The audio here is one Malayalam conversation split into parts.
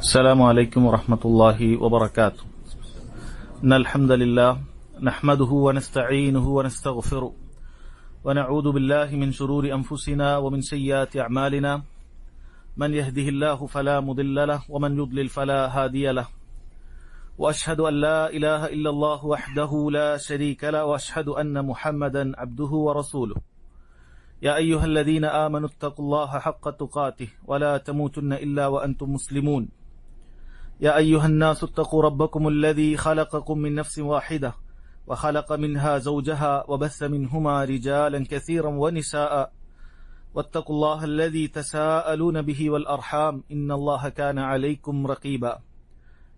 السلام عليكم ورحمة الله وبركاته. إن الحمد لله نحمده ونستعينه ونستغفره ونعوذ بالله من شرور أنفسنا ومن سيئات أعمالنا من يهده الله فلا مضل له ومن يضلل فلا هادي له وأشهد أن لا إله إلا الله وحده لا شريك له وأشهد أن محمدا عبده ورسوله. يا أيها الذين آمنوا اتقوا الله حق تقاته ولا تموتن إلا وأنتم مسلمون. يا أيها الناس اتقوا ربكم الذي خلقكم من نفس واحدة وخلق منها زوجها وبث منهما رجالا كثيرا ونساء واتقوا الله الذي تساءلون به والأرحام إن الله كان عليكم رقيبا.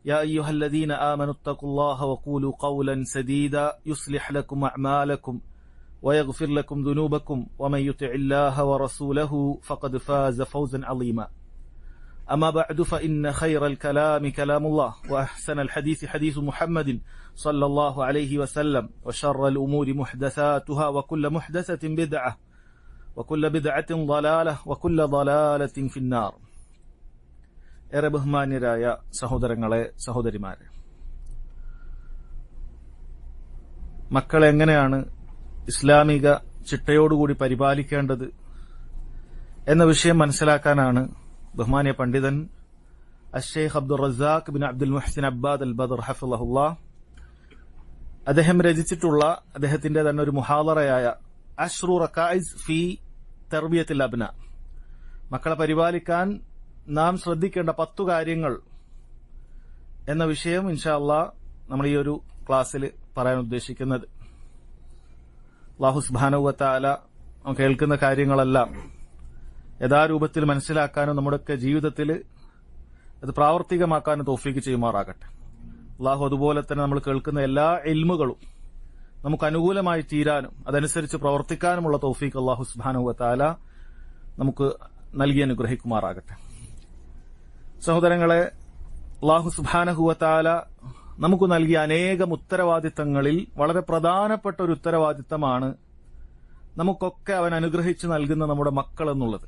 يا أيها الذين آمنوا اتقوا الله وقولوا قولا سديدا يصلح لكم أعمالكم ويغفر لكم ذنوبكم ومن يطع الله ورسوله فقد فاز فوزا عظيما. أما بعد فإن خير الكلام كلام الله وأحسن الحديث حديث محمد صلى الله عليه وسلم وشر الأمور محدثاتها وكل محدثة بدعة وكل بدعة ضلالة وكل ضلالة في النار. ഏറെ ബഹുമാന്യരായ സഹോദരങ്ങളെ സഹോദരിമാരെ, മക്കളെ എങ്ങനെയാണ് ഇസ്ലാമിക ചിട്ടയോടുകൂടി പരിപാലിക്കേണ്ടത് എന്ന വിഷയം മനസ്സിലാക്കാനാണ് ബഹുമാന്യ പണ്ഡിതൻ അശ്ശൈഖ് Abdur Razzaq bin Abdul Muhsin Abbad al Badr ഹഫിളഹുല്ലാഹ് അദ്ദേഹം രചിച്ചിട്ടുള്ള അദ്ദേഹത്തിന്റെ തന്നെ ഒരു മുഹാദറയായ അശ്റു റകായിസ് ഫി തർബിയത്തിൽ അബ്ന, മക്കളെ പരിപാലിക്കാൻ നാം ശ്രദ്ധിക്കേണ്ട 10 കാര്യങ്ങൾ എന്ന വിഷയം ഇൻഷാ അല്ലാഹ് നമ്മൾ ഈ ഒരു ക്ലാസ്സിൽ പറയാൻ ഉദ്ദേശിക്കുന്നത്. അല്ലാഹു സുബ്ഹാനഹു വ തആല കേൾക്കുന്ന കാര്യങ്ങളെല്ലാം യഥാരൂപത്തിൽ മനസ്സിലാക്കാനും നമ്മുടെയൊക്കെ ജീവിതത്തിൽ അത് പ്രാവർത്തികമാക്കാനും തൗഫീഖ് ചെയ്യുമാറാകട്ടെ. അല്ലാഹു അതുപോലെ തന്നെ നമ്മൾ കേൾക്കുന്ന എല്ലാ ഇൽമുകളും നമുക്ക് അനുകൂലമായി തീരാനും അതനുസരിച്ച് പ്രവർത്തിക്കാനുമുള്ള തൗഫീഖ് അല്ലാഹു സുബ്ഹാനഹു വ തആല നമുക്ക് നൽകി അനുഗ്രഹിക്കുമാറാകട്ടെ. സഹോദരങ്ങളെ, അല്ലാഹു സുബ്ഹാനഹു വ തആല നമുക്ക് നൽകിയ അനേകം ഉത്തരവാദിത്തങ്ങളിൽ വളരെ പ്രധാനപ്പെട്ട ഒരു ഉത്തരവാദിത്തമാണ് നമുക്കൊക്കെ അവൻ അനുഗ്രഹിച്ചു നൽകുന്ന നമ്മുടെ മക്കൾ എന്നുള്ളത്.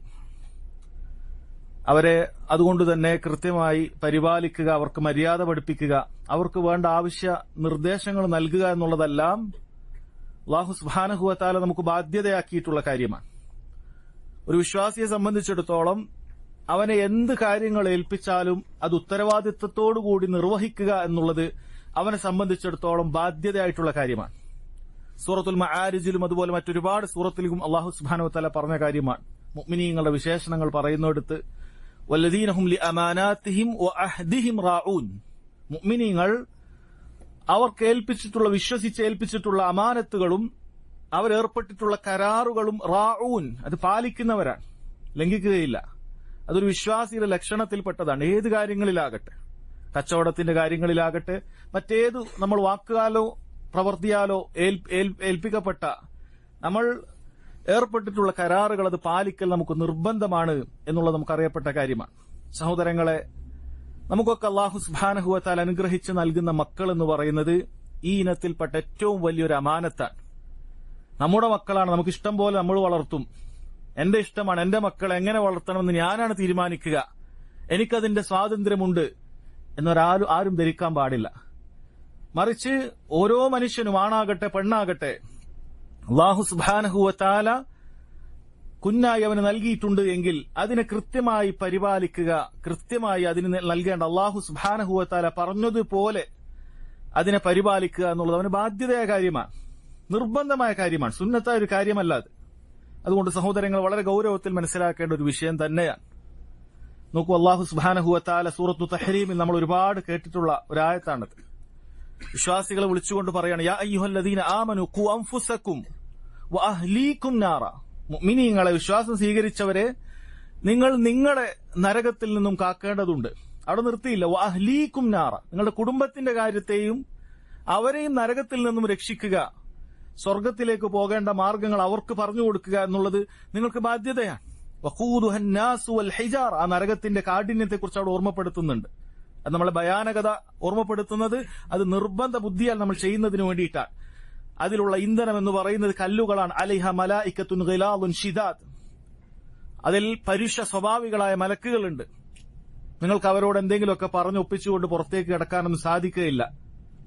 അവരെ അതുകൊണ്ട് തന്നെ കൃത്യമായി പരിപാലിക്കുക, അവർക്ക് മര്യാദ പഠിപ്പിക്കുക, അവർക്ക് വേണ്ട ആവശ്യ നിർദ്ദേശങ്ങൾ നൽകുക എന്നുള്ളതെല്ലാം അല്ലാഹു സുബ്ഹാനഹു വ തആല നമുക്ക് ബാധ്യതയാക്കിയിട്ടുള്ള കാര്യമാണ്. ഒരു വിശ്വാസിയെ സംബന്ധിച്ചിടത്തോളം അവനെ എന്ത് കാര്യങ്ങൾ ഏൽപ്പിച്ചാലും അത് ഉത്തരവാദിത്തത്തോടുകൂടി നിർവഹിക്കുക എന്നുള്ളത് അവനെ സംബന്ധിച്ചിടത്തോളം ബാധ്യതയായിട്ടുള്ള കാര്യമാണ്. സൂറത്തുൽ മആരിജിലും അതുപോലെ മറ്റൊരുപാട് സൂറത്തിലും അല്ലാഹു സുബ്ഹാനഹു വ തആല പറഞ്ഞ കാര്യമാണ്. മുഅ്മിനീങ്ങളുടെ വിശേഷണങ്ങൾ പറയുന്നിടത്ത് വല്ലദീന ഹും ലിഅമാനാതിഹിം വഅഹ്ദിഹിം റാഊൻ, മുഅ്മിനീങ്ങൾ അവർക്ക് ഏൽപ്പിച്ചിട്ടുള്ള വിശ്വസിച്ചേൽപ്പിച്ചിട്ടുള്ള അമാനത്തുകളും അവരേർപ്പെട്ടിട്ടുള്ള കരാറുകളും റാഊൻ, അത് പാലിക്കുന്നവരാണ്, ലംഘിക്കുകയില്ല. അതൊരു വിശ്വാസിയുടെ ലക്ഷണത്തിൽപ്പെട്ടതാണ്. ഏത് കാര്യങ്ങളിലാകട്ടെ, കച്ചവടത്തിന്റെ കാര്യങ്ങളിലാകട്ടെ, മറ്റേതു നമ്മൾ വാക്കാലോ പ്രവർത്തിയാലോ ഏൽപ്പിക്കപ്പെട്ട നമ്മൾ ഏർപ്പെട്ടിട്ടുള്ള കരാറുകൾ അത് പാലിക്കൽ നമുക്ക് നിർബന്ധമാണ് എന്നുള്ളത് നമുക്കറിയപ്പെട്ട കാര്യമാണ്. സഹോദരങ്ങളെ, നമുക്കൊക്കെ അല്ലാഹു സുബ്ഹാനഹു വ തആല അനുഗ്രഹിച്ച് നൽകുന്ന മക്കൾ എന്ന് പറയുന്നത് ഈ ഇനത്തിൽപ്പെട്ട ഏറ്റവും വലിയൊരു അമാനത്താണ്. നമ്മുടെ മക്കളാണ്, നമുക്ക് ഇഷ്ടം പോലെ നമ്മൾ വളർത്തും. എന്റെ ഇഷ്ടമാണ്, എന്റെ മക്കളെ എങ്ങനെ വളർത്തണമെന്ന് ഞാനാണ് തീരുമാനിക്കുക, എനിക്കതിന്റെ സ്വാതന്ത്ര്യമുണ്ട് ആരും ധരിക്കാൻ പാടില്ല. മറിച്ച് ഓരോ മനുഷ്യനും, ആണാകട്ടെ പെണ്ണാകട്ടെ, അല്ലാഹു സുബ്ഹാനഹു വ തആല കുഞ്ഞായി അവന് നൽകിയിട്ടുണ്ട് എങ്കിൽ അതിനെ കൃത്യമായി പരിപാലിക്കുക, കൃത്യമായി അതിന് നൽകേണ്ട അല്ലാഹു സുബ്ഹാനഹു വ തആല പറഞ്ഞതുപോലെ അതിനെ പരിപാലിക്കുക എന്നുള്ളത് അവന് ബാധ്യതയായ കാര്യമാണ്, നിർബന്ധമായ കാര്യമാണ്, സുന്നത്തായ ഒരു കാര്യമല്ല അത്. അതുകൊണ്ട് സഹോദരങ്ങൾ വളരെ ഗൌരവത്തിൽ മനസ്സിലാക്കേണ്ട ഒരു വിഷയം തന്നെയാണ്. നോക്കൂ, അല്ലാഹു സുബ്ഹാനഹു വ തആല സൂറത്തു തഹ്രീമിൽ നമ്മൾ ഒരുപാട് കേട്ടിട്ടുള്ള ഒരു ആയത്താണത്. വിശ്വാസികളെ വിളിച്ചുകൊണ്ട് പറയാണ്, യാ അയ്യുഹല്ലദീന ആമനു ഖു അൻഫുസകും വഅഹ്ലീകും നാറ, മുഅ്മിനീങ്ങളെ, വിശ്വാസം സ്വീകരിച്ചവരെ, നിങ്ങൾ നിങ്ങളെ നരകത്തിൽ നിന്നും കാക്കേണ്ടതുണ്ട്. അവിടെ നിർത്തിയില്ല, വഅഹ്ലീകും നാറ, നിങ്ങളുടെ കുടുംബത്തിന്റെ കാര്യത്തെയും അവരെയും നരകത്തിൽ നിന്നും രക്ഷിക്കുക, സ്വർഗത്തിലേക്ക് പോകേണ്ട മാർഗങ്ങൾ അവർക്ക് പറഞ്ഞു കൊടുക്കുക എന്നുള്ളത് നിങ്ങൾക്ക് ബാധ്യതയാണ്. വഖൂദുഹന്നാസു വൽ ഹിജാർ, ആ നരകത്തിന്റെ കാഠിന്യത്തെക്കുറിച്ച് അവിടെ ഓർമ്മപ്പെടുത്തുന്നുണ്ട്. അത് നമ്മളെ ഭയാനകത ഓർമ്മപ്പെടുത്തുന്നത് അത് നിർബന്ധ ബുദ്ധിയാൽ നമ്മൾ ചെയ്യുന്നതിന് വേണ്ടിയിട്ടാണ്. അതിലുള്ള ഇന്ധനം എന്ന് പറയുന്നത് കല്ലുകളാണ്. അലൈഹ മലായികത്തുൻ ഗിലാദുൻ ഷിദാദ്, അതിൽ പരുഷ സ്വഭാവികളായ മലക്കുകളുണ്ട്. നിങ്ങൾക്ക് അവരോട് എന്തെങ്കിലുമൊക്കെ പറഞ്ഞൊപ്പിച്ചുകൊണ്ട് പുറത്തേക്ക് കിടക്കാനൊന്നും സാധിക്കുകയില്ല.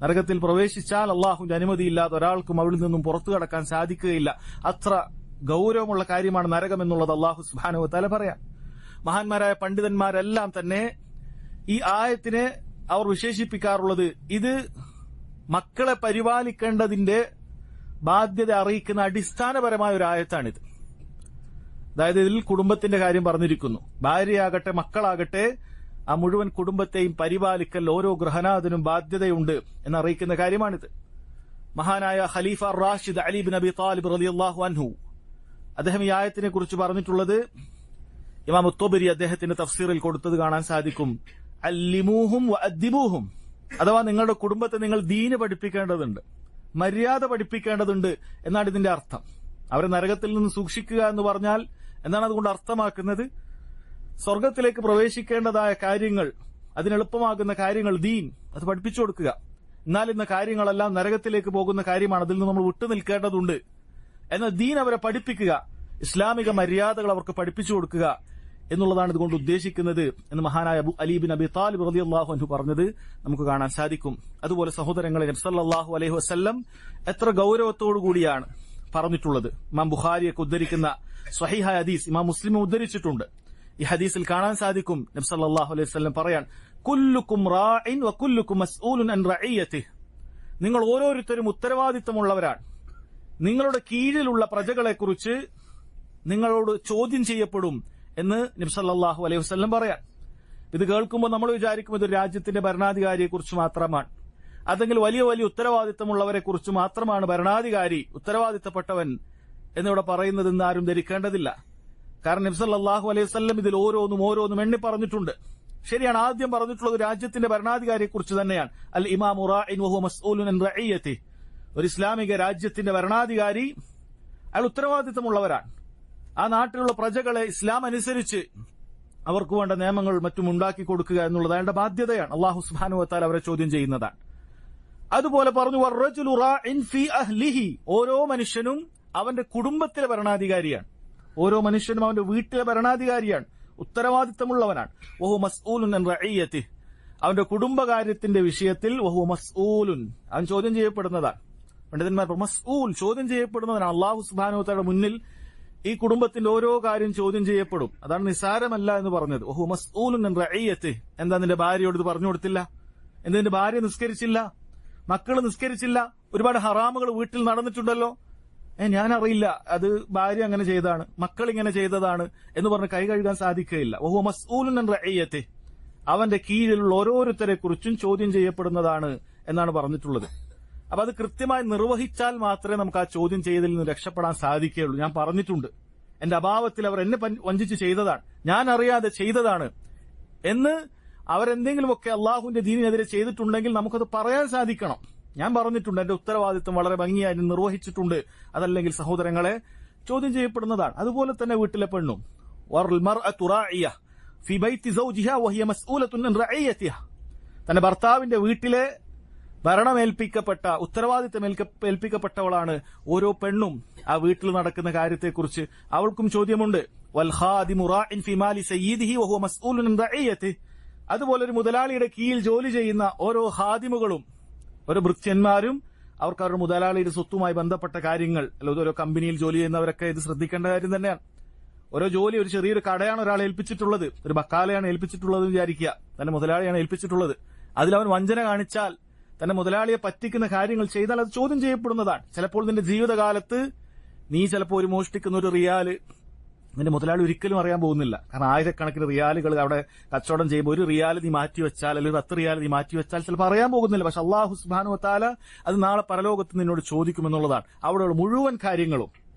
നരകത്തിൽ പ്രവേശിച്ചാൽ അള്ളാഹുവിന്റെ അനുമതിയില്ലാതെ ഒരാൾക്കും അവിടെ നിന്നും പുറത്തു കടക്കാൻ സാധിക്കുകയില്ല. അത്ര ഗൌരവമുള്ള കാര്യമാണ് നരകം എന്നുള്ളത് അള്ളാഹു സുബ്ഹാനഹു വ തആല പറയാം. മഹാന്മാരായ പണ്ഡിതന്മാരെല്ലാം തന്നെ ഈ ആയത്തിനെ അവർ വിശേഷിപ്പിക്കാറുള്ളത് ഇത് മക്കളെ പരിപാലിക്കേണ്ടതിന്റെ ബാധ്യത അറിയിക്കുന്ന അടിസ്ഥാനപരമായ ഒരു ആയത്താണിത്. അതായത് ഇതിൽ കുടുംബത്തിന്റെ കാര്യം പറഞ്ഞിരിക്കുന്നു. ഭാര്യയാകട്ടെ മക്കളാകട്ടെ ആ മുഴുവൻ കുടുംബത്തെയും പരിപാലിക്കൽ ഓരോ ഗൃഹനാഥനും ബാധ്യതയുണ്ട് എന്നറിയിക്കുന്ന കാര്യമാണിത്. മഹാനായ ഖലീഫ റാഷിദ് അലി ബിൻ അബി താലിബ് റളിയല്ലാഹു അൻഹു അദ്ദേഹം ഈ ആയത്തിനെ കുറിച്ച് പറഞ്ഞിട്ടുള്ളത് ഇമാം അത്തൊബരി അദ്ദേഹത്തിന്റെ തഫ്സീറിൽ കൊടുത്തത് കാണാൻ സാധിക്കും. അല്ലിമൂഹും വഅദ്ദിബൂഹും, അഥവാ നിങ്ങളുടെ കുടുംബത്തെ നിങ്ങൾ ദീന് പഠിപ്പിക്കേണ്ടതുണ്ട്, മര്യാദ പഠിപ്പിക്കേണ്ടതുണ്ട് എന്നാണ് ഇതിന്റെ അർത്ഥം. അവരെ നരകത്തിൽ നിന്ന് സൂക്ഷിക്കുക എന്ന് പറഞ്ഞാൽ എന്താണ് അതുകൊണ്ട് അർത്ഥമാക്കുന്നത്? സ്വർഗത്തിലേക്ക് പ്രവേശിക്കേണ്ടതായ കാര്യങ്ങൾ, അതിനെളുപ്പമാകുന്ന കാര്യങ്ങൾ, ദീൻ, അത് പഠിപ്പിച്ചു കൊടുക്കുക. എന്നാൽ ഇന്ന കാര്യങ്ങളെല്ലാം നരകത്തിലേക്ക് പോകുന്ന കാര്യമാണ്, അതിൽ നിന്ന് നമ്മൾ വിട്ടുനിൽക്കേണ്ടതുണ്ട്. എന്നാൽ ദീൻ അവരെ പഠിപ്പിക്കുക, ഇസ്ലാമിക മര്യാദകൾ അവർക്ക് പഠിപ്പിച്ചു കൊടുക്കുക എന്നുള്ളതാണ് ഇതുകൊണ്ട് ഉദ്ദേശിക്കുന്നത് എന്ന് മഹാനായ അലി ബിൻ അബി താലിബ് റളിയല്ലാഹു അൻഹു പറഞ്ഞത് നമുക്ക് കാണാൻ സാധിക്കും. അതുപോലെ സഹോദരങ്ങളെ, നബി സല്ലല്ലാഹു അലൈഹി വസല്ലം എത്ര ഗൌരവത്തോടു കൂടിയാണ് പറഞ്ഞിട്ടുള്ളത്. ഇമാം ബുഖാരിയൊക്കെ ഉദ്ധരിക്കുന്ന സ്വഹീഹായ ഹദീസ് ഇമാം മുസ്ലിം ഉദ്ധരിച്ചിട്ടുണ്ട്. ഈ ഹദീസിൽ കാണാൻ സാധിക്കും നബി സല്ലല്ലാഹു അലൈഹി വസല്ലം പറയാൻ, കുല്ലുക്കും റാഇൻ വകുല്ലുക്കും മസ്ഊലുൻ അൻ റഇയതിഹി, നിങ്ങൾ ഓരോരുത്തരും ഉത്തരവാദിത്തമുള്ളവരാണ്. നിങ്ങളുടെ കീഴിലുള്ള പ്രജകളെക്കുറിച്ച് നിങ്ങളോട് ചോദ്യം ചെയ്യപ്പെടും എന്ന് നബി സല്ലല്ലാഹു അലൈഹി വസല്ലം പറയാൻ. ഇത് കേൾക്കുമ്പോൾ നമ്മൾ വിചാരിക്കും ഇത് രാജ്യത്തിന്റെ ഭരണാധികാരിയെക്കുറിച്ച് മാത്രമാണ്, അതെങ്കിൽ വലിയ വലിയ ഉത്തരവാദിത്തമുള്ളവരെ കുറിച്ച് മാത്രമാണ് ഭരണാധികാരി, ഉത്തരവാദിത്തപ്പെട്ടവൻ എന്നിവിടെ പറയുന്നതെന്ന് ആരും ധരിക്കേണ്ടതില്ല. കാരണം നബി സല്ലല്ലാഹു അലൈഹി വസല്ലം ഇതിൽ ഓരോന്നും എണ്ണി പറഞ്ഞിട്ടുണ്ട്. ശരിയാണ്, ആദ്യം പറഞ്ഞിട്ടുള്ളത് രാജ്യത്തിന്റെ ഭരണാധികാരിയെക്കുറിച്ച് തന്നെയാണ്. അൽ ഇമാമു റാഇൻ വഹുവ മസ്ഊലുൻ അൻ റഇയതിഹി, ഒരു ഇസ്ലാമിക രാജ്യത്തിന്റെ ഭരണാധികാരി അയാൾ ഉത്തരവാദിത്തമുള്ളവരാണ്. ആ നാട്ടിലുള്ള പ്രജകളെ ഇസ്ലാം അനുസരിച്ച് അവർക്ക് വേണ്ട നിയമങ്ങൾ മറ്റും ഉണ്ടാക്കി കൊടുക്കുക എന്നുള്ളത് അയാളുടെ ബാധ്യതയാണ്. അല്ലാഹു സുബ്ഹാനഹു വ തആല അവരെ ചോദ്യം ചെയ്യുന്നതാണ്. അതുപോലെ പറഞ്ഞു, വറജുലു റാഇൻ ഫീ അഹ്ലിഹി, ഓരോ മനുഷ്യനും അവന്റെ കുടുംബത്തിലെ ഭരണാധികാരിയാണ്. ഓരോ മനുഷ്യനും അവന്റെ വീട്ടിലെ ഭരണാധികാരിയാണ്, ഉത്തരവാദിത്തമുള്ളവനാണ്. വഹു മസ്ഊലുൻ അൻ റഇയതിഹി, അവന്റെ കുടുംബകാര്യത്തിന്റെ വിഷയത്തിൽ വഹു മസ്ഊലുൻ, അവൻ ചോദ്യം ചെയ്യപ്പെടുന്നതാണ്. പണ്ഡിതന്മാർ മസ്ഊൽ, ചോദ്യം ചെയ്യപ്പെടുന്നവനാണ്. അല്ലാഹു സുബ്ഹാനഹു വ തആല മുന്നിൽ ഈ കുടുംബത്തിന്റെ ഓരോ കാര്യം ചോദ്യം ചെയ്യപ്പെടും. അതാണ് നിസാരമല്ല എന്ന് പറഞ്ഞത്. വഹു മസ്ഊലുൻ അൻ റഇയതിഹി, എന്താ നിന്റെ ഭാര്യയോട് ഇത് പറഞ്ഞു കൊടുത്തില്ല? എന്താ നിന്റെ ഭാര്യ നിസ്കരിച്ചില്ല? മക്കള് നിസ്കരിച്ചില്ല? ഒരുപാട് ഹറാമുകൾ വീട്ടിൽ നടന്നിട്ടുണ്ടല്ലോ. ഞാനറിയില്ല, അത് ഭാര്യ അങ്ങനെ ചെയ്തതാണ്, മക്കൾ ഇങ്ങനെ ചെയ്തതാണ് എന്ന് പറഞ്ഞ് കൈ കഴുകാൻ സാധിക്കുകയില്ല. വഹു മസ്ഊലുൻ അൻ റഇയതിഹി, അവന്റെ കീഴിലുള്ള ഓരോരുത്തരെ കുറിച്ചും ചോദ്യം ചെയ്യപ്പെടുന്നതാണ് എന്നാണ് പറഞ്ഞിട്ടുള്ളത്. അപ്പൊ അത് കൃത്യമായി നിർവഹിച്ചാൽ മാത്രമേ നമുക്ക് ആ ചോദ്യം ചെയ്തതിൽ നിന്ന് രക്ഷപ്പെടാൻ സാധിക്കുകയുള്ളൂ. ഞാൻ പറഞ്ഞിട്ടുണ്ട്, എന്റെ അഭാവത്തിൽ അവർ എന്നെ വഞ്ചിച്ച് ചെയ്തതാണ്, ഞാൻ അറിയാതെ ചെയ്തതാണ് എന്ന് അവരെന്തെങ്കിലുമൊക്കെ അള്ളാഹുവിന്റെ ദീനിനെതിരെ ചെയ്തിട്ടുണ്ടെങ്കിൽ നമുക്കത് പറയാൻ സാധിക്കണം. ഞാൻ പറഞ്ഞിട്ടുണ്ട്, എന്റെ ഉത്തരവാദിത്വം വളരെ ഭംഗിയായി നിർവഹിച്ചിട്ടുണ്ട്, അതല്ലെങ്കിൽ സഹോദരങ്ങളെ ചോദ്യം ചെയ്യപ്പെടുന്നതാണ്. അതുപോലെ തന്നെ വീട്ടിലെ പെണ്ണും, തന്റെ ഭർത്താവിന്റെ വീട്ടിലെ ഭരണമേൽപ്പിക്കപ്പെട്ട, ഉത്തരവാദിത്തം ഏൽപ്പിക്കപ്പെട്ടവളാണ് ഓരോ പെണ്ണും. ആ വീട്ടിൽ നടക്കുന്ന കാര്യത്തെക്കുറിച്ച് അവൾക്കും ചോദ്യമുണ്ട്. അതുപോലെ ഒരു മുതലാളിയുടെ കീഴിൽ ജോലി ചെയ്യുന്ന ഓരോ ഹാദിമുകളും ഓരോ ഭൃത്യന്മാരും അവർക്ക് അവരുടെ മുതലാളിയുടെ സ്വത്തുമായി ബന്ധപ്പെട്ട കാര്യങ്ങൾ, അല്ലെങ്കിൽ ഓരോ കമ്പനിയിൽ ജോലി ചെയ്യുന്നവരൊക്കെ ഇത് ശ്രദ്ധിക്കേണ്ട കാര്യം തന്നെയാണ്. ഓരോ ജോലി, ഒരു ചെറിയൊരു കടയാണ് ഒരാൾ ഏൽപ്പിച്ചിട്ടുള്ളത്, ഒരു ബക്കാലയാണ് ഏൽപ്പിച്ചിട്ടുള്ളത് വിചാരിക്കുക, തന്നെ മുതലാളിയാണ് ഏൽപ്പിച്ചിട്ടുള്ളത്. അതിലവൻ വഞ്ചന കാണിച്ചാൽ, തന്നെ മുതലാളിയെ പറ്റിക്കുന്ന കാര്യങ്ങൾ ചെയ്താൽ അത് ചോദ്യം ചെയ്യപ്പെടുന്നതാണ്. ചിലപ്പോൾ നിന്റെ ജീവിതകാലത്ത് നീ ചിലപ്പോൾ ഒരു മോഷ്ടിക്കുന്ന ഒരു റിയാല് നിന്റെ മുതലാളി ഒരിക്കലും അറിയാൻ പോകുന്നില്ല. കാരണം ആയിരക്കണക്കിന് റിയാലുകൾ അവിടെ കച്ചവടം ചെയ്യുമ്പോൾ ഒരു റിയാല് നീ മാറ്റിവെച്ചാൽ, അല്ലെങ്കിൽ 10 റിയാല് നീ മാറ്റിവെച്ചാൽ ചിലപ്പോൾ അറിയാൻ പോകുന്നില്ല. പക്ഷെ അല്ലാഹു സുബ്ഹാനഹു വ തആല അത് നാളെ പരലോകത്ത് നിന്നോട് ചോദിക്കുമെന്നുള്ളതാണ്. അവിടെയുള്ള മുഴുവൻ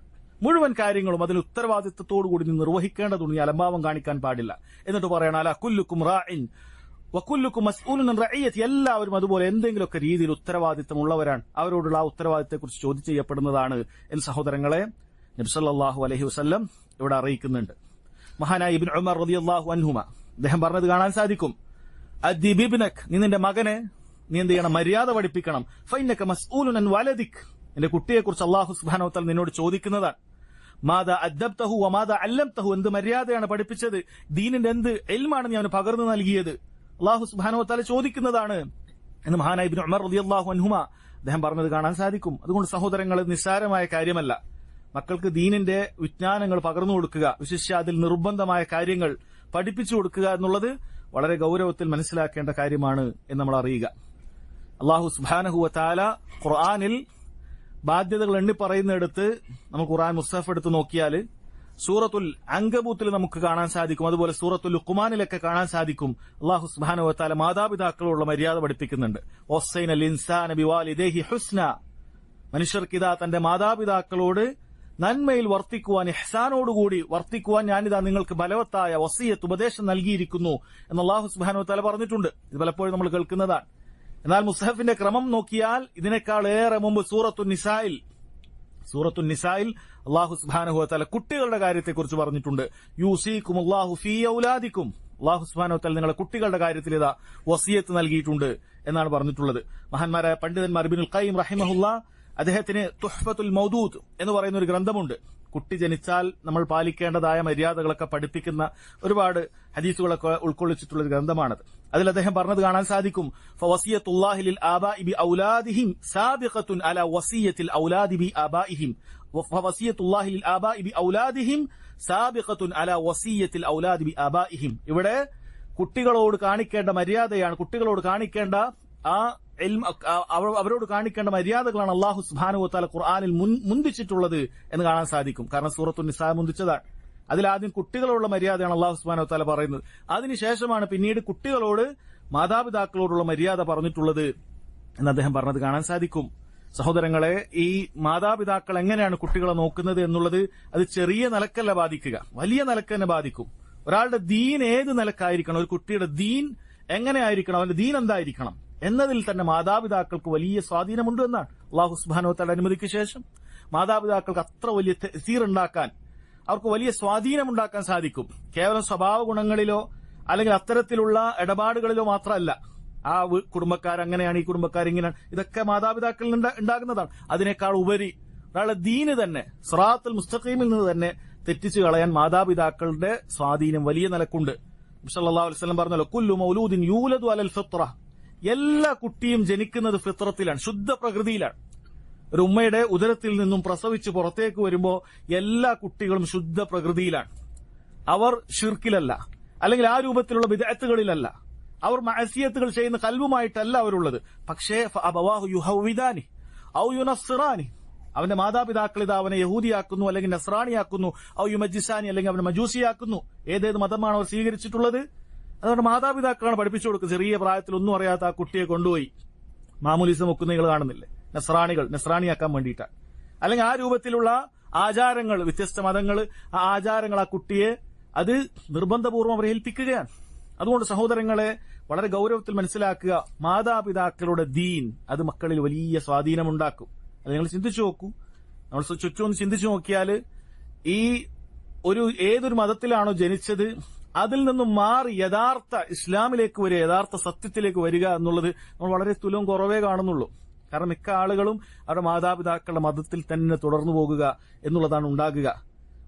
കാര്യങ്ങളും അതിന് ഉത്തരവാദിത്തത്തോടുകൂടി നീ നിർവഹിക്കേണ്ടതുണ്ട്. നീ അലംഭാവം കാണിക്കാൻ പാടില്ല. എന്നിട്ട് പറയണം, അല കുല്ലുക്കും റാഇൻ വകുല്ലുക്കും മസ്ഊലുൻ അൻ റഇയതി, എല്ലാവരും അതുപോലെ എന്തെങ്കിലുമൊക്കെ രീതിയിൽ ഉത്തരവാദിത്തമുള്ളവരാണ്, അവരോടുള്ള ആ ഉത്തരവാദിത്തത്തെക്കുറിച്ച് ചോദ്യം ചെയ്യപ്പെടുന്നതാണ് എന്ന് സഹോദരങ്ങളെ നബി സല്ലല്ലാഹു അലൈഹി വസല്ലം ഇവിടെ അറിയിക്കുന്നുണ്ട്. മഹാനായ ഇബ്നു ഉമർ റളിയല്ലാഹു അൻഹുമ അദ്ദേഹം പറഞ്ഞത് കാണാൻ സാധിക്കും, അദ്ദിബ് ഇബ്നക്, നീ നിന്റെ മകനെ നീ എന്ത് ചെയ്യണം? മര്യാദ പഠിപ്പിക്കണം. ഫഇന്നക മസ്ഊലുൻ അൻ വലദിക്, നിന്റെ കുട്ടിയെക്കുറിച്ച് അല്ലാഹു സുബ്ഹാനഹു വ തആല നിന്നോട് ചോദിക്കുന്നതാണ്. മാദാ അദ്ദബ്തഹു വമാദാ അല്ലംതഹു, എന്ത് മര്യാദയാണ് പഠിപ്പിച്ചത്, ദീനിന്റെ എന്ത് ഇൽമാണ് നീ അവന് പകർന്നു നൽകിയത്, അല്ലാഹു സുബ്ഹാനഹു വ തആല ചോദിക്കുന്നതാണ് എന്ന് മഹാനായ ഇബ്നു ഉമർ റളിയല്ലാഹു അൻഹുമ അദ്ദേഹം പറഞ്ഞത് കാണാൻ സാധിക്കും. അതുകൊണ്ട് സഹോദരങ്ങൾ, നിസ്സാരമായ കാര്യമല്ല മക്കൾക്ക് ദീനിന്റെ വിജ്ഞാനങ്ങൾ പകർന്നു കൊടുക്കുക, വിശിഷ്യ അതിൽ നിർബന്ധമായ കാര്യങ്ങൾ പഠിപ്പിച്ചു കൊടുക്കുക എന്നുള്ളത് വളരെ ഗൌരവത്തിൽ മനസ്സിലാക്കേണ്ട കാര്യമാണ് എന്ന് നമ്മൾ അറിയുക. അല്ലാഹു സുബ്ഹാനഹു വ തആല ഖുർആനിൽ ബാധ്യതകൾ എണ്ണി പറയുന്നിടത്ത് നമുക്ക് ഖുർആൻ മുസ്ഹഫ് എടുത്ത് നോക്കിയാൽ സൂറത്തുൽ അങ്കബൂത്തിൽ നമുക്ക് കാണാൻ സാധിക്കും, അതുപോലെ സൂറത്തുൽ ലുഖ്മാനിലൊക്കെ കാണാൻ സാധിക്കും. അല്ലാഹു സുബ്ഹാനഹു വ തആല മാതാപിതാക്കളോടുള്ള മര്യാദ പഠിപ്പിക്കുന്നുണ്ട്. വസ്സൈനൽ ഇൻസാന ബിവാലിദൈഹി ഹുസ്ന, മനുഷ്യർക്കിതാ തന്റെ മാതാപിതാക്കളോട് നന്മയിൽ വർത്തിക്കുവാൻ, ഇഹ്സാനോടുകൂടി വർത്തിക്കുവാൻ ഞാനിതാ നിങ്ങൾക്ക് ബലവത്തായ വസിയത്ത് ഉപദേശം നൽകിയിരിക്കുന്നു എന്ന് അല്ലാഹു സുബ്ഹാനഹു വ തആല പറഞ്ഞിട്ടുണ്ട്. ഇത് പലപ്പോഴും നമ്മൾ കേൾക്കുന്നതാണ്. എന്നാൽ മുസ്ഹഫിന്റെ ക്രമം നോക്കിയാൽ ഇതിനേക്കാൾ ഏറെ മുമ്പ് സൂറത്തുൻ നിസായിൽ അല്ലാഹു സുബ്ഹാനഹു വ തആല കുട്ടികളുടെ കാര്യത്തെക്കുറിച്ച് പറഞ്ഞിട്ടുണ്ട്. യൂസീകുമുല്ലാഹു ഫീ ഔലാദിക്കും, അല്ലാഹു സുബ്ഹാനഹു വ തആല നിങ്ങളുടെ കുട്ടികളുടെ കാര്യത്തിൽ ഇതാ വസിയത്ത് നൽകിയിട്ടുണ്ട് എന്നാണ് പറഞ്ഞിട്ടുള്ളത്. മഹാന്മാരായ പണ്ഡിതന്മാർ ഇബ്നുൽ ഖയ്യിം റഹിമഹുല്ലാഹ് അദ്ദേഹത്തിന് തുഹ്ഫത്തുൽ മൗദൂദ് എന്ന് പറയുന്ന ഒരു ഗ്രന്ഥമുണ്ട്. കുട്ടി ജനിച്ചാൽ നമ്മൾ പാലിക്കേണ്ടതായ മര്യാദകളൊക്കെ പഠിപ്പിക്കുന്ന ഒരുപാട് ഹദീസുകളൊക്കെ ഉൾക്കൊള്ളിച്ചിട്ടുള്ള ഒരു ഗ്രന്ഥമാണത്. അതിൽ അദ്ദേഹം പറഞ്ഞത് കാണാൻ സാധിക്കും, ഫവസിയത്തുല്ലാഹി ലിൽ ആബാഇ ബി ഔലാദിഹിം സാബിഖത്തുൻ അലാ വസിയത്തിൽ ഔലാദി ബി ആബാഇഹിം, ഫവസിയത്തുല്ലാഹി ലിൽ ആബാഇ ബി ഔലാദിഹിം സാബിഖത്തുൻ അലാ വസിയത്തിൽ ഔലാദി ബി ആബാഇഹിം. ഇവിടെ കുട്ടികളോട് കാണിക്കേണ്ട മര്യാദയാണ്, കുട്ടികളോട് കാണിക്കേണ്ട ആ അവരോട് കാണിക്കേണ്ട മര്യാദകളാണ് അല്ലാഹു സുബ്ഹാനഹു വ തആല ഖുർആനിൽ മുന്തിച്ചിട്ടുള്ളത് എന്ന് കാണാൻ സാധിക്കും. കാരണം സൂറത്തുൻ നിസാ മുന്തിച്ചതാണ്. അതിലാദ്യം കുട്ടികളോടുള്ള മര്യാദയാണ് അല്ലാഹു സുബ്ഹാനഹു വ തആല പറയുന്നത്. അതിനുശേഷമാണ് പിന്നീട് കുട്ടികളോട് മാതാപിതാക്കളോടുള്ള മര്യാദ പറഞ്ഞിട്ടുള്ളത് എന്ന് അദ്ദേഹം പറഞ്ഞത് കാണാൻ സാധിക്കും. സഹോദരങ്ങളെ, ഈ മാതാപിതാക്കൾ എങ്ങനെയാണ് കുട്ടികളെ നോക്കുന്നത് എന്നുള്ളത് അത് ചെറിയ നിലക്കല്ല ബാധിക്കുക, വലിയ നിലക്ക് തന്നെ ബാധിക്കും. ഒരാളുടെ ദീൻ ഏത് നിലക്കായിരിക്കണം, ഒരു കുട്ടിയുടെ ദീൻ എങ്ങനെയായിരിക്കണം, അവന്റെ ദീൻ എന്തായിരിക്കണം എന്നതിൽ തന്നെ മാതാപിതാക്കൾക്ക് വലിയ സ്വാധീനമുണ്ട് എന്നാണ്. അല്ലാഹു സുബ്ഹാനഹു വ തആല അനുമതിക്ക് ശേഷം മാതാപിതാക്കൾക്ക് അത്ര വലിയ തഅ്സീർ ഉണ്ടാക്കാൻ, അവർക്ക് വലിയ സ്വാധീനമുണ്ടാക്കാൻ സാധിക്കും. കേവലം സ്വഭാവ ഗുണങ്ങളിലോ അല്ലെങ്കിൽ അത്തരത്തിലുള്ള ഇടപാടുകളിലോ മാത്രമല്ല. ആ കുടുംബക്കാരങ്ങനെയാണ്, ഈ കുടുംബക്കാരിങ്ങനെയാണ്, ഇതൊക്കെ മാതാപിതാക്കളിൽ ഉണ്ടാകുന്നതാണ്. അതിനേക്കാൾ ഉപരി ഒരാളുടെ ദീന് തന്നെ സിറാത്തുൽ മുസ്തഖീമിൽ നിന്ന് തന്നെ തെറ്റിച്ചു കളയാൻ മാതാപിതാക്കളുടെ സ്വാധീനം വലിയ നിലക്കുണ്ട്. സല്ലല്ലാഹു അലൈഹി വസല്ലം പറഞ്ഞല്ലോ, കുല്ലു മൗലൂദിൻ യൂലദു അലൽ ഫിത്ര, എല്ലാ കുട്ടിയും ജനിക്കുന്നത് ഫിത്രത്തിലാണ്, ശുദ്ധ പ്രകൃതിയിലാണ്. ഒരു ഉമ്മയുടെ ഉദരത്തിൽ നിന്നും പ്രസവിച്ച് പുറത്തേക്ക് വരുമ്പോൾ എല്ലാ കുട്ടികളും ശുദ്ധ പ്രകൃതിയിലാണ്. അവർ ഷിർക്കിലല്ല, അല്ലെങ്കിൽ ആ രൂപത്തിലുള്ള ബിദ്അത്തുകളിലല്ല, അവർ മഅസിയത്തുകൾ ചെയ്യുന്ന ഖൽബുമായിട്ടല്ല അവരുള്ളത്. പക്ഷേ ഫഅബവാഹു യുഹവ്വിദാനി ഔ യുനസ്സിറാനി, അവന്റെ മാതാപിതാക്കൾ ഇത് അവനെ യഹൂദിയാക്കുന്നു അല്ലെങ്കിൽ നസ്രാണിയാക്കുന്നു, ഔ യുമജ്ജിസാനി അല്ലെങ്കിൽ അവനെ മജൂസിയാക്കുന്നു. ഏതേത് മതമാണ് അവർ സ്വീകരിച്ചിട്ടുള്ളത്? അതുകൊണ്ട് മാതാപിതാക്കളാണ് പഠിപ്പിച്ചു കൊടുക്കുന്നത്. ചെറിയ പ്രായത്തിൽ ഒന്നും അറിയാത്ത ആ കുട്ടിയെ കൊണ്ടുപോയി മാമൂലിസം വെക്കുന്ന നിങ്ങൾ കാണുന്നില്ലേ, നസ്രാണിയാക്കാൻ വേണ്ടിയിട്ടാണ്. അല്ലെങ്കിൽ ആ രൂപത്തിലുള്ള ആചാരങ്ങൾ, വ്യത്യസ്ത മതങ്ങൾ, ആ ആചാരങ്ങൾ ആ കുട്ടിയെ അത് നിർബന്ധപൂർവ്വം അവരെ ഏൽപ്പിക്കുകയാണ്. അതുകൊണ്ട് സഹോദരങ്ങളെ, വളരെ ഗൌരവത്തിൽ മനസ്സിലാക്കുക, മാതാപിതാക്കളുടെ ദീൻ അത് മക്കളിൽ വലിയ സ്വാധീനമുണ്ടാക്കും. അത് നിങ്ങൾ ചിന്തിച്ചു നോക്കൂ. നമ്മൾ ചുറ്റും ഒന്ന് ചിന്തിച്ചു നോക്കിയാൽ ഈ ഏതൊരു മതത്തിലാണോ ജനിച്ചത് അതിൽ നിന്നും മാറി യഥാർത്ഥ ഇസ്ലാമിലേക്ക് വരിക, യഥാർത്ഥ സത്യത്തിലേക്ക് വരിക എന്നുള്ളത് നമ്മൾ വളരെ തുലവും കുറവേ കാണുന്നുള്ളൂ. കാരണം മിക്ക ആളുകളും അവരുടെ മാതാപിതാക്കളുടെ മതത്തിൽ തന്നെ തുടർന്നു പോകുക എന്നുള്ളതാണ് ഉണ്ടാകുക.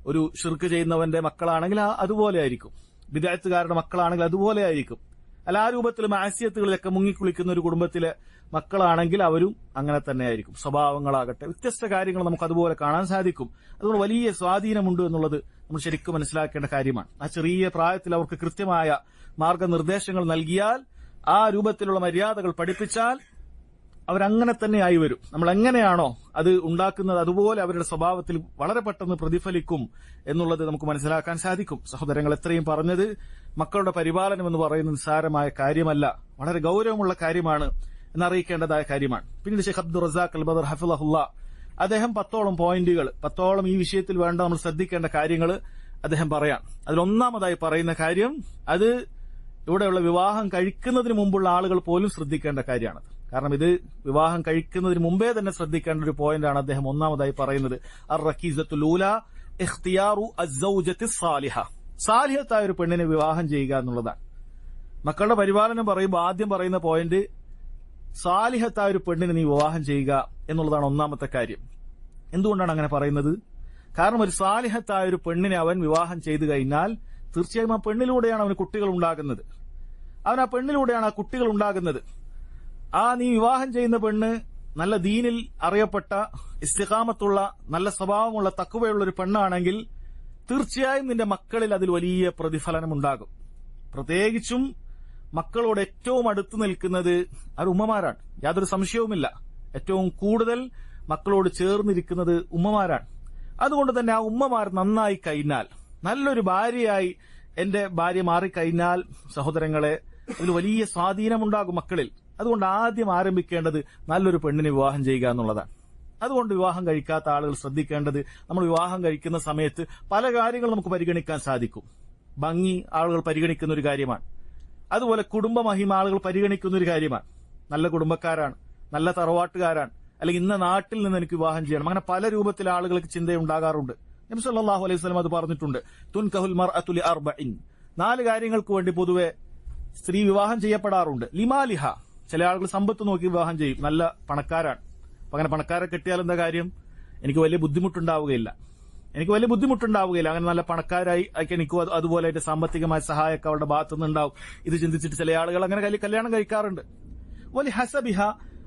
ഒരു ഷിർക്ക് ചെയ്യുന്നവന്റെ മക്കളാണെങ്കിൽ അതുപോലെ ആയിരിക്കും, ബിദ്അത്തുകാരുടെ മക്കളാണെങ്കിൽ അതുപോലെ ആയിരിക്കും. അല്ല, ആ രൂപത്തിൽ മാസിയത്തുകളിലൊക്കെ മുങ്ങിക്കുളിക്കുന്ന ഒരു കുടുംബത്തിലെ മക്കളാണെങ്കിൽ അവരും അങ്ങനെ തന്നെ ആയിരിക്കും. സ്വഭാവങ്ങളാകട്ടെ, വ്യത്യസ്ത കാര്യങ്ങൾ നമുക്ക് അതുപോലെ കാണാൻ സാധിക്കും. അതുകൊണ്ട് വലിയ സ്വാധീനമുണ്ട് എന്നുള്ളത് നമ്മൾ ശരിക്കും മനസ്സിലാക്കേണ്ട കാര്യമാണ്. ആ ചെറിയ പ്രായത്തിൽ അവർക്ക് കൃത്യമായ മാർഗനിർദ്ദേശങ്ങൾ നൽകിയാൽ, ആ രൂപത്തിലുള്ള മര്യാദകൾ പഠിപ്പിച്ചാൽ അവരങ്ങനെ തന്നെ ആയി വരും. നമ്മൾ എങ്ങനെയാണോ അത് ഉണ്ടാക്കുന്നത് അതുപോലെ അവരുടെ സ്വഭാവത്തിൽ വളരെ പെട്ടെന്ന് പ്രതിഫലിക്കും എന്നുള്ളത് നമുക്ക് മനസ്സിലാക്കാൻ സാധിക്കും. സഹോദരങ്ങൾ, എത്രയും പറഞ്ഞത് മക്കളുടെ പരിപാലനം എന്ന് പറയുന്നത് നിസ്സാരമായ കാര്യമല്ല, വളരെ ഗൌരവമുള്ള കാര്യമാണ് എന്നറിയിക്കേണ്ടതായ കാര്യമാണ്. പിന്നീട് ഷെയ്ഖ് അബ്ദുർ റസാഖ് അൽ ബദർ ഹഫിളഹുല്ലാഹ് അദ്ദേഹം 10ഓളം പോയിന്റുകൾ, 10ഓളം ഈ വിഷയത്തിൽ വേണ്ട നമ്മൾ ശ്രദ്ധിക്കേണ്ട കാര്യങ്ങൾ അദ്ദേഹം പറയാം. അതിലൊന്നാമതായി പറയുന്ന കാര്യം, അത് ഇവിടെയുള്ള വിവാഹം കഴിക്കുന്നതിന് മുമ്പുള്ള ആളുകൾ പോലും ശ്രദ്ധിക്കേണ്ട കാര്യമാണ്. കാരണം ഇത് വിവാഹം കഴിക്കുന്നതിന് മുമ്പേ തന്നെ ശ്രദ്ധിക്കേണ്ട ഒരു പോയിന്റാണ് അദ്ദേഹം ഒന്നാമതായി പറയുന്നത്. അർ-റക്കീസത്തുൽ ഊല ഇഖ്തിയാറു അസ്സൗജത്തി സാലിഹ, സാലിഹത്തായ ഒരു പെണ്ണിനെ വിവാഹം ചെയ്യുക എന്നുള്ളതാണ്. മക്കളുടെ പരിപാലനം പറയുമ്പോൾ ആദ്യം പറയുന്ന പോയിന്റ് സാലിഹത്തായ ഒരു പെണ്ണിനെ നീ വിവാഹം ചെയ്യുക എന്നുള്ളതാണ് ഒന്നാമത്തെ കാര്യം. എന്തുകൊണ്ടാണ് അങ്ങനെ പറയുന്നത്? കാരണം ഒരു സാലിഹത്തായ ഒരു പെണ്ണിനെ അവൻ വിവാഹം ചെയ്തു കഴിഞ്ഞാൽ തീർച്ചയായും ആ പെണ്ണിലൂടെയാണ് അവന് കുട്ടികൾ ഉണ്ടാകുന്നത്. അവൻ ആ പെണ്ണിലൂടെയാണ് ആ കുട്ടികൾ ഉണ്ടാകുന്നത്. നീ വിവാഹം ചെയ്യുന്ന പെണ്ണ് നല്ല ദീനിൽ അറിയപ്പെട്ട ഇസ്തിഖാമത്തുള്ള നല്ല സ്വഭാവമുള്ള തഖ്വയുള്ള ഒരു പെണ്ണാണെങ്കിൽ തീർച്ചയായും നിന്റെ മക്കളിൽ അതിൽ വലിയ പ്രതിഫലനമുണ്ടാകും. പ്രത്യേകിച്ചും മക്കളോട് ഏറ്റവും അടുത്ത് നിൽക്കുന്നത് അവർ ഉമ്മമാരാണ്, യാതൊരു സംശയവുമില്ല. ഏറ്റവും കൂടുതൽ മക്കളോട് ചേർന്നിരിക്കുന്നത് ഉമ്മമാരാണ്. അതുകൊണ്ട് തന്നെ ആ ഉമ്മമാർ നന്നായി കഴിഞ്ഞാൽ, നല്ലൊരു ഭാര്യയായി എന്റെ ഭാര്യ മാറിക്കഴിഞ്ഞാൽ സഹോദരങ്ങളെ അതിൽ വലിയ സ്വാധീനമുണ്ടാകും മക്കളിൽ. അതുകൊണ്ട് ആദ്യം ആരംഭിക്കേണ്ടത് നല്ലൊരു പെണ്ണിനെ വിവാഹം ചെയ്യുക എന്നുള്ളതാണ്. അതുകൊണ്ട് വിവാഹം കഴിക്കാത്ത ആളുകൾ ശ്രദ്ധിക്കേണ്ടത്, നമ്മൾ വിവാഹം കഴിക്കുന്ന സമയത്ത് പല കാര്യങ്ങളും നമുക്ക് പരിഗണിക്കാൻ സാധിക്കും. ഭംഗി ആളുകൾ പരിഗണിക്കുന്ന ഒരു കാര്യമാണ്. അതുപോലെ കുടുംബ മഹിമ ആളുകൾ പരിഗണിക്കുന്ന ഒരു കാര്യമാണ്. നല്ല കുടുംബക്കാരാണ്, നല്ല തറവാട്ടുകാരാണ്, അല്ലെങ്കിൽ ഇന്ന നാട്ടിൽ നിന്ന് എനിക്ക് വിവാഹം ചെയ്യണം, അങ്ങനെ പല രൂപത്തിൽ ആളുകൾക്ക് ചിന്തയുണ്ടാകാറുണ്ട്. നബി സല്ലല്ലാഹു അലൈഹി വസല്ലം അത് പറഞ്ഞിട്ടുണ്ട്. തുൻകഹുൽ മർഅതു ലിഅർബഇൻ, 4 കാര്യങ്ങൾക്ക് വേണ്ടി പൊതുവെ സ്ത്രീ വിവാഹം ചെയ്യപ്പെടാറുണ്ട്. ലിമാലിഹ, ചില ആളുകൾ സമ്പത്ത് നോക്കി വിവാഹം ചെയ്യും, നല്ല പണക്കാരാണ്. അപ്പൊ അങ്ങനെ പണക്കാരെ കെട്ടിയാൽ എന്താ കാര്യം? എനിക്ക് വലിയ ബുദ്ധിമുട്ടുണ്ടാവുകയില്ല. അങ്ങനെ നല്ല പണക്കാരായി എനിക്ക് അതുപോലെ അതിന്റെ സാമ്പത്തികമായ സഹായമൊക്കെ അവരുടെ ഭാഗത്തുനിന്ന് ഉണ്ടാവും. ഇത് ചിന്തിച്ചിട്ട് ചില ആളുകൾ അങ്ങനെ കല്യാണം കഴിക്കാറുണ്ട്. വലിയ ഹസബിഹ,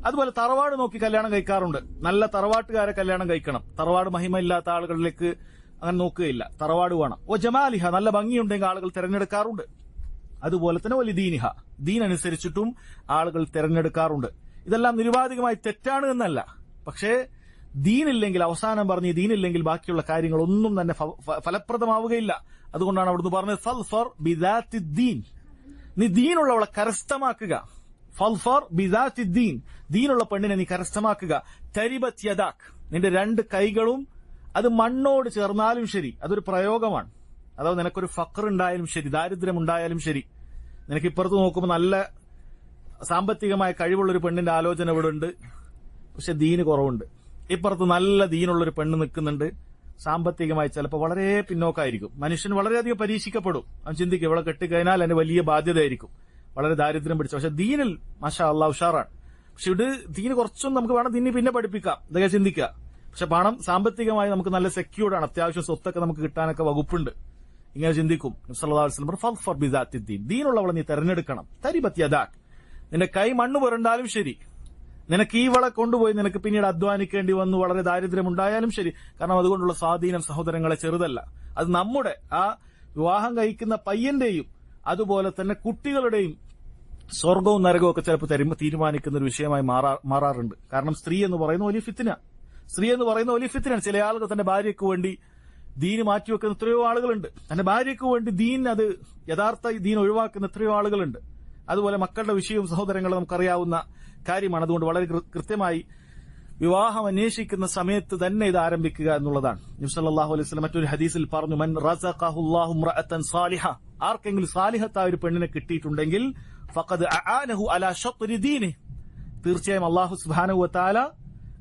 അതുപോലെ തറവാട് നോക്കി കല്യാണം കഴിക്കാറുണ്ട്. നല്ല തറവാട്ടുകാരെ കല്യാണം കഴിക്കണം. തറവാട് മഹിമയില്ലാത്ത ആളുകളിലേക്ക് അങ്ങനെ നോക്കുകയില്ല, തറവാട് വേണം. ഓ ജമാലിഹ, നല്ല ഭംഗിയുണ്ടെങ്കിൽ ആളുകൾ തിരഞ്ഞെടുക്കാറുണ്ട്. അതുപോലെ തന്നെ വലിയ ദീനിഹ, ദീൻ അനുസരിച്ചിട്ടും ആളുകൾ തിരഞ്ഞെടുക്കാറുണ്ട്. ഇതെല്ലാം നിരുപാധികമായി തെറ്റാണ് എന്നല്ല, പക്ഷേ ദീനില്ലെങ്കിൽ, അവസാനം പറഞ്ഞ് ദീനില്ലെങ്കിൽ ബാക്കിയുള്ള കാര്യങ്ങളൊന്നും തന്നെ ഫലപ്രദമാവുകയില്ല. അതുകൊണ്ടാണ് അവിടുന്ന് പറഞ്ഞത് ഫൽഫർ ബിദാത്തി ദീൻ, നീ ദീനുള്ളവളെ കരസ്ഥമാക്കുക. ഫൽഫർ ബിദാത്തി ദീൻ, ദീനുള്ള പെണ്ണിനെ നീ കരസ്ഥമാക്കുക. തരിബത് യദാക്, നിന്റെ 2 കൈകളും അത് മണ്ണോട് ചേർന്നാലും ശരി, അതൊരു പ്രയോഗമാണ്. അഥവാ നിനക്കൊരു ഫഖർ ഉണ്ടായാലും ശരി, ദാരിദ്ര്യം ഉണ്ടായാലും ശരി, നിനക്ക് ഇപ്പുറത്ത് നോക്കുമ്പോൾ നല്ല സാമ്പത്തികമായ കഴിവുള്ളൊരു പെണ്ണിന്റെ ആലോചന ഇവിടെ ഉണ്ട്, പക്ഷെ ദീന് കുറവുണ്ട്. ഇപ്പുറത്ത് നല്ല ദീനുള്ളൊരു പെണ്ണ് നിൽക്കുന്നുണ്ട്, സാമ്പത്തികമായി ചിലപ്പോൾ വളരെ പിന്നോക്കായിരിക്കും. മനുഷ്യൻ വളരെയധികം പരീക്ഷിക്കപ്പെടും. അവൻ ചിന്തിക്കും ഇവിടെ കെട്ടിക്കഴിഞ്ഞാൽ എന്റെ വലിയ ബാധ്യതയായിരിക്കും, വളരെ ദാരിദ്ര്യം പിടിച്ച. പക്ഷെ ദീനിൽ മാഷാ അല്ലാഹ് ഉഷാറാണ്. പക്ഷെ ഇത് ദീന് കുറച്ചും നമുക്ക് വേണം, ദീനി പിന്നെ പഠിപ്പിക്കാം, ഇതൊക്കെ ചിന്തിക്കുക. പക്ഷെ പണം സാമ്പത്തികമായി നമുക്ക് നല്ല സെക്യൂർഡാണ്, അത്യാവശ്യം സ്വത്തൊക്കെ നമുക്ക് കിട്ടാനൊക്കെ വകുപ്പുണ്ട്. ഇങ്ങനെ ചിന്തിക്കും. സല്ലല്ലാഹു അലൈഹി വസല്ലം ഫൽഫർ ബിദാത്തി ദീൻ, ദീനുള്ളവളെ നീ തെരഞ്ഞെടുക്കണം. തരിബത് യദാക്, നിന്റെ കൈ മണ്ണ് പുരണ്ടാലും ശരി, നിനക്ക് ഈ വള കൊണ്ടുപോയി നിനക്ക് പിന്നീട് അധ്വാനിക്കേണ്ടി വന്നു, വളരെ ദാരിദ്ര്യം ഉണ്ടായാലും ശരി. കാരണം അതുകൊണ്ടുള്ള സ്വാധീനം സഹോദരങ്ങളെ ചെറുതല്ല. അത് നമ്മുടെ ആ വിവാഹം കഴിക്കുന്ന പയ്യന്റെയും അതുപോലെ തന്നെ കുട്ടികളുടെയും സ്വർഗവും നരകവും ഒക്കെ ചിലപ്പോൾ തീരുമാനിക്കുന്ന ഒരു വിഷയമായി മാറാറുണ്ട്. കാരണം സ്ത്രീ എന്ന് പറയുന്ന വലിയ ഫിത്ന. ചില ആളുകൾ തന്റെ ഭാര്യയ്ക്ക് വേണ്ടി ദീന് മാറ്റിവെക്കുന്ന എത്രയോ ആളുകളുണ്ട്. തന്റെ ഭാര്യയ്ക്ക് വേണ്ടി ദീൻ, അത് യഥാർത്ഥ ദീൻ ഒഴിവാക്കുന്ന എത്രയോ ആളുകളുണ്ട്. അതുപോലെ മക്കളുടെ വിഷയവും സഹോദരങ്ങൾ നമുക്കറിയാവുന്ന കാര്യമാണ്. അതുകൊണ്ട് വളരെ കൃത്യമായി വിവാഹം അന്വേഷിക്കുന്ന സമയത്ത് തന്നെ ഇത് ആരംഭിക്കുക എന്നുള്ളതാണ്. നബി സല്ലല്ലാഹു അലൈഹി വസല്ലം മറ്റൊരു ഹദീസിൽ പറഞ്ഞു, മൻ റസഖഹുല്ലാഹു ഇംറഅതൻ സാലിഹ, ആർക്കെങ്കിലും സാലിഹത്തായ ഒരു പെണ്ണിനെ കിട്ടിയിട്ടുണ്ടെങ്കിൽ ഫഖദ് അആനഹു അലാ ശത്രി ദീനിഹി, തീർച്ചയായും അല്ലാഹു സുബ്ഹാനഹു വ തആല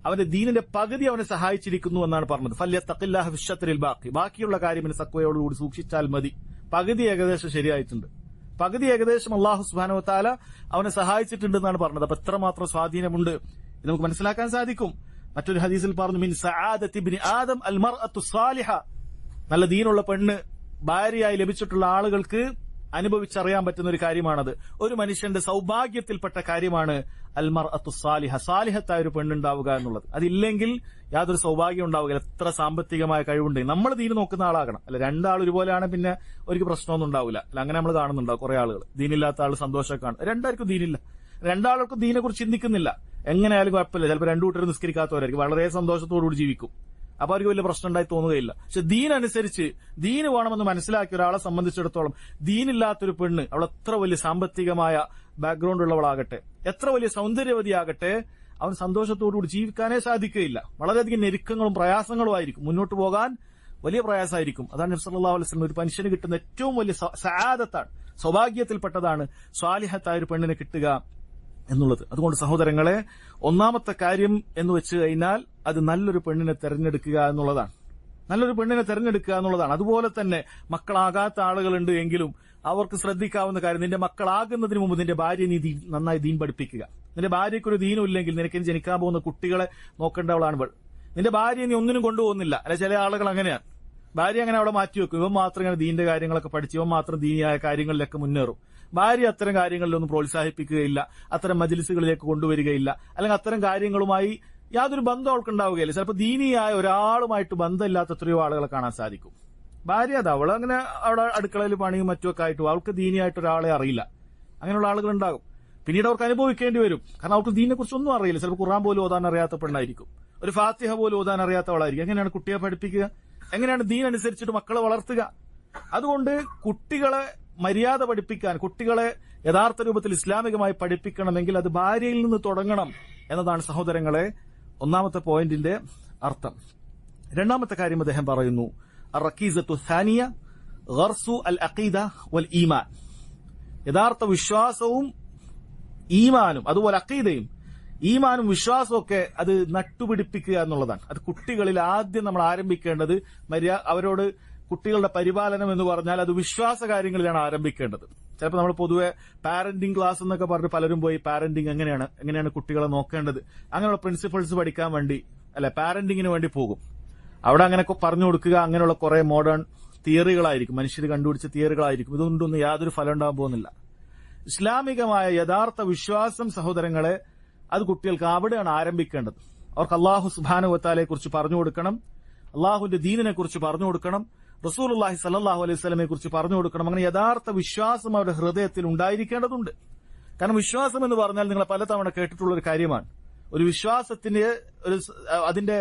അവന്റെ ദീനിന്റെ പകുതി അവനെ സഹായിച്ചിരിക്കുന്നു എന്നാണ് പറഞ്ഞത്. ഫല്യത്തഖില്ലാഹ ഫിശ്ശത്രിൽ ബാഖി, ബാക്കിയുള്ള കാര്യം തഖ്വയോടുകൂടി സൂക്ഷിച്ചാൽ മതി. പകുതി ഏകദേശം ശരിയായിട്ടുണ്ട്, പകുതി ഏകദേശം അല്ലാഹു സുബ്ഹാനഹു വ തആല അവനെ സഹായിച്ചിട്ടുണ്ട് എന്നാണ് പറഞ്ഞത്. അപ്പൊ എത്രമാത്രം സ്വാധീനമുണ്ട് ഇത് നമുക്ക് മനസ്സിലാക്കാൻ സാധിക്കും. മറ്റൊരു ഹദീസിൽ പറഞ്ഞു, മിൻ സആദത്തി ഇബ്നി ആദം അൽ മർഅത്തു സാലിഹ, നല്ല ദീനുള്ള പെണ്ണ് ഭാര്യയായി ലഭിച്ചിട്ടുള്ള ആളുകൾക്ക് അനുഭവിച്ചറിയാൻ പറ്റുന്ന ഒരു കാര്യമാണത്. ഒരു മനുഷ്യന്റെ സൗഭാഗ്യത്തിൽപ്പെട്ട കാര്യമാണ് അൽ മർഅത്തു സാലിഹ, സാലിഹത്തായ ഒരു പെണ്ണുണ്ടാവുക എന്നുള്ളത്. അതില്ലെങ്കിൽ യാതൊരു സൗഭാഗ്യം ഉണ്ടാവുകയില്ല. എത്ര സാമ്പത്തികമായ കഴിവുണ്ടെങ്കിൽ നമ്മൾ ദീന് നോക്കുന്ന ആളാകണം. അല്ല, 2 ആൾ ഒരുപോലെയാണ് പിന്നെ ഒരിക്കലും പ്രശ്നമൊന്നും ഉണ്ടാവില്ല. അല്ല, അങ്ങനെ നമ്മൾ കാണുന്നുണ്ടാവും കുറെ ആളുകൾ ദീനില്ലാത്ത ആൾ സന്തോഷമൊക്കെ കാണും. 2 ആൾക്കും ദീനില്ല, 2 ആൾക്കും ദീനെ കുറിച്ച് ചിന്തിക്കുന്നില്ല. എങ്ങനെയായാലും കുഴപ്പമില്ല. ചിലപ്പോൾ 2 കൂട്ടർ നിസ്കരിക്കാത്തവരായിരിക്കും, വളരെ സന്തോഷത്തോടുകൂടി ജീവിക്കും. അപ്പൊ അവർക്ക് വലിയ പ്രശ്നം ഉണ്ടായി തോന്നുകയില്ല. പക്ഷെ ദീനനുസരിച്ച് ദീന് വേണമെന്ന് മനസ്സിലാക്കിയ ഒരാളെ സംബന്ധിച്ചിടത്തോളം ദീനില്ലാത്തൊരു പെണ്ണ്, അവൾ എത്ര വലിയ സാമ്പത്തികമായ ബാക്ക്ഗ്രൗണ്ട് ഉള്ളവളാകട്ടെ, എത്ര വലിയ സൗന്ദര്യവതിയാകട്ടെ, അവൻ സന്തോഷത്തോടുകൂടി ജീവിക്കാനേ സാധിക്കുകയില്ല. വളരെയധികം ഞെരുക്കങ്ങളും പ്രയാസങ്ങളും ആയിരിക്കും, മുന്നോട്ട് പോകാൻ വലിയ പ്രയാസമായിരിക്കും. അതാണ് നബി സല്ലല്ലാഹു അലൈഹി വസല്ലം ഒരു മനുഷ്യന് കിട്ടുന്ന ഏറ്റവും വലിയ സആദത്താണ്, സൗഭാഗ്യത്തിൽപ്പെട്ടതാണ് സ്വാലിഹത്തായ ഒരു പെണ്ണിനെ കിട്ടുക എന്നുള്ളത്. അതുകൊണ്ട് സഹോദരങ്ങളെ, ഒന്നാമത്തെ കാര്യം എന്ന് വെച്ച് കഴിഞ്ഞാൽ അത് നല്ലൊരു പെണ്ണിനെ തെരഞ്ഞെടുക്കുക എന്നുള്ളതാണ്. അതുപോലെ തന്നെ മക്കളാകാത്ത ആളുകളുണ്ട് എങ്കിലും അവർക്ക് ശ്രദ്ധിക്കാവുന്ന കാര്യം, നിന്റെ മക്കളാകുന്നതിന് മുമ്പ് നിന്റെ ഭാര്യയെ നീ നന്നായി ദീൻ പഠിപ്പിക്കുക. നിന്റെ ഭാര്യയ്ക്കൊരു ദീനും ഇല്ലെങ്കിൽ നിനക്ക് ജനിക്കാൻ പോകുന്ന കുട്ടികളെ നോക്കേണ്ടവളാണ് ഇവൾ. നിന്റെ ഭാര്യ നീ ഒന്നിനും കൊണ്ടുപോകുന്നില്ല. അല്ലെ, ചില ആളുകൾ അങ്ങനെയാണ്. ഭാര്യ അങ്ങനെ അവിടെ മാറ്റിവെക്കും. ഇവൻ മാത്രം ഇങ്ങനെ ദീന്റെ കാര്യങ്ങളൊക്കെ പഠിച്ച് ഇവൻ മാത്രം ദീനിയായ കാര്യങ്ങളിലൊക്കെ മുന്നേറും. ഭാര്യ അത്തരം കാര്യങ്ങളിലൊന്നും പ്രോത്സാഹിപ്പിക്കുകയില്ല, അത്തരം മജ്ലിസുകളിലേക്ക് കൊണ്ടുവരികയില്ല, അല്ലെങ്കിൽ അത്തരം കാര്യങ്ങളുമായി യാതൊരു ബന്ധം അവൾക്ക് ഉണ്ടാവുകയില്ല. ചിലപ്പോൾ ദീനിയായ ഒരാളുമായിട്ട് ബന്ധമില്ലാത്ത എത്രയോ ആളുകളെ കാണാൻ സാധിക്കും. ഭാര്യ അത് അവൾ അങ്ങനെ അവിടെ അടുക്കളയിൽ പണിയും മറ്റുമൊക്കെ ആയിട്ടും അവൾക്ക് ദീനിയായിട്ട് ഒരാളെ അറിയില്ല. അങ്ങനെയുള്ള ആളുകൾ ഉണ്ടാകും. പിന്നീട് അവർക്ക് അനുഭവിക്കേണ്ടി വരും. കാരണം അവർക്ക് ദീനിനെ കുറിച്ചൊന്നും അറിയില്ല. ചിലപ്പോൾ ഖുർആൻ പോലും ഓതാൻ അറിയാത്ത പെണ്ണായിരിക്കും, ഒരു ഫാത്തിഹ പോലും ഓതാൻ അറിയാത്തവളായിരിക്കും. എങ്ങനെയാണ് കുട്ടിയെ പഠിപ്പിക്കുക? എങ്ങനെയാണ് ദീൻ അനുസരിച്ചിട്ട് മക്കളെ വളർത്തുക? അതുകൊണ്ട് കുട്ടികളെ മര്യാദ പഠിപ്പിക്കാൻ, കുട്ടികളെ യഥാർത്ഥ രൂപത്തിൽ ഇസ്ലാമികമായി പഠിപ്പിക്കണമെങ്കിൽ അത് ഭാര്യയിൽ നിന്ന് തുടങ്ങണം എന്നതാണ് സഹോദരങ്ങളെ ഒന്നാമത്തെ പോയിന്റിന്റെ അർത്ഥം. രണ്ടാമത്തെ കാര്യം അദ്ദേഹം പറയുന്നു, അറക്കീസത്തു സാനിയ ഗർസു അൽ അഖീദ വൽ ഈമാൻ. യഥാർത്ഥ വിശ്വാസവും ഈമാനും അതുപോലെ അഖീദയും ഈമാനും വിശ്വാസവും ഒക്കെ അത് നട്ടുപിടിപ്പിക്കുക എന്നുള്ളതാണ്. അത് കുട്ടികളിൽ ആദ്യം നമ്മൾ ആരംഭിക്കേണ്ടത്. അവരോട് കുട്ടികളുടെ പരിപാലനം എന്ന് പറഞ്ഞാൽ അത് വിശ്വാസ കാര്യങ്ങളിലാണ് ആരംഭിക്കേണ്ടത്. ചിലപ്പോൾ നമ്മൾ പൊതുവെ പാരന്റിംഗ് ക്ലാസ് എന്നൊക്കെ പറഞ്ഞ് പലരും പോയി പാരന്റിംഗ് എങ്ങനെയാണ് കുട്ടികളെ നോക്കേണ്ടത്, അങ്ങനെയുള്ള പ്രിൻസിപ്പിൾസ് പഠിക്കാൻ വേണ്ടി അല്ലെ പാരന്റിങ്ങിന് വേണ്ടി പോകും. അവിടെ അങ്ങനെയൊക്കെ പറഞ്ഞു കൊടുക്കുക. അങ്ങനെയുള്ള കുറെ മോഡേൺ തിയറികളായിരിക്കും, മനുഷ്യർ കണ്ടുപിടിച്ച തിയറികളായിരിക്കും. ഇതുകൊണ്ടൊന്നും യാതൊരു ഫലം ഉണ്ടാകാൻ പോകുന്നില്ല. ഇസ്ലാമികമായ യഥാർത്ഥ വിശ്വാസം സഹോദരങ്ങളെ അത് കുട്ടികൾക്ക് അവിടെയാണ് ആരംഭിക്കേണ്ടത്. അവർക്ക് അല്ലാഹു സുബ്ഹാനഹു വ തആലയെ കുറിച്ച് പറഞ്ഞു കൊടുക്കണം, അള്ളാഹുവിന്റെ ദീനിനെ കുറിച്ച് പറഞ്ഞു കൊടുക്കണം, റസൂലുള്ളാഹി സ്വല്ലല്ലാഹു അലൈഹി വസല്ലമയെ കുറിച്ച് പറഞ്ഞു കൊടുക്കണം. അങ്ങനെ യഥാർത്ഥ വിശ്വാസം അവരുടെ ഹൃദയത്തിൽ ഉണ്ടായിരിക്കേണ്ടതുണ്ട്. കാരണം വിശ്വാസം എന്ന് പറഞ്ഞാൽ നിങ്ങൾ പലതവണ കേട്ടിട്ടുള്ള ഒരു കാര്യമാണ്. ഒരു വിശ്വാസത്തിന്റെ അതിന്റെ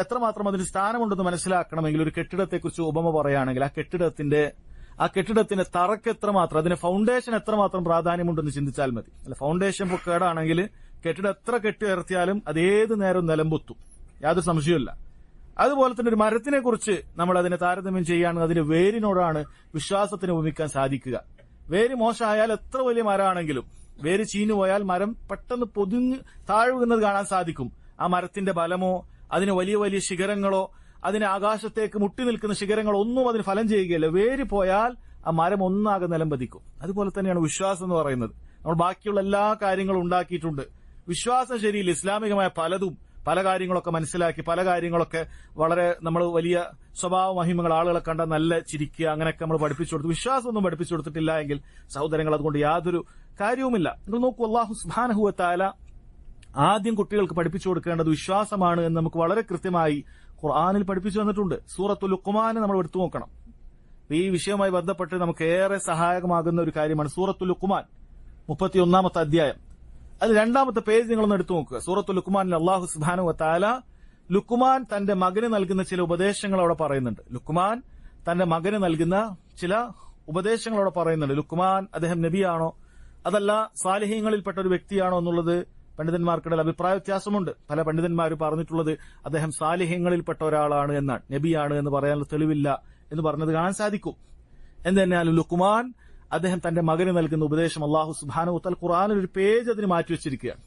എത്രമാത്രം അതിന് സ്ഥാനമുണ്ടെന്ന് മനസ്സിലാക്കണമെങ്കിൽ ഒരു കെട്ടിടത്തെക്കുറിച്ച് ഉപമ പറയുകയാണെങ്കിൽ ആ കെട്ടിടത്തിന്റെ തറക്ക് എത്രമാത്രം, അതിന്റെ ഫൗണ്ടേഷൻ എത്രമാത്രം പ്രാധാന്യമുണ്ടെന്ന് ചിന്തിച്ചാൽ മതി. അല്ല, ഫൗണ്ടേഷൻ ഇപ്പോൾ കേടാണെങ്കിൽ കെട്ടിടം എത്ര കെട്ടി ഉയർത്തിയാലും അത് ഏത് നേരവും നിലമ്പൊത്തും, യാതൊരു സംശയമില്ല. അതുപോലെ തന്നെ ഒരു മരത്തിനെ കുറിച്ച് നമ്മൾ അതിനെ താരതമ്യം ചെയ്യുകയാണെങ്കിൽ അതിന്റെ വേരിനോടാണ് വിശ്വാസത്തിന് ഉപമിക്കാൻ സാധിക്കുക. വേര് മോശമായാൽ എത്ര വലിയ മരമാണെങ്കിലും വേര് ചീഞ്ഞുപോയാൽ മരം പെട്ടെന്ന് പൊതിഞ്ഞ് താഴുന്നത് കാണാൻ സാധിക്കും. ആ മരത്തിന്റെ ബലമോ അതിന് വലിയ വലിയ ശിഖരങ്ങളോ അതിന് ആകാശത്തേക്ക് മുട്ടി നിൽക്കുന്ന ശിഖരങ്ങളോ ഒന്നും അതിന് ഫലം ചെയ്യുകയില്ല. വേര് പോയാൽ ആ മരം ഒന്നാകെ നിലംപതിക്കും. അതുപോലെ തന്നെയാണ് വിശ്വാസം എന്ന് പറയുന്നത്. നമ്മൾ ബാക്കിയുള്ള എല്ലാ കാര്യങ്ങളും ഉണ്ടാക്കിയിട്ടുണ്ട്. വിശ്വാസം ശരിയില്ല, ഇസ്ലാമികമായ പല കാര്യങ്ങളൊക്കെ മനസ്സിലാക്കി, പല കാര്യങ്ങളൊക്കെ വളരെ നമ്മൾ വലിയ സ്വഭാവ മഹിമകൾ ആളുകളെ കണ്ട നല്ല ചിരിക്കുക അങ്ങനെയൊക്കെ നമ്മൾ പഠിപ്പിച്ചു കൊടുത്തു. വിശ്വാസമൊന്നും പഠിപ്പിച്ചു കൊടുത്തിട്ടില്ല എങ്കിൽ സഹോദരങ്ങൾ അതുകൊണ്ട് യാതൊരു കാര്യവുമില്ല. നിങ്ങൾ നോക്കൂ, അല്ലാഹു സുബ്ഹാനഹു വ തആല ആദ്യം കുട്ടികൾക്ക് പഠിപ്പിച്ചു കൊടുക്കേണ്ടത് വിശ്വാസമാണ് എന്ന് നമുക്ക് വളരെ കൃത്യമായി ഖുർആനിൽ പഠിപ്പിച്ചു തന്നിട്ടുണ്ട്. സൂറത്തുൽ ലുഖ്മാൻ നമ്മൾ എടുത്തു നോക്കണം. ഈ വിഷയവുമായി ബന്ധപ്പെട്ട് നമുക്ക് ഏറെ സഹായകമാകുന്ന ഒരു കാര്യമാണ് സൂറത്തുൽ ലുഖ്മാൻ 31-ാമത്തെ അധ്യായം. അത് 2-ാമത്തെ പേജ് നിങ്ങളൊന്ന് എടുത്തു നോക്കുക. സൂറത്തുൽ ലുഖ്മാനിൽ അല്ലാഹു സുബ്ഹാനഹു വ തആല ലുഖ്മാൻ തന്റെ മകന് നൽകുന്ന ചില ഉപദേശങ്ങൾ അവിടെ പറയുന്നുണ്ട്. ലുഖ്മാൻ തന്റെ മകന് നൽകുന്ന ചില ഉപദേശങ്ങൾ അവിടെ പറയുന്നുണ്ട്. ലുഖ്മാൻ അദ്ദേഹം നബിയാണോ അതല്ല സാലിഹീങ്ങളിൽപ്പെട്ട ഒരു വ്യക്തിയാണോ എന്നുള്ളത് പണ്ഡിതന്മാർക്കിടയിൽ അഭിപ്രായ വ്യത്യാസമുണ്ട്. പല പണ്ഡിതന്മാരും പറഞ്ഞിട്ടുള്ളത് അദ്ദേഹം സാലിഹ്യങ്ങളിൽപ്പെട്ട ഒരാളാണ് എന്നാണ്, നബിയാണ് എന്ന് പറയാനുള്ള തെളിവില്ല എന്ന് പറഞ്ഞത് കാണാൻ സാധിക്കും. എന്തെന്നാലും ലുഖ്മാൻ അദ്ദേഹം തന്റെ മകന് നൽകുന്ന ഉപദേശം അല്ലാഹു സുബ്ഹാനഹു വ തആല ഖുർആനിൽ ഒരു പേജ് അതിന് മാറ്റിവെച്ചിരിക്കുകയാണ്.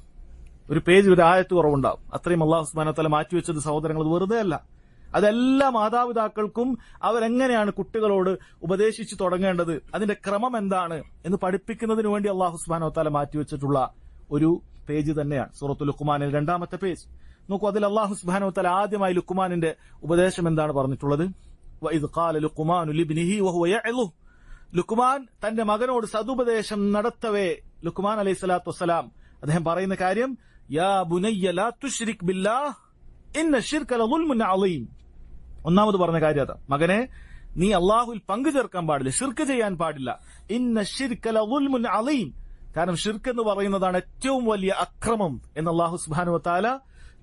ഒരു പേജിൽ ഒരു ആയത്ത് കുറവുണ്ടാവും. അത്രയും അല്ലാഹു സുബ്ഹാനഹു വ തആല മാറ്റിവെച്ചത് സഹോദരങ്ങൾ അത് വെറുതെ അല്ല. അതെല്ലാ മാതാപിതാക്കൾക്കും അവരെങ്ങനെയാണ് കുട്ടികളോട് ഉപദേശിച്ചു തുടങ്ങേണ്ടത്, അതിന്റെ ക്രമം എന്താണ് എന്ന് പഠിപ്പിക്കുന്നതിന് വേണ്ടി അല്ലാഹു സുബ്ഹാനഹു വ തആല മാറ്റിവെച്ചിട്ടുള്ള ഒരു പേജ് തന്നെയാണ് സൂറത്തുൽ ലുഖ്മാനിൽ 2-ാമത്തെ പേജ്. നോക്കൂ, അതിൽ അല്ലാഹു സുബ്ഹാനഹു വ തആല ആദ്യമായി ലുഖ്മാനിന്റെ ഉപദേശം എന്താണ് പറഞ്ഞിട്ടുള്ളത്? വഇദ് ഖാല ലുഖ്മാനു ലിബ്നിഹി വഹുവ യഅ്ലു. ലുഖ്മാൻ തന്റെ മകനോട് സദുപദേശം നടത്തവേ ലുഖ്മാൻ അലൈഹി സ്വലാത്തു വസ്സലാം അദ്ദേഹം പറയുന്ന കാര്യം, യാ ബുനയ്യ ലാ തുശ്രിക് ബില്ലാഹ് ഇന്ന ശിർക ലദുൽമുൻ അളീം. ഒന്നാമത് പറഞ്ഞ കാര്യം അതാ, മകനെ നീ അല്ലാഹുവിൽ പങ്കു ചേർക്കാൻ പാടില്ല, ശിർക്ക് ചെയ്യാൻ പാടില്ല. ഇന്ന ശിർക ലദുൽമുൻ അളീം. കാരണം ഷിർക്ക് എന്ന് പറയുന്നതാണ് ഏറ്റവും വലിയ അക്രമം എന്ന് അല്ലാഹു സുബ്ഹാനഹു വ തആല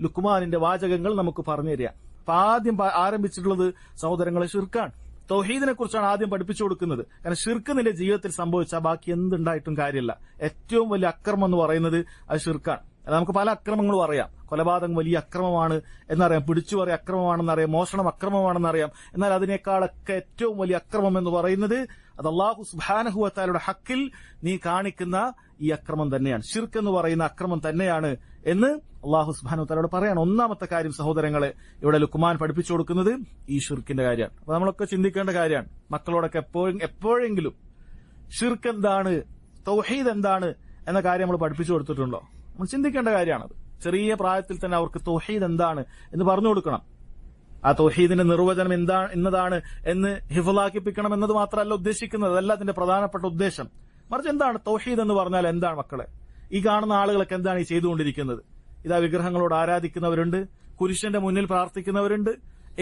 ലുഖ്മാനിന്റെ വാചകങ്ങൾ നമുക്ക് പറഞ്ഞു തരിക. അപ്പൊ ആദ്യം ആരംഭിച്ചിട്ടുള്ളത് സഹോദരങ്ങളെ ഷിർക്കാണ്. തൗഹീദിനെ കുറിച്ചാണ് ആദ്യം പഠിപ്പിച്ചു കൊടുക്കുന്നത്. കാരണം ഷിർക്ക് നിന്റെ ജീവിതത്തിൽ സംഭവിച്ചാൽ ബാക്കി എന്തുണ്ടായിട്ടും കാര്യമില്ല. ഏറ്റവും വലിയ അക്രമം എന്ന് പറയുന്നത് അത് ഷിർക്കാണ്. അത് നമുക്ക് പല അക്രമങ്ങളും അറിയാം. കൊലപാതകം വലിയ അക്രമമാണ് എന്നറിയാം, പിടിച്ചുപറി അക്രമമാണെന്നറിയാം, മോഷണം അക്രമമാണെന്നറിയാം. എന്നാൽ അതിനേക്കാളൊക്കെ ഏറ്റവും വലിയ അക്രമം എന്ന് പറയുന്നത് അത് അല്ലാഹു സുബ്ഹാനഹു വ തആലയുടെ ഹക്കിൽ നീ കാണിക്കുന്ന ഈ അക്രമം തന്നെയാണ്. ഷിർക്ക് എന്ന് പറയുന്ന അക്രമം തന്നെയാണ് എന്ന് അല്ലാഹു സുബ്ഹാനഹു വ തആലയോട് പറയാണ്. ഒന്നാമത്തെ കാര്യം സഹോദരങ്ങളെ ഇവിടെ ലുഖ്മാൻ പഠിപ്പിച്ചു കൊടുക്കുന്നത് ഈ ഷിർക്കിന്റെ കാര്യമാണ്. അപ്പൊ നമ്മളൊക്കെ ചിന്തിക്കേണ്ട കാര്യമാണ്. മക്കളോടൊക്കെ എപ്പോഴെങ്കിലും ഷിർക്ക് എന്താണ്, തൗഹീദ് എന്താണ് എന്ന കാര്യം നമ്മൾ പഠിപ്പിച്ചു കൊടുത്തിട്ടുണ്ടോ? നമ്മൾ ചിന്തിക്കേണ്ട കാര്യമാണത്. ചെറിയ പ്രായത്തിൽ തന്നെ അവർക്ക് തൗഹീദ് എന്താണ് എന്ന് പറഞ്ഞു കൊടുക്കണം. ആ തൗഹീദിന്റെ നിർവചനം എന്നതാണ് എന്ന് ഹിഫ്ളാക്കിപ്പിക്കണം എന്നത് മാത്രമല്ല ഉദ്ദേശിക്കുന്നത്. അതല്ല അതിന്റെ പ്രധാനപ്പെട്ട ഉദ്ദേശം. മറിച്ച് എന്താണ് തൗഹീദ് എന്ന് പറഞ്ഞാൽ എന്താണ് മക്കളെ? ഈ കാണുന്ന ആളുകളൊക്കെ എന്താണ് ഈ ചെയ്തുകൊണ്ടിരിക്കുന്നത്? ഇതാ വിഗ്രഹങ്ങളോട് ആരാധിക്കുന്നവരുണ്ട്, കുരിശന്റെ മുന്നിൽ പ്രാർത്ഥിക്കുന്നവരുണ്ട്,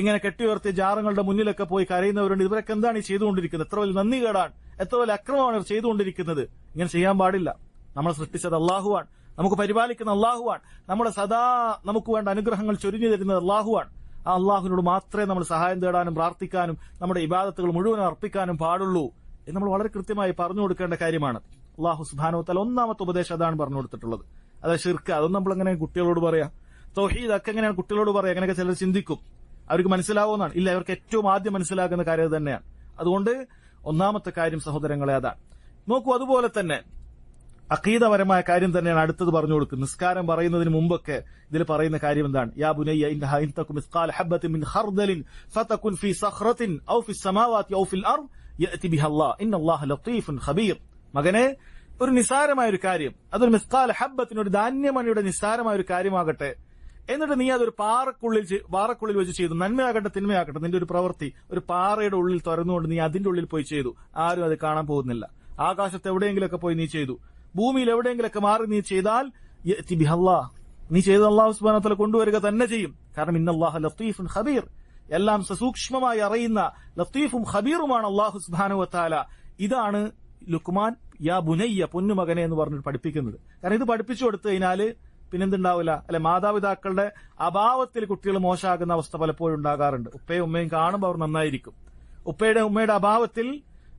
ഇങ്ങനെ കെട്ടിയുയർത്തിയ ജാറങ്ങളുടെ മുന്നിലൊക്കെ പോയി കരയുന്നവരുണ്ട്. ഇവരൊക്കെ എന്താണ് ഈ ചെയ്തുകൊണ്ടിരിക്കുന്നത്? എത്ര വലിയ നന്ദികേടാണ്, എത്ര വലിയ അക്രമമാണ് ഇവർ ചെയ്തുകൊണ്ടിരിക്കുന്നത്. ഇങ്ങനെ ചെയ്യാൻ പാടില്ല. നമ്മളെ സൃഷ്ടിച്ചത് അള്ളാഹുവാണ്, നമുക്ക് പരിപാലിക്കുന്ന അള്ളാഹുവാണ്, നമ്മുടെ സദാ നമുക്ക് വേണ്ട അനുഗ്രഹങ്ങൾ ചൊരിഞ്ഞു തരുന്നത് അള്ളാഹുവാണ്. ആ അള്ളാഹുവിനോട് മാത്രമേ നമ്മൾ സഹായം തേടാനും പ്രാർത്ഥിക്കാനും നമ്മുടെ ഇബാദത്തുകൾ മുഴുവൻ അർപ്പിക്കാനും പാടുള്ളൂ എന്ന് നമ്മൾ വളരെ കൃത്യമായി പറഞ്ഞു കൊടുക്കേണ്ട കാര്യമാണ്. അള്ളാഹു സുബ്ഹാനഹു വ തആല ഒന്നാമത്തെ ഉപദേശം അതാണ് പറഞ്ഞു കൊടുത്തിട്ടുള്ളത്. അതായത് ശിർക്ക്. അതൊന്നും നമ്മളെങ്ങനെ കുട്ടികളോട് പറയാ? തൗഹീദ് ഒക്കെ എങ്ങനെയാണ് കുട്ടികളോട് പറയാ? അങ്ങനെയൊക്കെ ചിലർ ചിന്തിക്കും. അവർക്ക് മനസ്സിലാവുന്നതാണ്. ഇല്ല, അവർക്ക് ഏറ്റവും ആദ്യം മനസ്സിലാക്കുന്ന കാര്യം അത് തന്നെയാണ്. അതുകൊണ്ട് ഒന്നാമത്തെ കാര്യം സഹോദരങ്ങളെ അതാണ്. നോക്കൂ, അതുപോലെ തന്നെ അഖീദപരമായ കാര്യം തന്നെയാണ് അടുത്തത് പറഞ്ഞു കൊടുക്കുന്നത്. നിസ്കാരം പറയുന്നതിന് മുമ്പൊക്കെ ഇതിൽ പറയുന്ന കാര്യം എന്താണ്? യാ ബുനയ്യ ഇന്നഹാ ഇൻ തകും മിസ്ഖാല ഹബ്ബത്തിൻ മിൻ ഖർദലിൻ ഫതകുൻ ഫീ സഖറത്തിൻ ഔ ഫിസ് സമാവാതി ഔ ഫിൽ അർദ് യഅതി ബിഹല്ലാഹ് ഇന്നല്ലാഹ ലത്തീഫുൻ ഖബീർ. മകനെ, ഒരു നിസ്സാരമായ ഒരു കാര്യം, അതൊരു മിസ്ഖാല ഹബ്ബത്തിന്, ഒരു ധാന്യമണിയുടെ നിസ്സാരമായ ഒരു കാര്യമാകട്ടെ, എന്നിട്ട് നീ അതൊരു പാറക്കുള്ളിൽ വെച്ച് ചെയ്തു. നന്മയാകട്ടെ തിന്മയാകട്ടെ, നിന്റെ ഒരു പ്രവൃത്തി ഒരു പാറയുടെ ഉള്ളിൽ തുറന്നുകൊണ്ട് നീ അതിന്റെ ഉള്ളിൽ പോയി ചെയ്തു. ആരും അത് കാണാൻ പോകുന്നില്ല. ആകാശത്ത് എവിടെയെങ്കിലൊക്കെ പോയി നീ ചെയ്തു, ഭൂമിയിൽ എവിടെയെങ്കിലൊക്കെ മാറി നീ ചെയ്താൽ യഅതി ബിഹല്ലാഹ്, നീ ചെയ്ത് അല്ലാഹു സുബ്ഹാനഹു വ തആല കൊണ്ടുവരിക തന്നെ ചെയ്യും. കാരണം ഇന്നല്ലാഹ ലത്തീഫുൻ ഖബീർ, എല്ലാം സസൂക്ഷ്മമായി അറിയുന്ന ലത്തീഫും ഖബീറുമാണ് അല്ലാഹു സുബ്ഹാനഹു വ തആല. ഇതാണ് ലുക്മാൻ യാ ബുനയ്യ, പൊന്നുമകനെ എന്ന് പറഞ്ഞിട്ട് പഠിപ്പിക്കുന്നത്. കാരണം ഇത് പഠിപ്പിച്ചു കൊടുത്തു കഴിഞ്ഞാല് പിന്നെന്തുണ്ടാവില്ല? അല്ലെ, മാതാപിതാക്കളുടെ അഭാവത്തിൽ കുട്ടികൾ മോശമാകുന്ന അവസ്ഥ പലപ്പോഴും ഉണ്ടാകാറുണ്ട്. ഉപ്പയും ഉമ്മയും കാണുമ്പോൾ അവർ നന്നായിരിക്കും, ഉമ്മയുടെ അഭാവത്തിൽ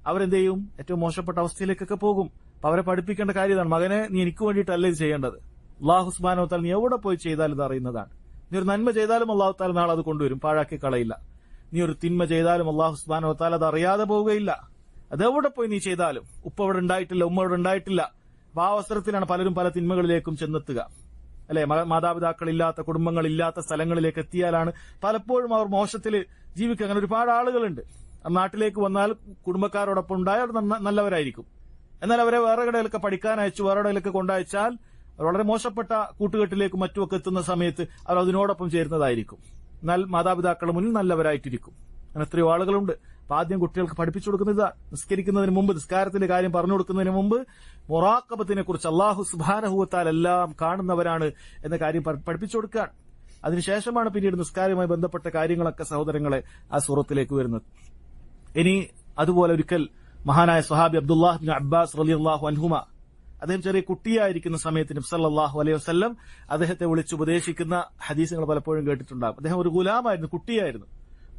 അവരെന്ത് ചെയ്യും? ഏറ്റവും മോശപ്പെട്ട അവസ്ഥയിലേക്കൊക്കെ പോകും. അപ്പൊ അവരെ പഠിപ്പിക്കേണ്ട കാര്യം ഇതാണ്. മകനെ, നീ എനിക്ക് വേണ്ടിയിട്ടല്ല ഇത് ചെയ്യേണ്ടത്. അല്ലാഹു സുബ്ഹാനഹു വ തആല നീ എവിടെ പോയി ചെയ്താലും ഇത് അറിയുന്നതാണ്. നീ ഒരു നന്മ ചെയ്താലും അല്ലാഹു തആല നാളെ അത് കൊണ്ടുവരും, പാഴാക്കി കളയില്ല. നീ ഒരു തിന്മ ചെയ്താലും അല്ലാഹു സുബ്ഹാനഹു വ തആല അത് അറിയാതെ പോവുകയില്ല. അതെവിടെ പോയി നീ ചെയ്താലും. ഉപ്പ അവിടെ ഉണ്ടായിട്ടില്ല, ഉമ്മ അവിടെ ഉണ്ടായിട്ടില്ല. അപ്പൊ ആ അവസരത്തിലാണ് പലരും പല തിന്മകളിലേക്കും ചെന്നെത്തുക. അല്ലെ, മാതാപിതാക്കളില്ലാത്ത, കുടുംബങ്ങളില്ലാത്ത സ്ഥലങ്ങളിലേക്ക് എത്തിയാലാണ് പലപ്പോഴും അവർ മോശത്തിൽ ജീവിക്കുക. അങ്ങനെ ഒരുപാട് ആളുകളുണ്ട്. നാട്ടിലേക്ക് വന്നാൽ കുടുംബക്കാരോടൊപ്പം ഉണ്ടായാൽ നല്ലവരായിരിക്കും. എന്നാൽ അവരെ വേറെ കടയിലൊക്കെ പഠിക്കാൻ അയച്ചു, വേറെ കടയിലൊക്കെ കൊണ്ടയച്ചാൽ വളരെ മോശപ്പെട്ട കൂട്ടുകെട്ടിലേക്കും മറ്റുമൊക്കെ എത്തുന്ന സമയത്ത് അവർ അതിനോടൊപ്പം ചേരുന്നതായിരിക്കും. എന്നാൽ മാതാപിതാക്കളുടെ മുന്നിൽ നല്ലവരായിട്ടിരിക്കും. അങ്ങനെ എത്രയോ ആളുകളുണ്ട്. അപ്പൊ ആദ്യം കുട്ടികൾക്ക് പഠിപ്പിച്ചു കൊടുക്കുന്നത് നിസ്കരിക്കുന്നതിന് മുമ്പ്, നിസ്കാരത്തിന്റെ കാര്യം പറഞ്ഞു കൊടുക്കുന്നതിന് മുമ്പ് മുറാഖബത്തിനെ കുറിച്ച്, അല്ലാഹു സുബ്ഹാനഹു വ തആല എല്ലാം കാണുന്നവരാണ് എന്ന കാര്യം പഠിപ്പിച്ചു കൊടുക്കാൻ. അതിനുശേഷമാണ് പിന്നീട് നിസ്കാരവുമായി ബന്ധപ്പെട്ട കാര്യങ്ങളൊക്കെ സഹോദരങ്ങളെ ആ സൂറത്തിലേക്ക് വരുന്നത്. ഇനി അതുപോലെ ഒരിക്കൽ മഹാനായ സ്വഹാബി അബ്ദുല്ലാഹ് ഇബ്നു അബ്ബാസ് റളിയല്ലാഹു അൻഹുമ, അദ്ദേഹം ചെറിയ കുട്ടിയായിരിക്കുന്ന സമയത്ത് നബി സല്ലല്ലാഹു അലൈഹി വസല്ലം അദ്ദേഹത്തെ വിളിച്ചുപദേശിക്കുന്ന ഹദീസുകൾ പലപ്പോഴും കേട്ടിട്ടുണ്ടാകും. അദ്ദേഹം ഒരു ഗുലാമായിരുന്നു, കുട്ടിയായിരുന്നു.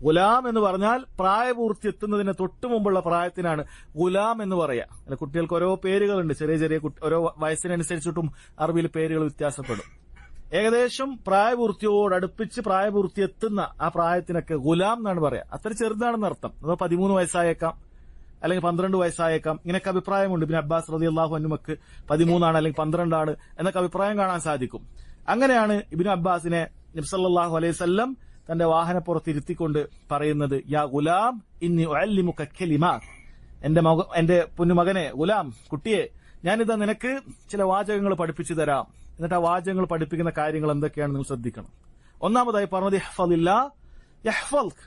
ഗുലാം എന്ന് പറഞ്ഞാൽ പ്രായപൂർത്തി എത്തുന്നതിന് തൊട്ടു മുമ്പുള്ള പ്രായത്തിനാണ് ഗുലാം എന്ന് പറയാ. അല്ല, കുട്ടികൾക്ക് ഓരോ പേരുകളുണ്ട്. ചെറിയ ഓരോ വയസ്സിനനുസരിച്ചിട്ടും അറബിയിൽ പേരുകൾ വ്യത്യാസപ്പെടും. ഏകദേശം പ്രായപൂർത്തിയോടടുപ്പിച്ച് പ്രായപൂർത്തി എത്തുന്ന ആ പ്രായത്തിനൊക്കെ ഗുലാം എന്നാണ് പറയാ. അത്ര ചെറുതാണെന്ന് അർത്ഥം. അതോ 13 വയസ്സായേക്കാം, അല്ലെങ്കിൽ 12 വയസ്സായേക്കാം. ഇങ്ങനെയൊക്കെ അഭിപ്രായമുണ്ട്. പിന്നെ അബ്ബാസ് റളിയല്ലാഹു അൻഹുമക്ക് 13 അല്ലെങ്കിൽ 12 എന്നൊക്കെ അഭിപ്രായം കാണാൻ സാധിക്കും. അങ്ങനെയാണ് ഇബ്നു അബ്ബാസിനെ നബി സല്ലല്ലാഹു അലൈഹി വസല്ലം തന്റെ വാഹനപ്പുറത്ത് ഇരുത്തിക്കൊണ്ട് പറയുന്നത്, യാ ഗുലാം ഇന്നി ഉഅല്ലിമുക കലിമാത്ത്, എന്റെ പൊന്നുമകനെ, ഗുലാം, കുട്ടിയെ, ഞാനിതാ നിനക്ക് ചില വാചകങ്ങൾ പഠിപ്പിച്ചു തരാം. എന്നിട്ട് ആ വാചകങ്ങൾ പഠിപ്പിക്കുന്ന കാര്യങ്ങൾ എന്തൊക്കെയാണ് നിങ്ങൾ ശ്രദ്ധിക്കണം. ഒന്നാമതായി പറഞ്ഞത് ഇഹ്ഫളില്ലാഹ് യഹ്ഫൾക്ക്,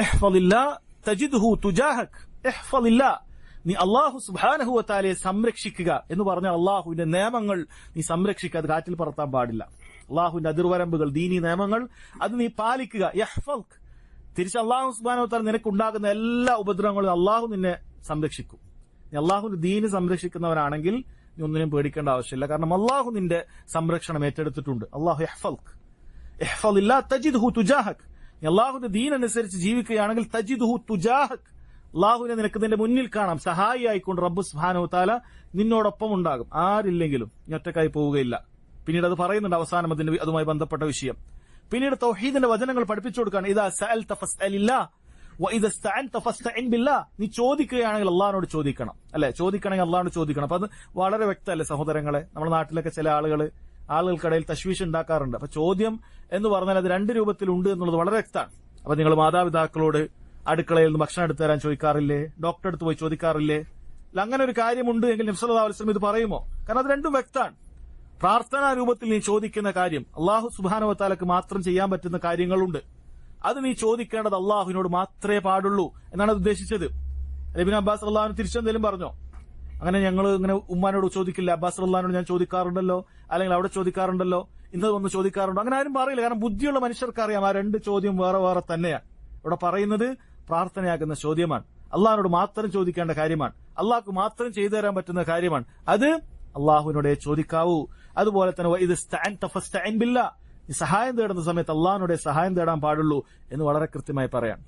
ഇഹ്ഫളില്ലാഹ് തജിദ്ഹു തുജാഹക്, ഇഹ്ഫളില്ലാഹ്, നീ അല്ലാഹു സുബ്ഹാനഹു വ തആലയെ സംരക്ഷിക്കുക എന്ന് പറഞ്ഞാൽ അല്ലാഹുവിന്റെ നിയമങ്ങൾ നീ സംരക്ഷിക്കുക. അത് കാറ്റിൽ പറത്താൻ പാടില്ല. അള്ളാഹുവിന്റെ അതിർവരമ്പുകൾ, ദീനി നിയമങ്ങൾ, അത് നീ പാലിക്കുക. യഹ്ഫൾക്ക്, തിരിച്ച് അള്ളാഹു സുബ്ഹാനഹു വ തആല നിനക്കുണ്ടാകുന്ന എല്ലാ ഉപദ്രവങ്ങളും അള്ളാഹു നിന്നെ സംരക്ഷിക്കും. നീ അള്ളാഹുവിന്റെ ദീന് സംരക്ഷിക്കുന്നവനാണെങ്കിൽ നീ ഒന്നിനും പേടിക്കേണ്ട ആവശ്യമില്ല. കാരണം അള്ളാഹു നിന്റെ സംരക്ഷണം ഏറ്റെടുത്തിട്ടുണ്ട്. അള്ളാഹു യഹ്ഫൾക്ക്, ഇഹ്ഫളില്ലാഹ് തജിദ്ഹു തുജാഹക്, നീ അള്ളാഹുവിന്റെ ദീൻ അനുസരിച്ച് ജീവിക്കുകയാണെങ്കിൽ തജിദ്ഹു തുജാഹക്, അള്ളാഹുവിനെ നിനക്ക് നിന്റെ മുന്നിൽ കാണാം. സഹായിയായിക്കൊണ്ട് റബ്ബ് സുബ്ഹാനഹു വ തആല നിന്നോടൊപ്പം ഉണ്ടാകും. ആരില്ലെങ്കിലും നീ ഒറ്റക്കായി പോവുകയില്ല. പിന്നീട് അത് പറയുന്നുണ്ട് അവസാനം അതുമായി ബന്ധപ്പെട്ട വിഷയം. പിന്നീട് തൗഹീദിന്റെ വചനങ്ങൾ പഠിപ്പിച്ചു കൊടുക്കുകയാണ്. ഇദാ സഅൽത ഫസ്അലില്ലാഹ് വഇദാ ഇസ്തഅൻത ഫസ്തഇൻ ബില്ലാഹ്, നീ ചോദിക്കുകയാണെങ്കിൽ അള്ളാഹിനോട് ചോദിക്കണം. അല്ലെ, ചോദിക്കണമെങ്കിൽ അള്ളാഹിനോട് ചോദിക്കണം. അപ്പൊ അത് വളരെ വ്യക്തമല്ലേ സഹോദരങ്ങളെ? നമ്മുടെ നാട്ടിലൊക്കെ ചില ആളുകൾക്കിടയിൽ തശ്വീഷ് ഉണ്ടാക്കാറുണ്ട്. അപ്പൊ ചോദ്യം എന്ന് പറഞ്ഞാൽ അത് 2 രൂപത്തിലുണ്ട് എന്നുള്ളത് വളരെ വ്യക്തമാണ്. അപ്പൊ നിങ്ങൾ മാതാപിതാക്കളോട് അടുക്കളയിൽ നിന്ന് ഭക്ഷണം എടുത്തു തരാൻ ചോദിക്കാറില്ലേ? ഡോക്ടറെ അടുത്ത് പോയി ചോദിക്കാറില്ലേ? അങ്ങനെ ഒരു കാര്യമുണ്ട് എങ്കിൽ നബി സല്ലല്ലാഹു അലൈഹി വസല്ലം ഇത് പറയുമോ? കാരണം അത് രണ്ടും വ്യക്തമാണ്. പ്രാർത്ഥനാ രൂപത്തിൽ നീ ചോദിക്കുന്ന കാര്യം അള്ളാഹു സുബ്ഹാനഹു വ തആലക്ക് മാത്രം ചെയ്യാൻ പറ്റുന്ന കാര്യങ്ങളുണ്ട്. അത് നീ ചോദിക്കേണ്ടത് അള്ളാഹുവിനോട് മാത്രമേ പാടുള്ളൂ എന്നാണ് ഉദ്ദേശിച്ചത്. ഇബ്നു അബ്ബാസ് റളിയല്ലാഹു അൻഹു തിരിച്ചെന്തെങ്കിലും പറഞ്ഞോ? അങ്ങനെ ഞങ്ങൾ ഇങ്ങനെ ഉമ്മാനോട് ചോദിക്കില്ല, അബ്ബാസ് റളിയല്ലാഹു ഞാൻ ചോദിക്കാറുണ്ടല്ലോ, അല്ലെങ്കിൽ അവിടെ ചോദിക്കാറുണ്ടല്ലോ, ഇന്നത് ഒന്ന് ചോദിക്കാറുണ്ടോ, അങ്ങനെ ആരും പറയില്ല. കാരണം ബുദ്ധിയുള്ള മനുഷ്യർക്ക് അറിയാം ആ രണ്ട് ചോദ്യം വേറെ വേറെ തന്നെയാണ്. ഇവിടെ പറയുന്നത് പ്രാർത്ഥനയാകുന്ന ചോദ്യമാണ്, അള്ളാഹിനോട് മാത്രം ചോദിക്കേണ്ട കാര്യമാണ്, അള്ളാഹ്ക്ക് മാത്രം ചെയ്തു തരാൻ പറ്റുന്ന കാര്യമാണ്. അത് അള്ളാഹുവിനോടെ ചോദിക്കാവൂ. അതുപോലെ തന്നെ ഇത് ഫസ്തഈൻ ബില്ലാഹ്, ഈ സഹായം തേടുന്ന സമയത്ത് അള്ളാഹിനോടെ സഹായം തേടാൻ പാടുള്ളൂ എന്ന് വളരെ കൃത്യമായി പറയാം.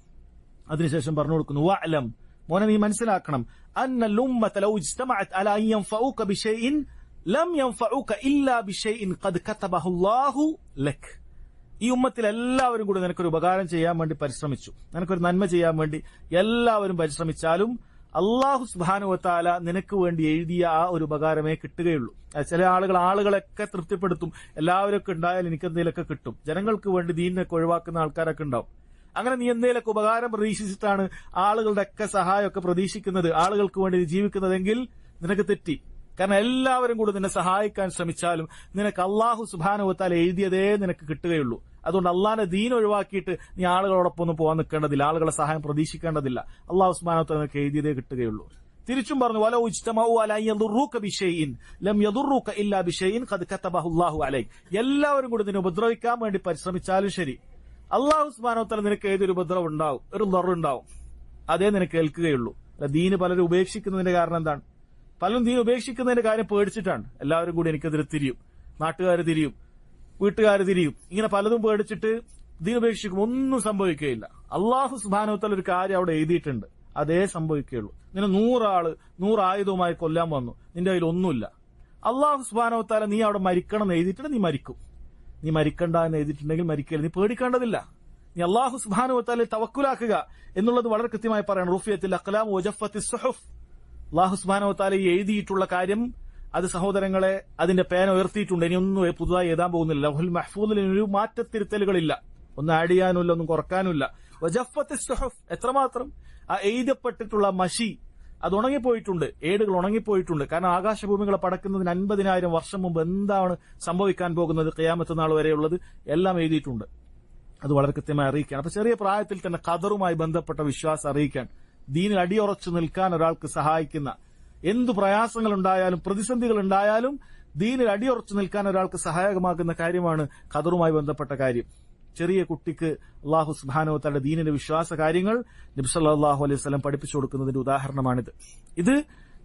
അതിനുശേഷം പറഞ്ഞു കൊടുക്കുന്നു, വഅലം, മോനെ നീ മനസ്സിലാക്കണം, അന്നൽ ഉമ്മത ലൗ ഇജ്തമഅത് അലാ അൻ യൻഫഉക ബിശൈഇൻ ലം യൻഫഉക ഇല്ലാ ബിശൈഇൻ ഖദ് കതബഹു അല്ലാഹു ലക്. ഈ ഉമ്മത്തിൽ എല്ലാവരും കൂടി നിനക്കൊരു ഉപകാരം ചെയ്യാൻ വേണ്ടി പരിശ്രമിച്ചു, നിനക്കൊരു നന്മ ചെയ്യാൻ വേണ്ടി എല്ലാവരും പരിശ്രമിച്ചാലും അള്ളാഹു സുബ്ഹാനഹു വ തആല നിനക്ക് വേണ്ടി എഴുതിയ ആ ഒരു ഉപകാരമേ കിട്ടുകയുള്ളൂ. ചില ആളുകളെയൊക്കെ തൃപ്തിപ്പെടുത്തും, എല്ലാവരൊക്കെ ഉണ്ടായാൽ എനിക്ക് എന്തെങ്കിലുമൊക്കെ കിട്ടും, ജനങ്ങൾക്ക് വേണ്ടി ദീനിനൊക്കെ ഒഴിവാക്കുന്ന ആൾക്കാരൊക്കെ ഉണ്ടാവും. അങ്ങനെ നീ എന്തെങ്കിലുമൊക്കെ ഉപകാരം പ്രതീക്ഷിച്ചിട്ടാണ് ആളുകളുടെ ഒക്കെ സഹായമൊക്കെ പ്രതീക്ഷിക്കുന്നത്, ആളുകൾക്ക് വേണ്ടി ജീവിക്കുന്നതെങ്കിൽ നിനക്ക് തെറ്റി. കാരണം എല്ലാവരും കൂടി നിന്നെ സഹായിക്കാൻ ശ്രമിച്ചാലും നിനക്ക് അള്ളാഹു സുബ്ഹാനഹു വ തആല എഴുതിയതേ നിനക്ക് കിട്ടുകയുള്ളൂ. അതുകൊണ്ട് അള്ളാഹിന്റെ ദീൻ ഒഴിവാക്കിയിട്ട് നീ ആളുകളോടൊപ്പം ഒന്നും പോകാൻ നിൽക്കേണ്ടതില്ല, ആളുകളെ സഹായം പ്രതീക്ഷിക്കേണ്ടതില്ല. അള്ളാഹു സുബ്ഹാനഹു വ തആല നിനക്ക് എഴുതിയതേ കിട്ടുകയുള്ളൂ. തിരിച്ചും പറഞ്ഞു, വലൗ ഇജ്തമഉ അലാ അൻ യദുറൂക ബിശൈഇൻ ലം യദുറൂക ഇല്ലാ ബിശൈഇൻ ഖദ് കതബഹു അല്ലാഹു അലൈക്. എല്ലാവരും കൂടി നിന്നെ ഉപദ്രവിക്കാൻ വേണ്ടി പരിശ്രമിച്ചാലും ശരി, അള്ളാഹു സുബ്ഹാനഹു വ തആല നിനക്ക് ഏതൊരു ഉപദ്രവം ഉണ്ടാവും, ഒരു ദറുണ്ടാവും, അതേ നിനക്ക് ഏൽക്കുകയുള്ളൂ. ദീന് പലരും ഉപേക്ഷിക്കുന്നതിന്റെ കാരണം എന്താണ്? പലരും ദീൻ ഉപേക്ഷിക്കുന്നതിന്റെ കാര്യം പേടിച്ചിട്ടാണ്. എല്ലാവരും കൂടി എനിക്കെതിരെ തിരിയും, നാട്ടുകാർ തിരിയും, വീട്ടുകാർ തിരിയും, ഇങ്ങനെ പലതും പേടിച്ചിട്ട് ദീൻ ഉപേക്ഷിക്കും, ഒന്നും സംഭവിക്കുകയില്ല. അള്ളാഹു സുബ്ഹാനഹു വ തആല ഒരു കാര്യം അവിടെ എഴുതിയിട്ടുണ്ട്, അതേ സംഭവിക്കുകയുള്ളൂ. നിന്നെ 100 ആള് 100 ആയുധവുമായി കൊല്ലാൻ വന്നു, നിന്റെ കയ്യിൽ ഒന്നുമില്ല, അള്ളാഹു സുബ്ഹാനഹു വ തആല നീ അവിടെ മരിക്കണം എന്ന് എഴുതിയിട്ടുണ്ട്, നീ മരിക്കും. നീ മരിക്കണ്ട എന്ന് എഴുതിയിട്ടുണ്ടെങ്കിൽ മരിക്കരുത്, നീ പേടിക്കേണ്ടതില്ല. നീ അള്ളാഹു സുബ്ഹാനഹു വ തആലയെ തവക്കുലാക്കുക എന്നുള്ളത് വളരെ കൃത്യമായി പറയണം. റുഫിയത്തിൽ അഖ്ലാം വജഫത്തിസ് സുഹുഫ്, അള്ളാഹു സുബ്ഹാനഹു വ തആല എഴുതിയിട്ടുള്ള കാര്യം അത് സഹോദരങ്ങളെ അതിന്റെ പേന ഉയർത്തിയിട്ടുണ്ട്, ഇനിയൊന്നും പുതുതായി എഴുതാൻ പോകുന്നില്ല. ലൗഹുൽ മഹ്ഫൂദിൽ ഒരു മാറ്റത്തിരുത്തലുകളില്ല, ഒന്നും ആഡ് ചെയ്യാനുമില്ല, ഒന്നും കുറക്കാനുമില്ല. വജഫത്തിസ് സുഹുഫ്, എത്രമാത്രം ആ എഴുതപ്പെട്ടിട്ടുള്ള മഷി അത് ഉണങ്ങിപ്പോയിട്ടുണ്ട്, ഏടുകൾ ഉണങ്ങിപ്പോയിട്ടുണ്ട്. കാരണം ആകാശഭൂമികളെ പടക്കുന്നതിന് 50,000 വർഷം മുമ്പ് എന്താണ് സംഭവിക്കാൻ പോകുന്നത്, ഖിയാമത്ത് നാൾ വരെയുള്ളത് എല്ലാം എഴുതിയിട്ടുണ്ട്. അത് വളരെ കൃത്യമായി അറിയിക്കാൻ. അപ്പൊ ചെറിയ പ്രായത്തിൽ തന്നെ ഖദറുമായി ബന്ധപ്പെട്ട വിശ്വാസം അറിയിക്കാൻ, ദീനിൽ അടിയുറച്ചു നിൽക്കാൻ ഒരാൾക്ക് സഹായിക്കുന്ന, എന്തു പ്രയാസങ്ങൾ ഉണ്ടായാലും പ്രതിസന്ധികൾ ഉണ്ടായാലും ദീനിൽ അടിയുറച്ചു നിൽക്കാൻ ഒരാൾക്ക് സഹായകമാകുന്ന കാര്യമാണ് ഖദറുമായി ബന്ധപ്പെട്ട കാര്യം. ചെറിയ കുട്ടിക്ക് അള്ളാഹു സുബ്ഹാനഹു വ തആല ദീനിന്റെ വിശ്വാസ കാര്യങ്ങൾ നബി സല്ലല്ലാഹു അലൈഹി വസല്ലം പഠിപ്പിച്ചു കൊടുക്കുന്നതിന്റെ ഉദാഹരണമാണിത്. ഇത്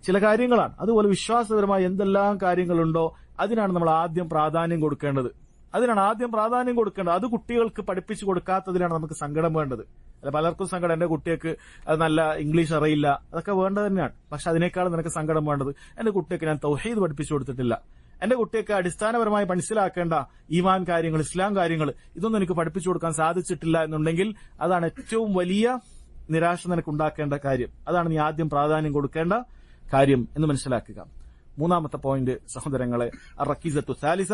ചില കാര്യങ്ങളാണ്. അതുപോലെ വിശ്വാസപരമായ എന്തെല്ലാം കാര്യങ്ങളുണ്ടോ അതിനാണ് നമ്മൾ ആദ്യം പ്രാധാന്യം കൊടുക്കേണ്ടത്. അത് കുട്ടികൾക്ക് പഠിപ്പിച്ചു കൊടുക്കാത്തതിലാണ് നമുക്ക് സങ്കടം വേണ്ടത്. അല്ല, പലർക്കും സങ്കടം, എന്റെ കുട്ടിക്ക് അത് നല്ല ഇംഗ്ലീഷ് അറിയില്ല, അതൊക്കെ വേണ്ടത് തന്നെയാണ്. പക്ഷെ അതിനേക്കാളും നിനക്ക് സങ്കടം വേണ്ടത്, എന്റെ കുട്ടിക്ക് ഞാൻ തൗഹീദ് പഠിപ്പിച്ചു കൊടുത്തിട്ടില്ല, എന്റെ കുട്ടിയൊക്കെ അടിസ്ഥാനപരമായി മനസ്സിലാക്കേണ്ട ഈമാൻ കാര്യങ്ങൾ, ഇസ്ലാം കാര്യങ്ങൾ, ഇതൊന്നും എനിക്ക് പഠിപ്പിച്ചു കൊടുക്കാൻ സാധിച്ചിട്ടില്ല എന്നുണ്ടെങ്കിൽ അതാണ് ഏറ്റവും വലിയ നിരാശ നിനക്കുണ്ടാക്കേണ്ട കാര്യം. അതാണ് നീ ആദ്യം പ്രാധാന്യം കൊടുക്കേണ്ട കാര്യം എന്ന് മനസ്സിലാക്കുക. മൂന്നാമത്തെ പോയിന്റ് സഹോദരങ്ങളെ, അർറക്കീസത്തു സാലിസ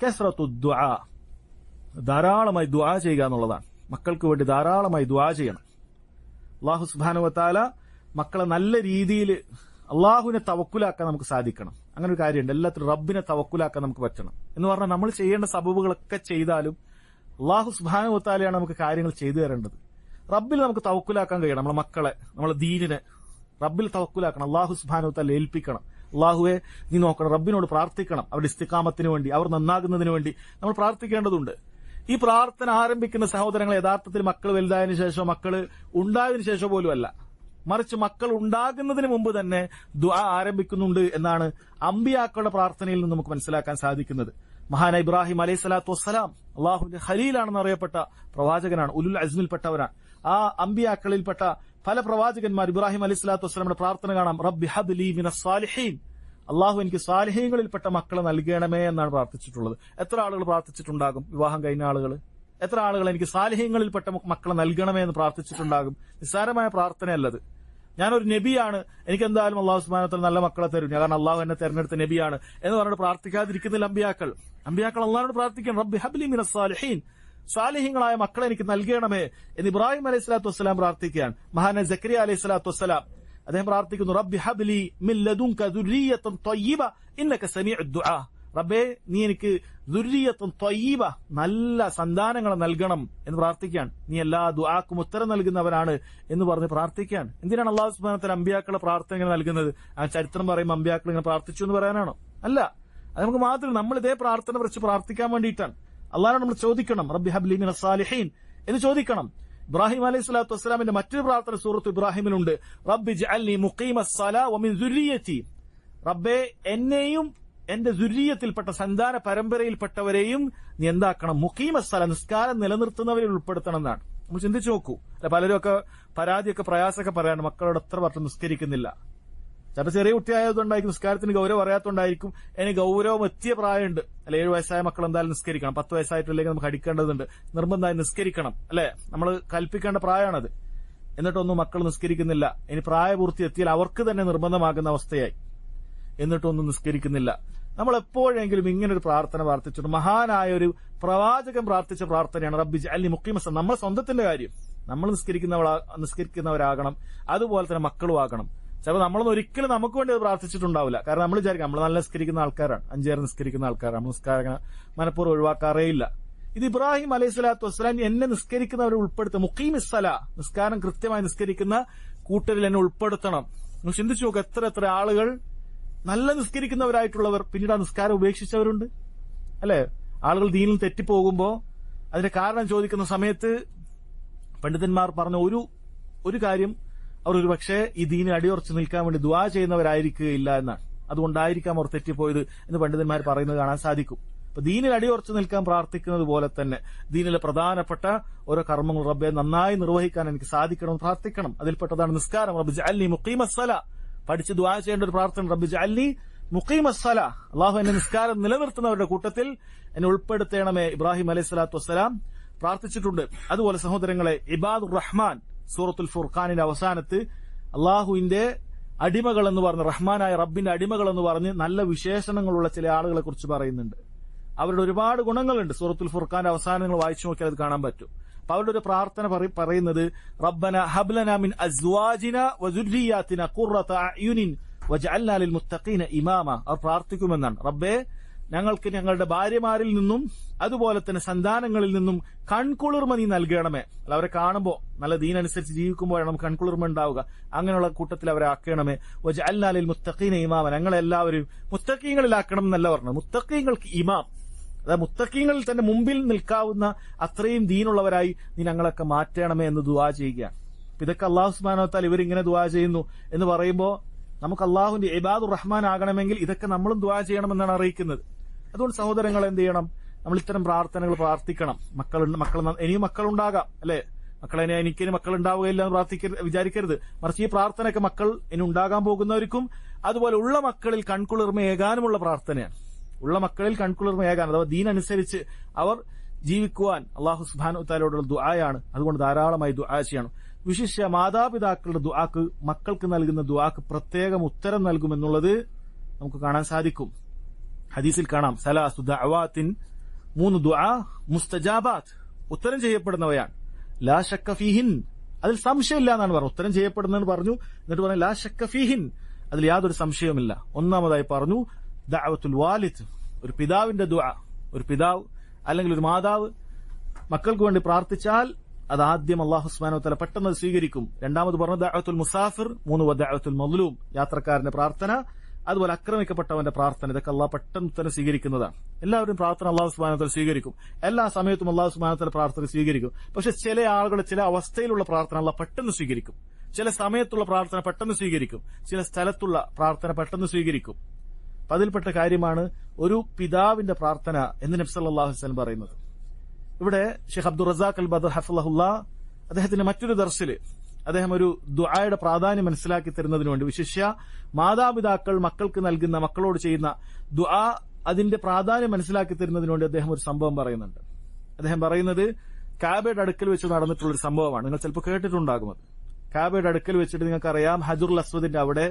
കസ്റത്തു ദുആ, ധാരാളമായി ദുആ ചെയ്യുക എന്നുള്ളതാണ്. മക്കൾക്ക് വേണ്ടി ധാരാളമായി ദുആ ചെയ്യണം. അല്ലാഹു സുബ്ഹാനഹു വ തആല മക്കളെ നല്ല രീതിയിൽ അള്ളാഹുവിനെ തവക്കുലാക്കാൻ നമുക്ക് സാധിക്കണം. അങ്ങനെ ഒരു കാര്യമുണ്ട്, എല്ലാത്തിനും റബ്ബിനെ തവക്കുലാക്കാൻ നമുക്ക് പറ്റണം. എന്ന് പറഞ്ഞാൽ നമ്മൾ ചെയ്യേണ്ട സബബുകളൊക്കെ ചെയ്താലും അള്ളാഹു സുബ്ഹാനഹു വ തആലയാണ് നമുക്ക് കാര്യങ്ങൾ ചെയ്തു തരേണ്ടത്. റബ്ബിൽ നമുക്ക് തവക്കുലാക്കാൻ കഴിയണം. നമ്മളെ മക്കളെ, നമ്മളെ ദീനിനെ റബ്ബിൽ തവക്കുലാക്കണം, അള്ളാഹു സുബ്ഹാനഹു വ തആല ഏൽപ്പിക്കണം. അള്ളാഹുവെ നീ നോക്കണം, റബ്ബിനോട് പ്രാർത്ഥിക്കണം. അവരുടെ ഇസ്തിഖാമത്തിന് വേണ്ടി, അവർ നന്നാകുന്നതിന് വേണ്ടി നമ്മൾ പ്രാർത്ഥിക്കേണ്ടതുണ്ട്. ഈ പ്രാർത്ഥന ആരംഭിക്കുന്ന സഹോദരങ്ങൾ യഥാർത്ഥത്തിൽ മക്കൾ വലുതായതിനു ശേഷം, മക്കൾ ഉണ്ടായതിനു ശേഷം പോലും അല്ല, മറിച്ച് മക്കൾ ഉണ്ടാകുന്നതിന് മുമ്പ് തന്നെ ദുആ ആരംഭിക്കുന്നുണ്ട് എന്നാണ് അമ്പിയാക്കളുടെ പ്രാർത്ഥനയിൽ നിന്ന് നമുക്ക് മനസ്സിലാക്കാൻ സാധിക്കുന്നത്. മഹാന ഇബ്രാഹിം അലൈഹി സ്വലാത്തു വസ്സലാം അള്ളാഹുവിന്റെ ഖലീലാണെന്ന് അറിയപ്പെട്ട പ്രവാചകനാണ്, ഉലുൽ അസ്മിൽപ്പെട്ടവരാണ്. ആ അമ്പിയാക്കളിൽപ്പെട്ട പല പ്രവാചകന്മാർ ഇബ്രാഹിം അലൈഹി സ്വലാത്തു വസ്സലാമിന്റെ പ്രാർത്ഥന കാണാം, റബ്ബി ഹബ്ലി മിനസ് സാലിഹീൻ, അള്ളാഹു എനിക്ക് സാലിഹീങ്ങളിൽപ്പെട്ട മക്കളെ നൽകണമേ എന്നാണ് പ്രാർത്ഥിച്ചിട്ടുള്ളത്. എത്ര ആളുകൾ പ്രാർത്ഥിച്ചിട്ടുണ്ടാകും? വിവാഹം കഴിഞ്ഞ ആളുകൾ, എത്ര ആളുകൾ എനിക്ക് സാലിഹീങ്ങളിൽപ്പെട്ട മക്കളെ നൽകണമേ എന്ന് പ്രാർത്ഥിച്ചിട്ടുണ്ടാകും? നിസ്സാരമായ പ്രാർത്ഥനയല്ലത്. ഞാനൊരു നബിയാണ്, എനിക്ക് എന്തായാലും അള്ളാഹു സുബ്ഹാനഹു വ തആല നല്ല മക്കളെ തരും, കാരണം അള്ളാഹു എന്നെ തെരഞ്ഞെടുത്ത നബിയാണ് എന്ന് പറഞ്ഞിട്ട് പ്രാർത്ഥിക്കാതിരിക്കുന്നില്ല അമ്പിയാക്കൾ. അള്ളാഹുവിനോട് പ്രാർത്ഥിക്കണം, റബ്ബി ഹബ്ലി മിനസ് സാലിഹീൻ, സാലിഹീങ്ങളായ മക്കളെ എനിക്ക് നൽകണമേ എന്ന് ഇബ്രാഹിം അലൈഹി സ്വലാത്തു വസ്സലാം പ്രാർത്ഥിക്കുകയാണ്. മഹാന സക്കരിയ അലൈഹി സ്വലാത്തു വസ്സലാം അദ്ദേഹം പ്രാർത്ഥിക്കുന്നു, റബ്ബി ഹബ്ലി മിൻ ലദുൻക ദുർരിയത്തൻ ത്വയ്യിബ ഇന്നക സമീഉദ് ദുആ, റബ്ബേ നീ എനിക്ക് ദുർരിയത്തും ത്വയ്യിബ നല്ല സന്താനങ്ങളെ നൽകണം എന്ന് പ്രാർത്ഥിക്കുകയാണ്. നീ എല്ലാ ദുആക്കും ഉത്തരം നൽകുന്നവനാണ് എന്ന് പറഞ്ഞ് പ്രാർത്ഥിക്കുകയാണ്. എന്തിനാണ് അല്ലാഹു സുബ്ഹാനഹു വ തആല അമ്പിയാക്കളെ പ്രാർത്ഥന ഇങ്ങനെ നൽകുന്നത്? ആ ചരിത്രം പറയുമ്പോൾ അമ്പിയാക്കൾ ഇങ്ങനെ പ്രാർത്ഥിച്ചു എന്ന് പറയാനാണോ? അല്ല, അത് നമുക്ക് മാത്രം നമ്മൾ ഇതേ പ്രാർത്ഥന വെച്ച് പ്രാർത്ഥിക്കാൻ വേണ്ടിയിട്ടാണ്. അള്ളാഹിനോട് നമ്മൾ ചോദിക്കണം, റബ്ബി ഹബ്ലി മിനസ് സാലിഹീൻ എന്ന് ചോദിക്കണം. ഇബ്രാഹിം അലൈഹി സ്വലാത്തു വസ്സലാമിന്റെ മറ്റൊരു പ്രാർത്ഥന സൂറത്ത് ഇബ്രാഹിമിലുണ്ട്, റബ്ബി ജഅൽനി മുഖീമസ് സ്വലാ വമിൻ ദുർരിയതി. റബ്ബേ എന്നെയും എന്റെ ദുർരിയത്തിൽപ്പെട്ട സന്താന പരമ്പരയിൽപ്പെട്ടവരെയും നീ എന്താക്കണം? മുഖീമസ് സ്വലാ നിസ്കാരം നിലനിർത്തുന്നവരിൽ ഉൾപ്പെടുത്തണം എന്നാണ്. നമ്മൾ ചിന്തിച്ചു നോക്കൂ. അല്ല, പലരും ഒക്കെ പരാതിയൊക്കെ പ്രയാസമൊക്കെ പറയാണ്ട് മക്കളോട് എത്ര വർഷം നിസ്കരിക്കുന്നില്ല. ചിലപ്പോൾ ചെറിയ കുട്ടിയായതുകൊണ്ടായിരിക്കും, നിസ്കാരത്തിന് ഗൗരവം അറിയാത്തതുകൊണ്ടായിരിക്കും. ഇനി ഗൗരവം എത്തിയ പ്രായമുണ്ട്, അല്ലെ 7 വയസ്സായ മക്കൾ എന്തായാലും നിസ്കരിക്കണം. 10 വയസ്സായിട്ടില്ലെങ്കിൽ നമുക്ക് അടിക്കേണ്ടതുണ്ട്, നിർബന്ധമായി നിസ്കരിക്കണം, അല്ലെ? നമ്മൾ കൽപ്പിക്കേണ്ട പ്രായമാണത്. എന്നിട്ടൊന്നും മക്കൾ നിസ്കരിക്കുന്നില്ല. ഇനി പ്രായപൂർത്തി എത്തിയാൽ അവർക്ക് തന്നെ നിർബന്ധമാകുന്ന അവസ്ഥയായി. എന്നിട്ടൊന്നും നിസ്കരിക്കുന്നില്ല. നമ്മൾ എപ്പോഴെങ്കിലും ഇങ്ങനൊരു പ്രാർത്ഥന പ്രാർത്ഥിച്ചിട്ട്, മഹാനായ ഒരു പ്രവാചകൻ പ്രാർത്ഥിച്ച പ്രാർത്ഥനയാണ് റബ്ബി ജഅൽനി മുഖീമസ്. നമ്മൾ സ്വന്തത്തിന്റെ കാര്യം, നമ്മൾ നിസ്കരിക്കുന്നവരാകണം, അതുപോലെ തന്നെ മക്കളും ആകണം. ചിലപ്പോൾ നമ്മളൊന്നും ഒരിക്കലും നമുക്ക് വേണ്ടി അത് പ്രാർത്ഥിച്ചിട്ടുണ്ടാവില്ല. കാരണം നമ്മൾ വിചാരിക്കാം നമ്മൾ നല്ല നിസ്കരിക്കുന്ന ആൾക്കാരാണ്, 5 നേരം നിസ്കരിക്കുന്ന ആൾക്കാരാണ്, നമ്മൾ നിസ്കാരം മനഃപൂർവ്വം ഒഴിവാക്കാറേയില്ല. ഇത് ഇബ്രാഹിം അലൈഹി സ്വലാത്തു വസ്സലാം എന്നെ നിസ്കരിക്കുന്നവരെ ഉൾപ്പെടുത്തുക, മുഖീമിസ്സല നിസ്കാരം കൃത്യമായി നിസ്കരിക്കുന്ന കൂട്ടരിൽ എന്നെ ഉൾപ്പെടുത്തണം. നിങ്ങൾ ചിന്തിച്ചു നോക്കുക, എത്ര ആളുകൾ നല്ല നിസ്കരിക്കുന്നവരായിട്ടുള്ളവർ പിന്നീട് ആ നിസ്കാരം ഉപേക്ഷിച്ചവരുണ്ട്, അല്ലെ? ആളുകൾ ദീനിൽ തെറ്റിപ്പോകുമ്പോ അതിന്റെ കാരണം ചോദിക്കുന്ന സമയത്ത് പണ്ഡിതന്മാർ പറഞ്ഞ ഒരു കാര്യം, അവർ ഒരു പക്ഷേ ഈ ദീനിൽ അടിയുറച്ച് നിൽക്കാൻ വേണ്ടി ദുആ ചെയ്യുന്നവരായിരിക്കുകയില്ല എന്നാണ്. അതുകൊണ്ടായിരിക്കാം അവർ തെറ്റിപ്പോയത് എന്ന് പണ്ഡിതന്മാർ പറയുന്നത് കാണാൻ സാധിക്കും. അപ്പൊ ദീനിൽ അടിയുറച്ച് നിൽക്കാൻ പ്രാർത്ഥിക്കുന്നത് പോലെ തന്നെ ദീനിലെ പ്രധാനപ്പെട്ട ഓരോ കർമ്മങ്ങൾ റബ്ബെ നന്നായി നിർവഹിക്കാൻ എനിക്ക് സാധിക്കണം, പ്രാർത്ഥിക്കണം. അതിൽപ്പെട്ടതാണ് നിസ്കാരം. റബ്ബി ജഅൽനി മുഖീമസ് സ്വലാ, പഠിച്ച് ദുആ ചെയ്യേണ്ട ഒരു പ്രാർത്ഥന, റബ്ബി ജഅൽനി മുഖീമസ് സ്വലാ, അല്ലാഹു എന്നെ നിസ്കാരം നിലനിർത്തുന്നവരുടെ കൂട്ടത്തിൽ എന്നെ ഉൾപ്പെടുത്തണമേ. ഇബ്രാഹിം അലൈഹി സ്വലാത്തു വസ്സലാം പ്രാർത്ഥിച്ചിട്ടുണ്ട്. അതുപോലെ സഹോദരങ്ങളെ, ഇബാദുർ റഹ്മാൻ സൂറത്തുൽ ഫുർഖാനിന്റെ അവസാനത്ത് അള്ളാഹുവിന്റെ അടിമകൾ എന്ന് പറഞ്ഞ്, റഹ്മാനായ റബ്ബിന്റെ അടിമകൾ എന്ന് പറഞ്ഞ് നല്ല വിശേഷണങ്ങളുള്ള ചില ആളുകളെ കുറിച്ച് പറയുന്നുണ്ട്. അവരുടെ ഒരുപാട് ഗുണങ്ങളുണ്ട്. സൂറത്തുൽ ഫുർഖാന്റെ അവസാനം നിങ്ങൾ വായിച്ചു നോക്കിയാൽ അത് കാണാൻ പറ്റും. അപ്പൊ അവരുടെ ഒരു പ്രാർത്ഥന പറയുന്നത്, റബ്ബന ഹബ്ലനാ മിൻ അസ്വാജിന വസുർരിയാതിന ഖുർറത അയുനിൻ വജഅൽനാ ലിൽ മുത്തഖീന ഇമാമ. അവർ പ്രാർത്ഥിക്കുമെന്നാണ്, റബ്ബേ ഞങ്ങൾക്ക് ഞങ്ങളുടെ ഭാര്യമാരിൽ നിന്നും അതുപോലെ തന്നെ സന്താനങ്ങളിൽ നിന്നും കൺകുളിർമ നീ നൽകണമേ. അല്ല, അവരെ കാണുമ്പോൾ നല്ല ദീനനുസരിച്ച് ജീവിക്കുമ്പോഴാണ് നമുക്ക് കൺകുളിർമ ഉണ്ടാവുക. അങ്ങനെയുള്ള കൂട്ടത്തിൽ അവരെ ആക്കണമേ. വജഅൽനാ ലിൽ മുത്തഖീന ഇമാമ, ഞങ്ങളെല്ലാവരും മുത്തഖീങ്ങളിലാക്കണം എന്നല്ല പറഞ്ഞത്, മുത്തഖീങ്ങൾക്ക് ഇമാം, അതായത് മുത്തഖീങ്ങളിൽ തന്നെ മുമ്പിൽ നിൽക്കാവുന്ന അത്രയും ദീനുള്ളവരായി നീ ഞങ്ങളൊക്കെ മാറ്റണമേ എന്ന് ദുആ ചെയ്യുകയാണ്. ഇതൊക്കെ അല്ലാഹു സുബ്ഹാനഹു വ തആല ഇവരിങ്ങനെ ദുആ ചെയ്യുന്നു എന്ന് പറയുമ്പോൾ നമുക്ക് അള്ളാഹുവിന്റെ ഇബാദുർ റഹ്മാൻ ആകണമെങ്കിൽ ഇതൊക്കെ നമ്മളും ദുആ ചെയ്യണമെന്നാണ് അറിയിക്കുന്നത്. അതുകൊണ്ട് സഹോദരങ്ങൾ എന്ത് ചെയ്യണം? നമ്മൾ ഇത്തരം പ്രാർത്ഥനകൾ പ്രാർത്ഥിക്കണം. ഇനിയും മക്കളുണ്ടാകാം, അല്ലെ? മക്കളെ എനിക്കിനി മക്കൾ ഉണ്ടാവുകയില്ല എന്ന് വിചാരിക്കരുത്. മറിച്ച് ഈ പ്രാർത്ഥനയൊക്കെ മക്കൾ ഇനി ഉണ്ടാകാൻ പോകുന്നവർക്കും അതുപോലെ ഉള്ള മക്കളിൽ കൺകുളിർമയേകാനുമുള്ള പ്രാർത്ഥനയാണ്. ഉള്ള മക്കളിൽ കൺകുളിർമയേകാൻ, അഥവാ ദീനനുസരിച്ച് അവർ ജീവിക്കുവാൻ അല്ലാഹു സുബ്ഹാനഹു വ തആലയോടുള്ള ദുആയാണ്. അതുകൊണ്ട് ധാരാളമായി ദുആ ചെയ്യണം. വിശിഷ്യ മാതാപിതാക്കളുടെ ദുആക്ക്, മക്കൾക്ക് നൽകുന്ന ദുആക്ക് പ്രത്യേകം ഉത്തരം നൽകുമെന്നുള്ളത് നമുക്ക് കാണാൻ സാധിക്കും. ഹദീസിൽ കാണാം, സലാസു ദഅവാത്തിൻ, 3 ദുആ മുസ്തജാബാത്ത്, ഉത്തരം ചെയ്യപ്പെടുന്നവയാണ്. ലാ ശക്ക ഫീഹിൻ, അതിൽ സംശയമില്ല എന്നാണ് പറഞ്ഞു. ഉത്തരം ചെയ്യപ്പെടുന്നതെന്ന് പറഞ്ഞു, എന്നിട്ട് പറഞ്ഞു ലാ ശക്ക ഫീഹിൻ, അതിൽ യാതൊരു സംശയവുമില്ല. ഒന്നാമതായി പറഞ്ഞു ദഅവത്തുൽ വാലിദ്, ഒരു പിതാവിന്റെ ദുആ. ഒരു പിതാവ് അല്ലെങ്കിൽ ഒരു മാതാവ് മക്കൾക്ക് വേണ്ടി പ്രാർത്ഥിച്ചാൽ അത് ആദ്യം അല്ലാഹു സുബ്ഹാനഹു വ തആല പെട്ടെന്ന് സ്വീകരിക്കും. രണ്ടാമത് പറഞ്ഞു ദഅവത്തുൽ മുസാഫിർ, 3 ദഅവത്തുൽ മദ്ലൂം, യാത്രക്കാരന്റെ പ്രാർത്ഥന, അതുപോലെ ആക്രമിക്കപ്പെട്ടവന്റെ പ്രാർത്ഥന. ഇതൊക്കെ അല്ലാഹു പെട്ടെന്ന് തന്നെ സ്വീകരിക്കുന്നതാണ്. എല്ലാവരും പ്രാർത്ഥന അല്ലാഹു സുബ്ഹാനഹു വ തആല സ്വീകരിക്കും. എല്ലാ സമയത്തും അല്ലാഹു സുബ്ഹാനഹു വ തആല പ്രാർത്ഥന സ്വീകരിക്കും. പക്ഷെ ചില ആളുകൾ ചില അവസ്ഥയിലുള്ള പ്രാർത്ഥന അല്ലാഹു പെട്ടെന്ന് സ്വീകരിക്കും. ചില സമയത്തുള്ള പ്രാർത്ഥന പെട്ടെന്ന് സ്വീകരിക്കും. ചില സ്ഥലത്തുള്ള പ്രാർത്ഥന പെട്ടെന്ന് സ്വീകരിക്കും. അതിൽപ്പെട്ട കാര്യമാണ് ഒരു പിതാവിന്റെ പ്രാർത്ഥന എന്ന് നബി സല്ലല്ലാഹു അലൈഹി വസല്ലം പറയുന്നത്. ഇവിടെ ഷെയ്ഖ് അബ്ദുർ റസാഖ് അൽ ബദർ ഹഫിളഹുല്ലാ അദ്ദേഹത്തിന്റെ മറ്റൊരു ദർസില് അദ്ദേഹം ഒരു ദുആയുടെ പ്രാധാന്യം മനസ്സിലാക്കി തരുന്നതിന് വേണ്ടി, വിശിഷ്യ മാതാപിതാക്കൾ മക്കൾക്ക് നൽകുന്ന, മക്കളോട് ചെയ്യുന്ന ദുആ, അതിന്റെ പ്രാധാന്യം മനസ്സിലാക്കി തരുന്നതിന് വേണ്ടി അദ്ദേഹം ഒരു സംഭവം പറയുന്നുണ്ട്. അദ്ദേഹം പറയുന്നത് കാബയുടെ അടുക്കൽ വെച്ച് നടന്നിട്ടുള്ളൊരു സംഭവമാണ്. നിങ്ങൾ ചിലപ്പോൾ കേട്ടിട്ടുണ്ടാകും. അത് കാബയുടെ അടുക്കൽ വെച്ചിട്ട് നിങ്ങൾക്കറിയാം, ഹജറുൽ അസ്വദിന്റെ അവിടെ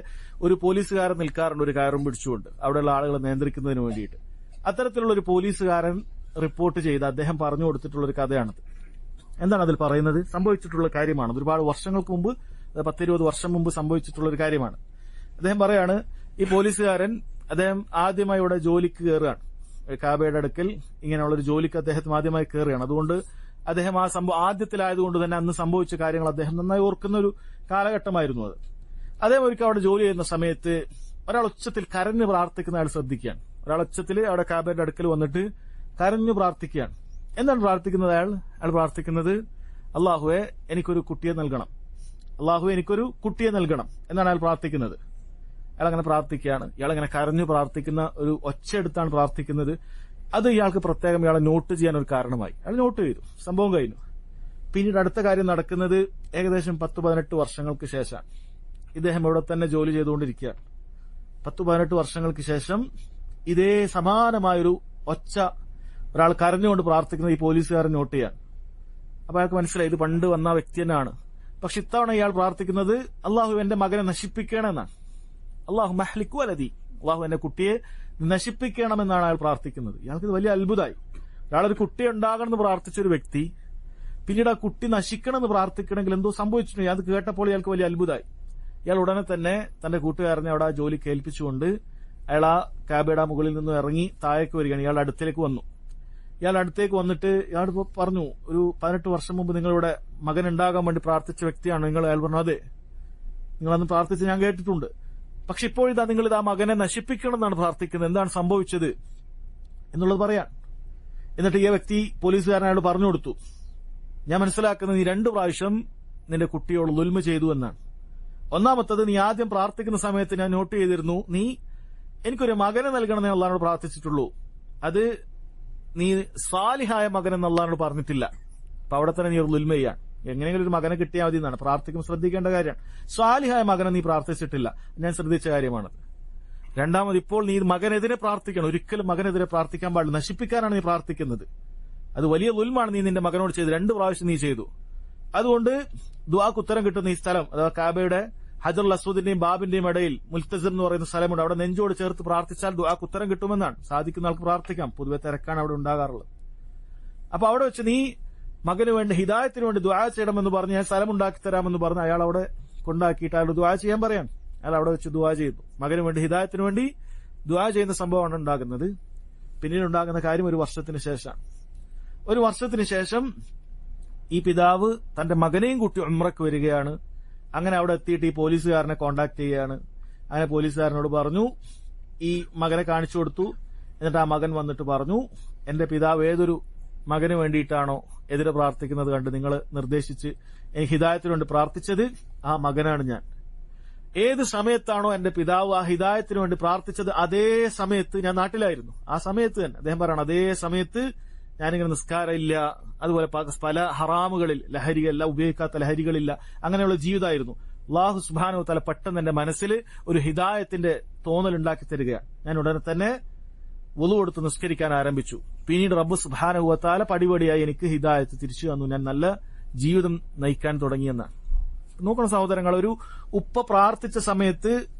ഒരു പോലീസുകാരൻ നിൽക്കാറുണ്ട്, ഒരു കയറും പിടിച്ചുകൊണ്ട്, അവിടെയുള്ള ആളുകളെ നിയന്ത്രിക്കുന്നതിന് വേണ്ടിയിട്ട്. അത്തരത്തിലുള്ള ഒരു പോലീസുകാരൻ റിപ്പോർട്ട് ചെയ്ത് അദ്ദേഹം പറഞ്ഞു കൊടുത്തിട്ടുള്ള ഒരു കഥയാണത്. എന്താണ് അതിൽ പറയുന്നത്? സംഭവിച്ചിട്ടുള്ള കാര്യമാണ്. ഒരുപാട് വർഷങ്ങൾക്ക് മുമ്പ്, 10-20 വർഷം മുമ്പ് സംഭവിച്ചിട്ടുള്ള ഒരു കാര്യമാണ്. അദ്ദേഹം പറയാണ്, ഈ പോലീസുകാരൻ അദ്ദേഹം ആദ്യമായി ഇവിടെ ജോലിക്ക് കയറുകയാണ്. കാബയുടെ അടുക്കൽ ഇങ്ങനെയുള്ള ഒരു ജോലിക്ക് അദ്ദേഹത്തിന് ആദ്യമായി കയറുകയാണ്. അതുകൊണ്ട് അദ്ദേഹം ആ സംഭവം ആദ്യത്തിലായതുകൊണ്ട് തന്നെ അന്ന് സംഭവിച്ച കാര്യങ്ങൾ അദ്ദേഹം നന്നായി ഓർക്കുന്ന ഒരു കാലഘട്ടമായിരുന്നു അത്. അദ്ദേഹം ഒരിക്കൽ അവിടെ ജോലി ചെയ്യുന്ന സമയത്ത് ഒരാൾ ഉച്ചത്തിൽ കരഞ്ഞു പ്രാർത്ഥിക്കുന്ന അയാൾ ശ്രദ്ധിക്കുകയാണ്. ഒരാൾ ഉച്ചത്തിൽ അവിടെ കാബയുടെ അടുക്കൽ വന്നിട്ട് കരഞ്ഞു പ്രാർത്ഥിക്കുകയാണ്. എന്താണ് പ്രാർത്ഥിക്കുന്നത് അയാൾ പ്രാർത്ഥിക്കുന്നത്, അള്ളാഹുവെ എനിക്കൊരു കുട്ടിയെ നൽകണം, അള്ളാഹുവെ എനിക്കൊരു കുട്ടിയെ നൽകണം എന്നാണ് അയാൾ പ്രാർത്ഥിക്കുന്നത്. അയാൾ അങ്ങനെ പ്രാർത്ഥിക്കുകയാണ്. ഇയാൾ അങ്ങനെ കരഞ്ഞു പ്രാർത്ഥിക്കുന്ന ഒരു ഒച്ചയെടുത്താണ് പ്രാർത്ഥിക്കുന്നത്. അത് ഇയാൾക്ക് പ്രത്യേകം ഇയാളെ നോട്ട് ചെയ്യാൻ ഒരു കാരണമായി. അയാൾ നോട്ട് ചെയ്തു, സംഭവം കഴിഞ്ഞു. പിന്നീട് അടുത്ത കാര്യം നടക്കുന്നത് ഏകദേശം 10-18 വർഷങ്ങൾക്ക് ശേഷം. ഇദ്ദേഹം ഇവിടെ തന്നെ ജോലി ചെയ്തുകൊണ്ടിരിക്കുകയാണ്. 10-18 വർഷങ്ങൾക്ക് ശേഷം ഇതേ സമാനമായൊരു ഒച്ച ഒരാൾ കരഞ്ഞുകൊണ്ട് പ്രാർത്ഥിക്കുന്നത് ഈ പോലീസുകാരൻ നോട്ട് ചെയ്യാൻ. അപ്പൊ അയാൾക്ക് മനസ്സിലായി ഇത് പണ്ട് വന്ന വ്യക്തി തന്നെയാണ്. പക്ഷെ ഇത്തവണ ഇയാൾ പ്രാർത്ഥിക്കുന്നത് അള്ളാഹു എന്റെ മകനെ നശിപ്പിക്കണമെന്നാണ്. അള്ളാഹു മഹ്ലിക്കു വലതി, അള്ളാഹു എന്റെ കുട്ടിയെ നശിപ്പിക്കണമെന്നാണ് അയാൾ പ്രാർത്ഥിക്കുന്നത്. ഇയാൾക്ക് ഇത് വലിയ അത്ഭുതമായി. ഒരാളൊരു കുട്ടി ഉണ്ടാകണമെന്ന് പ്രാർത്ഥിച്ചൊരു വ്യക്തി പിന്നീട് ആ കുട്ടി നശിക്കണമെന്ന് പ്രാർത്ഥിക്കണമെങ്കിൽ എന്തോ സംഭവിച്ചിട്ടുണ്ട്. അത് കേട്ടപ്പോൾ ഇയാൾക്ക് വലിയ അത്ഭുതമായി. ഇയാൾ ഉടനെ തന്നെ തന്റെ കൂട്ടുകാരനെ അവിടെ ആ ജോലി കേൾപ്പിച്ചുകൊണ്ട് അയാൾ ആ കാബയുടെ മുകളിൽ നിന്ന് ഇറങ്ങി താഴേക്ക് വരികയാണ്. ഇയാളുടെ അടുത്തേക്ക് വന്നു. ഇയാൾ അടുത്തേക്ക് വന്നിട്ട് ഇയാൾ പറഞ്ഞു, ഒരു 18 വർഷം മുമ്പ് നിങ്ങളിവിടെ മകൻ ഉണ്ടാകാൻ വേണ്ടി പ്രാർത്ഥിച്ച വ്യക്തിയാണ് നിങ്ങൾ. അയാൾ പറഞ്ഞു, അതെ, നിങ്ങളന്ന് പ്രാർത്ഥിച്ച് ഞാൻ കേട്ടിട്ടുണ്ട്. പക്ഷെ ഇപ്പോഴിതാ നിങ്ങൾ ഇത് ആ മകനെ നശിപ്പിക്കണം എന്നാണ് പ്രാർത്ഥിക്കുന്നത്. എന്താണ് സംഭവിച്ചത് എന്നുള്ളത് പറയാൻ. എന്നിട്ട് ഈ വ്യക്തി പോലീസുകാരൻ അയാൾ പറഞ്ഞു കൊടുത്തു, ഞാൻ മനസ്സിലാക്കുന്നത് നീ 2 പ്രാവശ്യം നിന്റെ കുട്ടിയോട് ദുൽമ ചെയ്തു എന്നാണ്. ഒന്നാമത്തത്, നീ ആദ്യം പ്രാർത്ഥിക്കുന്ന സമയത്ത് ഞാൻ നോട്ട് ചെയ്തിരുന്നു, നീ എനിക്കൊരു മകനെ നൽകണമെന്ന് അള്ളാഹുവോട് പ്രാർത്ഥിച്ചിട്ടുള്ളൂ. അത് നീ സാലിഹായ മകൻ എന്ന് അള്ളാഹുവോട് പറഞ്ഞിട്ടില്ല. അപ്പൊ അവിടെ തന്നെ നീ ഒരു ദുൽമ ചെയ്യാൻ. എങ്ങനെയെങ്കിലും ഒരു മകനെ കിട്ടിയാൽ മതി എന്നാണ് പ്രാർത്ഥിക്കുമ്പോൾ ശ്രദ്ധിക്കേണ്ട കാര്യമാണ്. സാലിഹായ മകനെ നീ പ്രാർത്ഥിച്ചിട്ടില്ല, ഞാൻ ശ്രദ്ധിച്ച കാര്യമാണത്. രണ്ടാമത്, ഇപ്പോൾ നീ മകനെതിരെ പ്രാർത്ഥിക്കണം. ഒരിക്കലും മകനെതിരെ പ്രാർത്ഥിക്കാൻ പാടില്ല, നശിപ്പിക്കാനാണ് നീ പ്രാർത്ഥിക്കുന്നത്. അത് വലിയ ദുൽമാണ് നീ നിന്റെ മകനോട് ചെയ്ത്. 2 പ്രാവശ്യം നീ ചെയ്തു. അതുകൊണ്ട് ദുആക്ക് ഉത്തരം കിട്ടുന്ന ഈ സ്ഥലം, അഥവാ കാബയുടെ ഹജറുൽ അസ്വദിന്റെയും ബാബിന്റെയും ഇടയിൽ മുൽത്തസിർ എന്ന് പറയുന്ന സ്ഥലമുണ്ട്. അവിടെ നെഞ്ചോട് ചേർത്ത് പ്രാർത്ഥിച്ചാൽ ദുആക്ക് ഉത്തരം കിട്ടുമെന്നാണ്. സാധിക്കുന്ന ആൾക്ക് പ്രാർത്ഥിക്കാം. പൊതുവെ തിരക്കാണ് അവിടെ ഉണ്ടാകാറുള്ളത്. അപ്പൊ അവിടെ വെച്ച് നീ മകന് വേണ്ടി ഹിദായത്തിന് വേണ്ടി ദുആ ചെയ്യണമെന്ന് പറഞ്ഞ് ഞാൻ സ്ഥലം ഉണ്ടാക്കി തരാമെന്ന് പറഞ്ഞ് അയാൾ അവിടെ കൊണ്ടാക്കിയിട്ട് അയാൾ ദുആ ചെയ്യാൻ പറയാൻ. അയാൾ അവിടെ വെച്ച് ദുആ ചെയ്തു. മകന് വേണ്ടി ഹിദായത്തിന് വേണ്ടി ദുആ ചെയ്യുന്ന സംഭവമാണ് ഉണ്ടാകുന്നത്. പിന്നീട് ഉണ്ടാകുന്ന കാര്യം 1 വർഷത്തിന് ശേഷമാണ്. 1 വർഷത്തിന് ശേഷം ഈ പിതാവ് തന്റെ മകനെയും കൂട്ടി ഉംറയ്ക്ക് വരികയാണ്. അങ്ങനെ അവിടെ എത്തിയിട്ട് ഈ പോലീസുകാരനെ കോണ്ടാക്ട് ചെയ്യുകയാണ്. അങ്ങനെ പോലീസുകാരനോട് പറഞ്ഞു, ഈ മകനെ കാണിച്ചു കൊടുത്തു. എന്നിട്ട് ആ മകൻ വന്നിട്ട് പറഞ്ഞു, എന്റെ പിതാവ് ഏതൊരു മകന് വേണ്ടിയിട്ടാണോ എതിരെ പ്രാർത്ഥിക്കുന്നത് കണ്ട് നിങ്ങൾ നിർദ്ദേശിച്ച് എനിക്ക് ഹിദായത്തിന് വേണ്ടി പ്രാർത്ഥിച്ചത്, ആ മകനാണ് ഞാൻ. ഏത് സമയത്താണോ എന്റെ പിതാവ് ആ ഹിദായത്തിന് വേണ്ടി പ്രാർത്ഥിച്ചത്, അതേ സമയത്ത് ഞാൻ നാട്ടിലായിരുന്നു. ആ സമയത്ത് തന്നെ അദ്ദേഹം പറയണം, അതേ സമയത്ത് ഞാനിങ്ങനെ നിസ്കാരമില്ല, അതുപോലെ പല ഹറാമുകളിൽ ലഹരിയല്ല, ഉപയോഗിക്കാത്ത ലഹരികളില്ല, അങ്ങനെയുള്ള ജീവിതമായിരുന്നു. അല്ലാഹു സുബ്ഹാനഹു വ തആല പെട്ടെന്ന് എന്റെ മനസ്സിൽ ഒരു ഹിദായത്തിന്റെ തോന്നലുണ്ടാക്കി തരികയാണ്. ഞാൻ ഉടനെ തന്നെ വുളു എടുത്ത് നിസ്കരിക്കാൻ ആരംഭിച്ചു. പിന്നീട് റബ്ബ് സുബ്ഹാനഹു വ തആല പടിപടിയായി എനിക്ക് ഹിദായത്ത് തിരിച്ചു തന്നു. ഞാൻ നല്ല ജീവിതം നയിക്കാൻ തുടങ്ങിയെന്നാണ്. നോക്കണം സഹോദരങ്ങൾ, ഒരു ഉപ്പ പ്രാർത്ഥിച്ച സമയത്ത്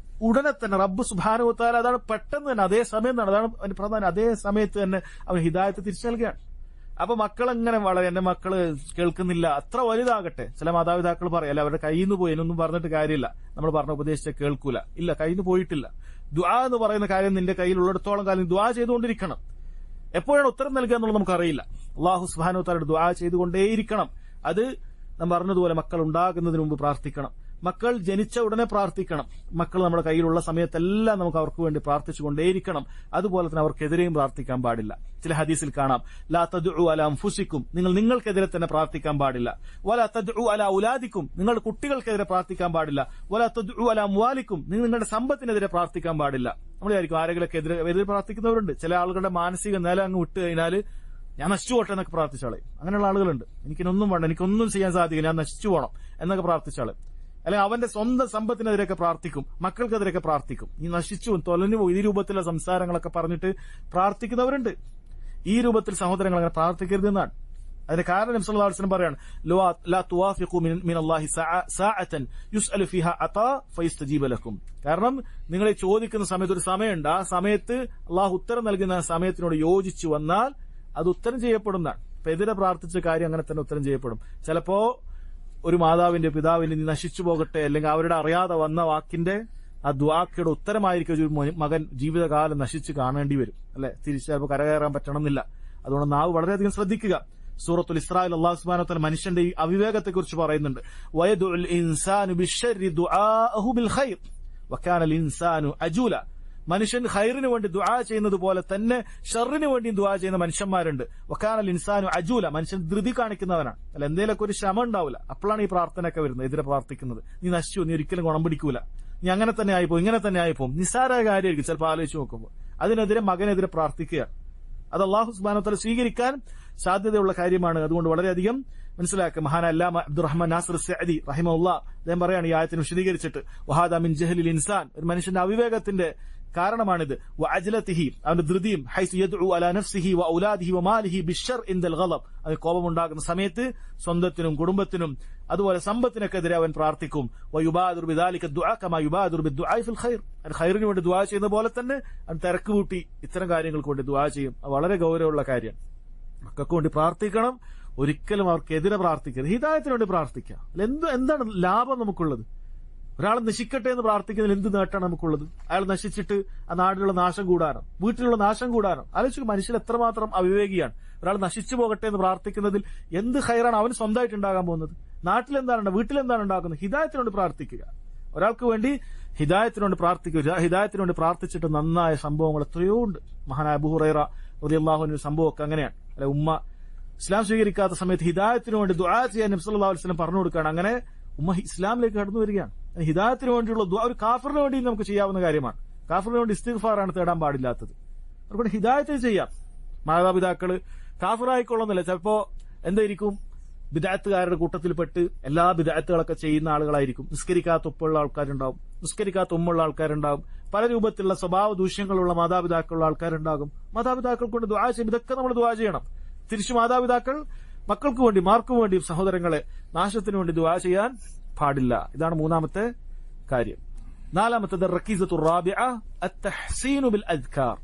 ഉടനെ തന്നെ റബ്ബ് സുബ്ഹാനഹു വ തആല അതാണ് പെട്ടെന്ന് തന്നെ അതേ സമയം തന്നെ, അതാണ് അതിന് പ്രധാനം, അതേ സമയത്ത് തന്നെ അവൻ ഹിദായത്ത് തിരിച്ചു നൽകുകയാണ്. അപ്പൊ മക്കളെങ്ങനെ വളരെ എന്റെ മക്കള് കേൾക്കുന്നില്ല, അത്ര വലുതാകട്ടെ. ചില മാതാപിതാക്കൾ പറയല്ല, അവരുടെ കയ്യിൽ നിന്ന് പോയി, എന്നൊന്നും പറഞ്ഞിട്ട് കാര്യമില്ല, നമ്മൾ പറഞ്ഞ ഉപദേശിച്ച കേൾക്കൂല. ഇല്ല, കയ്യിൽ നിന്ന് പോയിട്ടില്ല. ദുആ എന്ന് പറയുന്ന കാര്യം നിന്റെ കയ്യിൽ ഉള്ളിടത്തോളം കാലം ദുആ ചെയ്തുകൊണ്ടിരിക്കണം. എപ്പോഴാണ് ഉത്തരം നൽകുക എന്നുള്ളത് നമുക്കറിയില്ല. അല്ലാഹു സുബ്ഹാനഹു വ തആലയുടെ ദുആ ചെയ്തുകൊണ്ടേയിരിക്കണം. അത് നാം പറഞ്ഞതുപോലെ മക്കൾ ഉണ്ടാകുന്നതിന് മുമ്പ് പ്രാർത്ഥിക്കണം. മക്കൾ ജനിച്ച ഉടനെ പ്രാർത്ഥിക്കണം. മക്കൾ നമ്മുടെ കയ്യിലുള്ള സമയത്തെല്ലാം നമുക്ക് അവർക്ക് വേണ്ടി പ്രാർത്ഥിച്ചുകൊണ്ടേയിരിക്കണം. അതുപോലെ തന്നെ അവർക്കെതിരെയും പ്രാർത്ഥിക്കാൻ പാടില്ല. ചില ഹദീസിൽ കാണാം, ലാ തദ്ഉ അലാ അൻഫുസിക്കും, നിങ്ങൾ നിങ്ങൾക്കെതിരെ തന്നെ പ്രാർത്ഥിക്കാൻ പാടില്ല. വലാ തദ്ഉ അലാ ഔലാദിക്കും, നിങ്ങളുടെ കുട്ടികൾക്കെതിരെ പ്രാർത്ഥിക്കാൻ പാടില്ല. വലാ തദ്ഉ അലാ അംവാലിക്കും, നിങ്ങൾ നിങ്ങളുടെ സമ്പത്തിനെതിരെ പ്രാർത്ഥിക്കാൻ പാടില്ല. നമ്മളായിരിക്കും ആരെങ്കിലൊക്കെ എതിരെ പ്രാർത്ഥിക്കുന്നവരുണ്ട്. ചില ആളുകളുടെ മാനസിക നില അങ്ങ് വിട്ടു കഴിഞ്ഞാൽ ഞാൻ നശിച്ചു പോട്ടെ എന്നൊക്കെ പ്രാർത്ഥിച്ചാളെ. അങ്ങനെയുള്ള ആളുകളുണ്ട്. എനിക്കൊന്നും വേണ്ട, എനിക്കൊന്നും ചെയ്യാൻ സാധിക്കില്ല, ഞാൻ നശിച്ചു പോകണം എന്നൊക്കെ പ്രാർത്ഥിച്ചാളെ. അല്ലെങ്കിൽ അവന്റെ സ്വന്തം സമ്പത്തിനെതിരെയൊക്കെ പ്രാർത്ഥിക്കും, മക്കൾക്കെതിരെയൊക്കെ പ്രാർത്ഥിക്കും. ഈ നശിച്ചു തൊലഞ്ഞു പോകും, ഈ രൂപത്തിലുള്ള സംസാരങ്ങളൊക്കെ പറഞ്ഞിട്ട് പ്രാർത്ഥിക്കുന്നവരുണ്ട്. ഈ രൂപത്തിൽ സഹോദരങ്ങൾ അങ്ങനെ പ്രാർത്ഥിക്കരുതെന്നാണ്. അതിന്റെ കാരണം നബി സല്ലല്ലാഹു അലൈഹി വസല്ലം പറയാണ്, ലാ തുവാഫിഖു മിനല്ലാഹി സഅതൻ യുസ്അലു ഫീഹാ അതാ ഫയസ്തജീബ ലക്കും. കാരണം നിങ്ങൾ ഈ ചോദിക്കുന്ന സമയത്ത് ഒരു സമയമുണ്ട്, ആ സമയത്ത് അള്ളാഹു ഉത്തരം നൽകുന്ന സമയത്തിനോട് യോജിച്ചു വന്നാൽ അത് ഉത്തരം ചെയ്യപ്പെടുന്നതാണ്. അപ്പൊ എതിരെ പ്രാർത്ഥിച്ച കാര്യം അങ്ങനെ തന്നെ ഉത്തരം ചെയ്യപ്പെടും. ചിലപ്പോ ഒരു മാതാവിന്റെ പിതാവിന്റെ നീ നശിച്ചു പോകട്ടെ, അല്ലെങ്കിൽ അവരുടെ അറിയാതെ വന്ന വാക്കിന്റെ ആ ദുആയുടെ ഉത്തരമായിരിക്കും ഒരു മകൻ ജീവിതകാലം നശിച്ച് കാണേണ്ടി വരും, അല്ലെ? തിരിച്ച് ചിലപ്പോൾ കരകയറാൻ പറ്റണമെന്നില്ല. അതുകൊണ്ട് നാവ് വളരെയധികം ശ്രദ്ധിക്കുക. സൂറത്തുൽ ഇസ്രായിൽ അല്ലാഹു സുബ്ഹാനഹു വ തആല മനുഷ്യന്റെ ഈ അവിവേകത്തെക്കുറിച്ച് പറയുന്നുണ്ട്. വയദുൽ ഇൻസാനു ബിശ്ശർരി ദുആഅഹു ബിൽ ഖൈർ വകാനൽ ഇൻസാനു അജൂല. മനുഷ്യൻ ഖൈറിന് വേണ്ടി ദുആ ചെയ്യുന്നത് പോലെ തന്നെ ഷർറിന് വേണ്ടിയും ദുആ ചെയ്യുന്ന മനുഷ്യന്മാരുണ്ട്. വകാനൽ ഇൻസാനു അജൂല. മനുഷ്യൻ ധൃതി കാണിക്കുന്നവനാണ്. അല്ല, എന്തെങ്കിലുമൊക്കെ ഒരു ശ്രമം ഉണ്ടാവില്ല, അപ്പോഴാണ് ഈ പ്രാർത്ഥനയൊക്കെ വരുന്നത്. എതിരെ പ്രാർത്ഥിക്കുന്നത്, നീ നശിച്ചു, നീ ഒരിക്കലും ഗുണം പിടിക്കൂല, നീ അങ്ങനെ തന്നെ ആയിപ്പോ, ഇങ്ങനെ തന്നെ ആയിപ്പോ, നിസ്സാരമായ കാര്യമായിരിക്കും ചിലപ്പോൾ ആലോചിച്ച് നോക്കുമ്പോൾ. അതിനെതിരെ മകനെതിരെ പ്രാർത്ഥിക്കുക, അത് അല്ലാഹു സുബ്ഹാനഹു വ തആല സ്വീകരിക്കാൻ സാധ്യതയുള്ള കാര്യമാണ്. അതുകൊണ്ട് വളരെയധികം മനസ്സിലാക്കുക. മഹാന അല്ലാമ അബ്ദുറഹ്മാൻ നാസിർ സഅദി റഹിമഹുല്ലാഹ് അദ്ദേഹം പറയാണ് ഈ ആയത്തിനെ വിശദീകരിച്ചിട്ട്, വഹാദാ മിൻ ജഹ്ലിൽ ഇൻസാൻ, ഒരു മനുഷ്യന്റെ അവിവേകത്തിന്റെ കാരണമാണിത്. വഅജ്ലതിഹി, അവന്റെ ധൃതിയും, ഹൈസു യദ്ഉ അലാ നഫ്സിഹി വഔലാദിഹി വമാലിഹി ബിശ്ശർ ഇൻദൽ ഗളബ്, അത് കോപമുണ്ടാകുന്ന സമയത്ത് സ്വന്തത്തിനും കുടുംബത്തിനും അതുപോലെ സമ്പത്തിനൊക്കെതിരെ അവൻ പ്രാർത്ഥിക്കും. വയുബാദിറു ബിദാലിക ദുആ കമാ യുബാദിറു ബിദ്ദുആഇ ഫിൽ ഖൈർ, ഖൈറിന് വേണ്ടി ദുആ ചെയ്യുന്ന പോലെ തന്നെ അവൻ തിരക്ക് കൂട്ടി ഇത്തരം കാര്യങ്ങൾക്ക് വേണ്ടി ദുആ ചെയ്യും. അത് വളരെ ഗൗരവമുള്ള കാര്യം. മക്കൾക്ക് വേണ്ടി പ്രാർത്ഥിക്കണം, ഒരിക്കലും അവർക്കെതിരെ പ്രാർത്ഥിക്കരുത്. ഹിദായത്തിന് വേണ്ടി പ്രാർത്ഥിക്കുക. എന്താണ് ലാഭം നമുക്കുള്ളത്? ഒരാൾ നശിക്കട്ടെ എന്ന് പ്രാർത്ഥിക്കുന്നതിൽ എന്ത് നേട്ടമാണ് നമുക്കുള്ളത്? അയാൾ നശിച്ചിട്ട് ആ നാടിനുള്ള നാശം കൂടാനോ വീട്ടിലുള്ള നാശം കൂടാനോ? ആലോചിക്കുക, മനുഷ്യൻ എത്രമാത്രം അവിവേകിയാണ്. ഒരാൾ നശിച്ചു പോകട്ടെ എന്ന് പ്രാർത്ഥിക്കുന്നതിൽ എന്ത് ഖൈറാണ് അവന് സ്വന്തമായിട്ട് ഉണ്ടാകാൻ പോകുന്നത്? നാട്ടിലെന്താണ്, വീട്ടിലെന്താണ് ഉണ്ടാക്കുന്നത്? ഹിദായത്തിന് വേണ്ടി പ്രാർത്ഥിക്കുക. ഒരാൾക്ക് വേണ്ടി ഹിദായത്തിന് വേണ്ടി പ്രാർത്ഥിക്കുക. ഹിദായത്തിന് വേണ്ടി പ്രാർത്ഥിച്ചിട്ട് നന്നായ സംഭവങ്ങൾ എത്രയോ ഉണ്ട്. മഹാനായ അബൂ ഹുറൈറ റളിയല്ലാഹു അൻഹു സംഭവമൊക്കെ അങ്ങനെയാണ്. അല്ലെ, ഉമ്മ ഇസ്ലാം സ്വീകരിക്കാത്ത സമയത്ത് ഹിദായത്തിന് വേണ്ടി ദുആ ചെയ്യാൻ നബി സല്ലല്ലാഹു അലൈഹി വസല്ലം പറഞ്ഞു കൊടുക്കുകയാണ്. അങ്ങനെ ഉമ്മ ഇസ്ലാമിലേക്ക് കടന്നു വരികയാണ്. ഹിദായത്തിന് വേണ്ടിയുള്ള ദുആ ഒരു കാഫിറിന് വേണ്ടി നമുക്ക് ചെയ്യാവുന്ന കാര്യമാണ്. കാഫിറിന് വേണ്ടി ഇസ്തിഗ്ഫാറാണ് തേടാൻ പാടില്ലാത്തത്. അതുകൊണ്ട് ഹിദായത്തിന് ചെയ്യാം. മാതാപിതാക്കള് കാഫിറായിക്കൊള്ളുന്നില്ല, ചിലപ്പോ എന്തായിരിക്കും, ബിദഅത്തുകാരുടെ കൂട്ടത്തിൽപ്പെട്ട് എല്ലാ ബിദഅത്തുകളൊക്കെ ചെയ്യുന്ന ആളുകളായിരിക്കും. നിസ്കരിക്കാത്ത ഉപ്പുള്ള ആൾക്കാരുണ്ടാവും, നിസ്കരിക്കാത്ത ഉമ്മുള്ള ആൾക്കാരുണ്ടാവും, പല രൂപത്തിലുള്ള സ്വഭാവ ദൂഷ്യങ്ങളുള്ള മാതാപിതാക്കളുള്ള ആൾക്കാരുണ്ടാകും. മാതാപിതാക്കൾക്ക് കൊണ്ട് ദുആ ചെയ്യും. ഇതൊക്കെ നമ്മൾ ദുആ ചെയ്യണം. തിരിച്ചു മാതാപിതാക്കൾ മക്കൾക്ക് വേണ്ടി, മാർക്കു വേണ്ടി, സഹോദരങ്ങളെ നാശത്തിന് വേണ്ടി ദുആ ചെയ്യാൻ പാടില്ല. ഇതാണ് മൂന്നാമത്തെ കാര്യം. നാലാമത്തേത് റക്കീസത്തു റാബിഅ അത്തഹ്സീനു ബിൽ അദ്കാർ.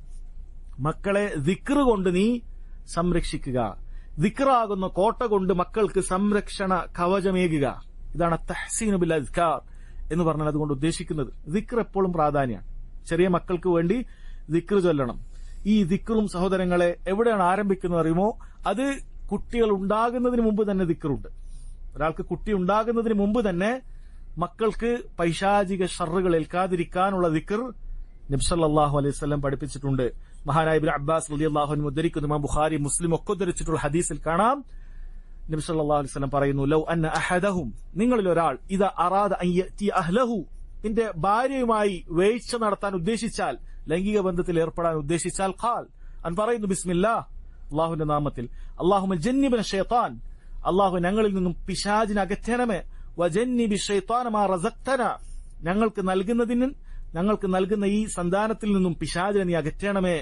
മക്കളെ ദിക്ർ കൊണ്ട് നീ സംരക്ഷിക്കുക. ദിക്റാകുന്ന കോട്ട കൊണ്ട് മക്കൾക്ക് സംരക്ഷണ കവചമേകുക. ഇതാണ് അത്തഹ്സീനു ബിൽ അദ്കാർ എന്ന് പറഞ്ഞാൽ അതുകൊണ്ട് ഉദ്ദേശിക്കുന്നത്. ദിക്ർ എപ്പോഴും പ്രാധാന്യമാണ്. ചെറിയ മക്കൾക്ക് വേണ്ടി ദിക്ർ ചൊല്ലണം. ഈ ദിക്റും സഹോദരങ്ങളെ എവിടെയാണ് ആരംഭിക്കുന്നത് അറിയുമോ? അത് കുട്ടികൾ ഉണ്ടാകുന്നതിന് മുമ്പ് തന്നെ ദിക്റുണ്ട്. ഒരാൾക്ക് കുട്ടി ഉണ്ടാകുന്നതിന് മുമ്പ് തന്നെ മക്കൾക്ക് പൈശാചിക ഷർറുകൾ ഏൽക്കാതിരിക്കാനുള്ള ദിക്ർ നബി സല്ലല്ലാഹു അലൈഹി വസല്ലം പഠിപ്പിച്ചിട്ടുണ്ട്. മഹാനായ ഇബ്നു അബ്ബാസ് റളിയല്ലാഹു അൻഹു ഉദ്ധരിക്കുന്ന ഇമാം ബുഖാരി മുസ്ലിം ഒക്കെ ഉദ്ധരിച്ചിട്ടുള്ള ഹദീസിൽ കാണാം, നബി സല്ലല്ലാഹു അലൈഹി വസല്ലം പറയുന്നു, ലൗ അന്ന അഹദഹും, നിങ്ങളിൽ ഒരാൾ, ഇദാ അറാദ അൻ യഅതി അഹ്ലഹു, നിന്റെ ഭാര്യയുമായി വേഴ്ച നടത്താൻ ഉദ്ദേശിച്ചാൽ, ലൈംഗിക ബന്ധത്തിൽ ഏർപ്പെടാൻ ഉദ്ദേശിച്ചാൽ, ഖാൽ, അവൻ പറയുന്നു, ബിസ്മില്ലാഹ്, അല്ലാഹുവിന്റെ നാമത്തിൽ, അല്ലാഹുമ്മ ജന്നിബ്ന ശൈത്താൻ, അല്ലാഹു ഞങ്ങളിൽ നിന്നും പിശാചിനെ അകറ്റണമേ, വജന്നിബി ശൈത്താന മാ റസഖ്തന, ഞങ്ങൾക്ക് നൽകുന്ന ഈ സന്താനത്തിൽ നിന്നും പിശാചിനെ നീ അകറ്റണമേ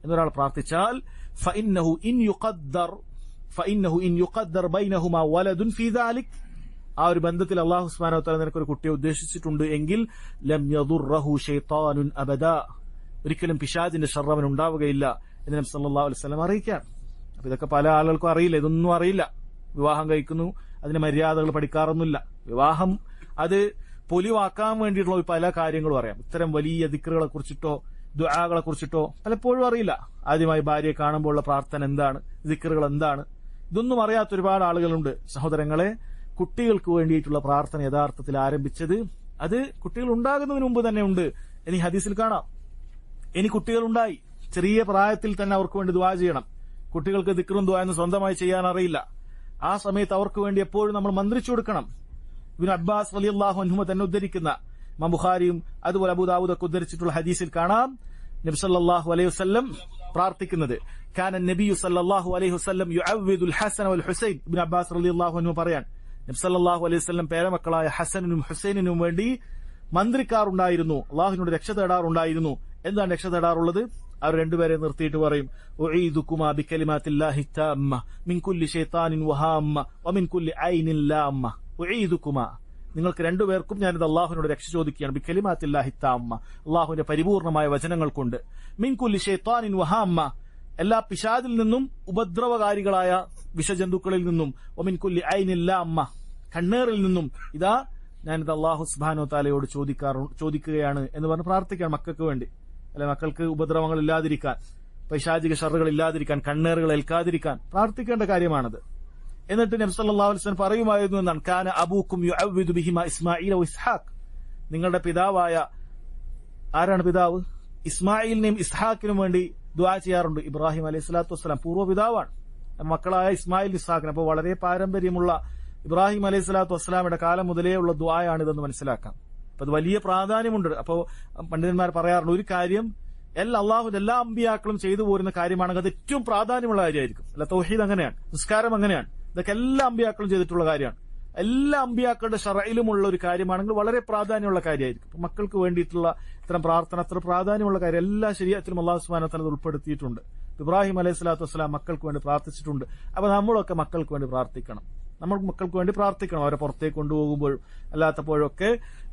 എന്നൊരാൾ പ്രാർത്ഥിച്ചാൽ, ഫഇന്നഹു ഇൻ യുഖദ്ദർ ബൈനഹുമാ വലദുൻ ഫീ ദാലിക്, ആ ഒരു ബന്ധത്തിൽ അല്ലാഹു സുബ്ഹാനഹു വ തആല നിനക്കൊരു കുട്ടിയെ ഉദ്ദേശിച്ചിട്ടുണ്ട് എങ്കിൽ, ലം യദുർറഹു ശൈത്താനുൻ അബദാ, ഒരിക്കലും പിശാചിന്റെ ശർറ് അവൻ ഉണ്ടാവുകയില്ല എന്ന് നബി സല്ലല്ലാഹു അലൈഹി വസല്ലം അറിയിക്കുകയാണ്. അപ്പൊ ഇതൊക്കെ പല ആളുകൾക്കും അറിയില്ല, ഇതൊന്നും അറിയില്ല. വിവാഹം കഴിക്കുന്നു, അതിന്റെ മര്യാദകൾ പഠിക്കാറൊന്നുമില്ല. വിവാഹം അത് പൊലിവാക്കാൻ വേണ്ടിയിട്ടുള്ള പല കാര്യങ്ങളും അറിയാം. ഇത്തരം വലിയ ദിക്റുകളെ കുറിച്ചിട്ടോ ദുആകളെ കുറിച്ചിട്ടോ പലപ്പോഴും അറിയില്ല. ആദ്യമായി ഭാര്യയെ കാണുമ്പോഴുള്ള പ്രാർത്ഥന എന്താണ്, ദിക്റുകൾ എന്താണ്, ഇതൊന്നും അറിയാത്ത ഒരുപാട് ആളുകളുണ്ട്. സഹോദരങ്ങളെ, കുട്ടികൾക്ക് വേണ്ടിയിട്ടുള്ള പ്രാർത്ഥന യഥാർത്ഥത്തിൽ ആരംഭിച്ചത് അത് കുട്ടികൾ ഉണ്ടാകുന്നതിന് മുമ്പ് തന്നെ ഉണ്ട്. ഇനി ഹദീസിൽ കാണാം, ഇനി കുട്ടികളുണ്ടായി, ചെറിയ പ്രായത്തിൽ തന്നെ അവർക്ക് വേണ്ടി ദുആ ചെയ്യണം. കുട്ടികൾക്ക് ദിക്റും ദുആയും സ്വന്തമായി ചെയ്യാൻ അറിയില്ല. ആ സമയത്ത് അവർക്ക് വേണ്ടി എപ്പോഴും നമ്മൾ മന്ത്രിച്ചു കൊടുക്കണം. ഇബ്നു അബ്ബാസ് റളിയല്ലാഹു അൻഹു തന്നെ ഉദ്ധരിക്കുന്ന, ഇമാം ബുഖാരിയും അതുപോലെ അബൂ ദാവൂദ് ഒക്കെ ഉദ്ധരിച്ചിട്ടുള്ള ഹദീസിൽ കാണാം, നബി സല്ലല്ലാഹു അലൈഹി വസല്ലം പ്രാർത്ഥിക്കുന്നത്, കാന നബിയു സല്ലല്ലാഹു അലൈഹി വസല്ലം യുഅവ്വിദുൽ ഹസൻ വൽ ഹുസൈൻ. ഇബ്നു അബ്ബാസ് റളിയല്ലാഹു അൻഹു പറയാൻ, നബി സല്ലല്ലാഹു അലൈഹി വസല്ലം പേരമക്കളായ ഹസനിനും ഹുസൈനിനും വേണ്ടി മന്ത്രിക്കാറുണ്ടായിരുന്നു, അല്ലാഹുവിനോട് രക്ഷ തേടാറുണ്ടായിരുന്നു. എന്താണ് രക്ഷ തേടാറുള്ളത്? അവർ രണ്ടുപേരെ നിർത്തിയിട്ട് പറയും, ഉഈദുകുമാ ബികലിമാത്തില്ലാഹി താമ്മ മിൻ കുല്ലി ശൈത്താനിൻ വഹാമ്മ വമിൻ കുല്ലി ഐനിൻ ലാമ്മ. ഉഈദുകുമാ, നിങ്ങൾക്ക് രണ്ടുപേർക്കും ഞാനിത് അല്ലാഹുവിനോട് രക്ഷ ചോദിക്കുകയാണ്. ബികലിമാത്തില്ലാഹി താമ്മ, അല്ലാഹുവിന്റെ പരിപൂർണമായ വചനങ്ങൾ കൊണ്ട്. മിൻ കുല്ലി ശൈത്താനിൻ വഹാമ്മ, എല്ലാ പിശാചിൽ നിന്നും ഉപദ്രവകാരികളായ വിഷജന്തുക്കളിൽ നിന്നും. വമിൻ കുല്ലി ഐനിൻ ലാമ്മ, കണ്ണേറിൽ നിന്നും. ഇതാ ഞാനിത് അള്ളാഹു സുബ്ഹാനഹു തആലയോട് ചോദിക്കുകയാണ് എന്ന് പറഞ്ഞ് പ്രാർത്ഥിക്കണം മക്കൾക്ക് വേണ്ടി. അല്ലെ, മക്കൾക്ക് ഉപദ്രവങ്ങൾ ഇല്ലാതിരിക്കാൻ, പൈശാചിക ഷർറുകൾ ഇല്ലാതിരിക്കാൻ, കണ്ണേറുകൾ ഏൽക്കാതിരിക്കാൻ പ്രാർത്ഥിക്കേണ്ട കാര്യമാണത്. എന്നിട്ട് നബി സല്ലല്ലാഹു അലൈഹി വസല്ലം പറയുമായിരുന്നു എന്നാണ്, കാന അബൂക്കും യുഅവ്വിദു ബിഹിമാ ഇസ്മാഈല വ ഇസ്ഹാഖ്. നിങ്ങളുടെ പിതാവായ, ആരാണ് പിതാവ്? ഇസ്മായിലിനെയും ഇസ്ഹാക്കിനും വേണ്ടി ദുആ ചെയ്യാറുണ്ട്. ഇബ്രാഹിം അലൈഹി സ്വലാത്തു വസ്സലാം പൂർവ്വ പിതാവാണ്. മക്കളായ ഇസ്മായിൽ ഇസ്ഹാഖിന്. അപ്പോൾ വളരെ പാരമ്പര്യമുള്ള ഇബ്രാഹിം അലൈഹി സ്വലാത്തു വസ്സലാമിന്റെ കാലം മുതലേ ഉള്ള ദുആയാണിതെന്ന് മനസ്സിലാക്കാം. അപ്പൊ അത് വലിയ പ്രാധാന്യമുണ്ട്. അപ്പോൾ പണ്ഡിതന്മാർ പറയാറുണ്ട്, ഒരു കാര്യം അള്ളാഹുവിന്റെ എല്ലാ അമ്പിയാക്കളും ചെയ്തു പോരുന്ന കാര്യമാണെങ്കിൽ അത് ഏറ്റവും പ്രാധാന്യമുള്ള കാര്യമായിരിക്കും. അല്ല, തൗഹീദ് അങ്ങനെയാണ്, നിസ്കാരം അങ്ങനെയാണ്. ഇതൊക്കെ എല്ലാ അമ്പിയാക്കളും ചെയ്തിട്ടുള്ള കാര്യമാണ്. എല്ലാ അമ്പിയാക്കളുടെ ശറഇലുമുള്ള ഒരു കാര്യമാണെങ്കിൽ വളരെ പ്രാധാന്യമുള്ള കാര്യമായിരിക്കും. മക്കൾക്ക് വേണ്ടിയിട്ടുള്ള ഇത്തരം പ്രാർത്ഥന അത്ര പ്രാധാന്യമുള്ള കാര്യം എല്ലാ ശരീഅത്തിലും അല്ലാഹു സുബ്ഹാനഹു വ തആല ഉൾപ്പെടുത്തിയിട്ടുണ്ട്. ഇബ്രാഹിം അലൈഹി സ്വലാത്തു വസ്സലാം മക്കൾക്ക് വേണ്ടി പ്രാർത്ഥിച്ചിട്ടുണ്ട്. അപ്പൊ നമ്മളൊക്കെ മക്കൾക്ക് വേണ്ടി പ്രാർത്ഥിക്കണം. നമ്മൾ മക്കൾക്ക് വേണ്ടി പ്രാർത്ഥിക്കണം. അവരെ പുറത്തേക്ക് കൊണ്ടുപോകുമ്പോഴും അല്ലാത്തപ്പോഴൊക്കെ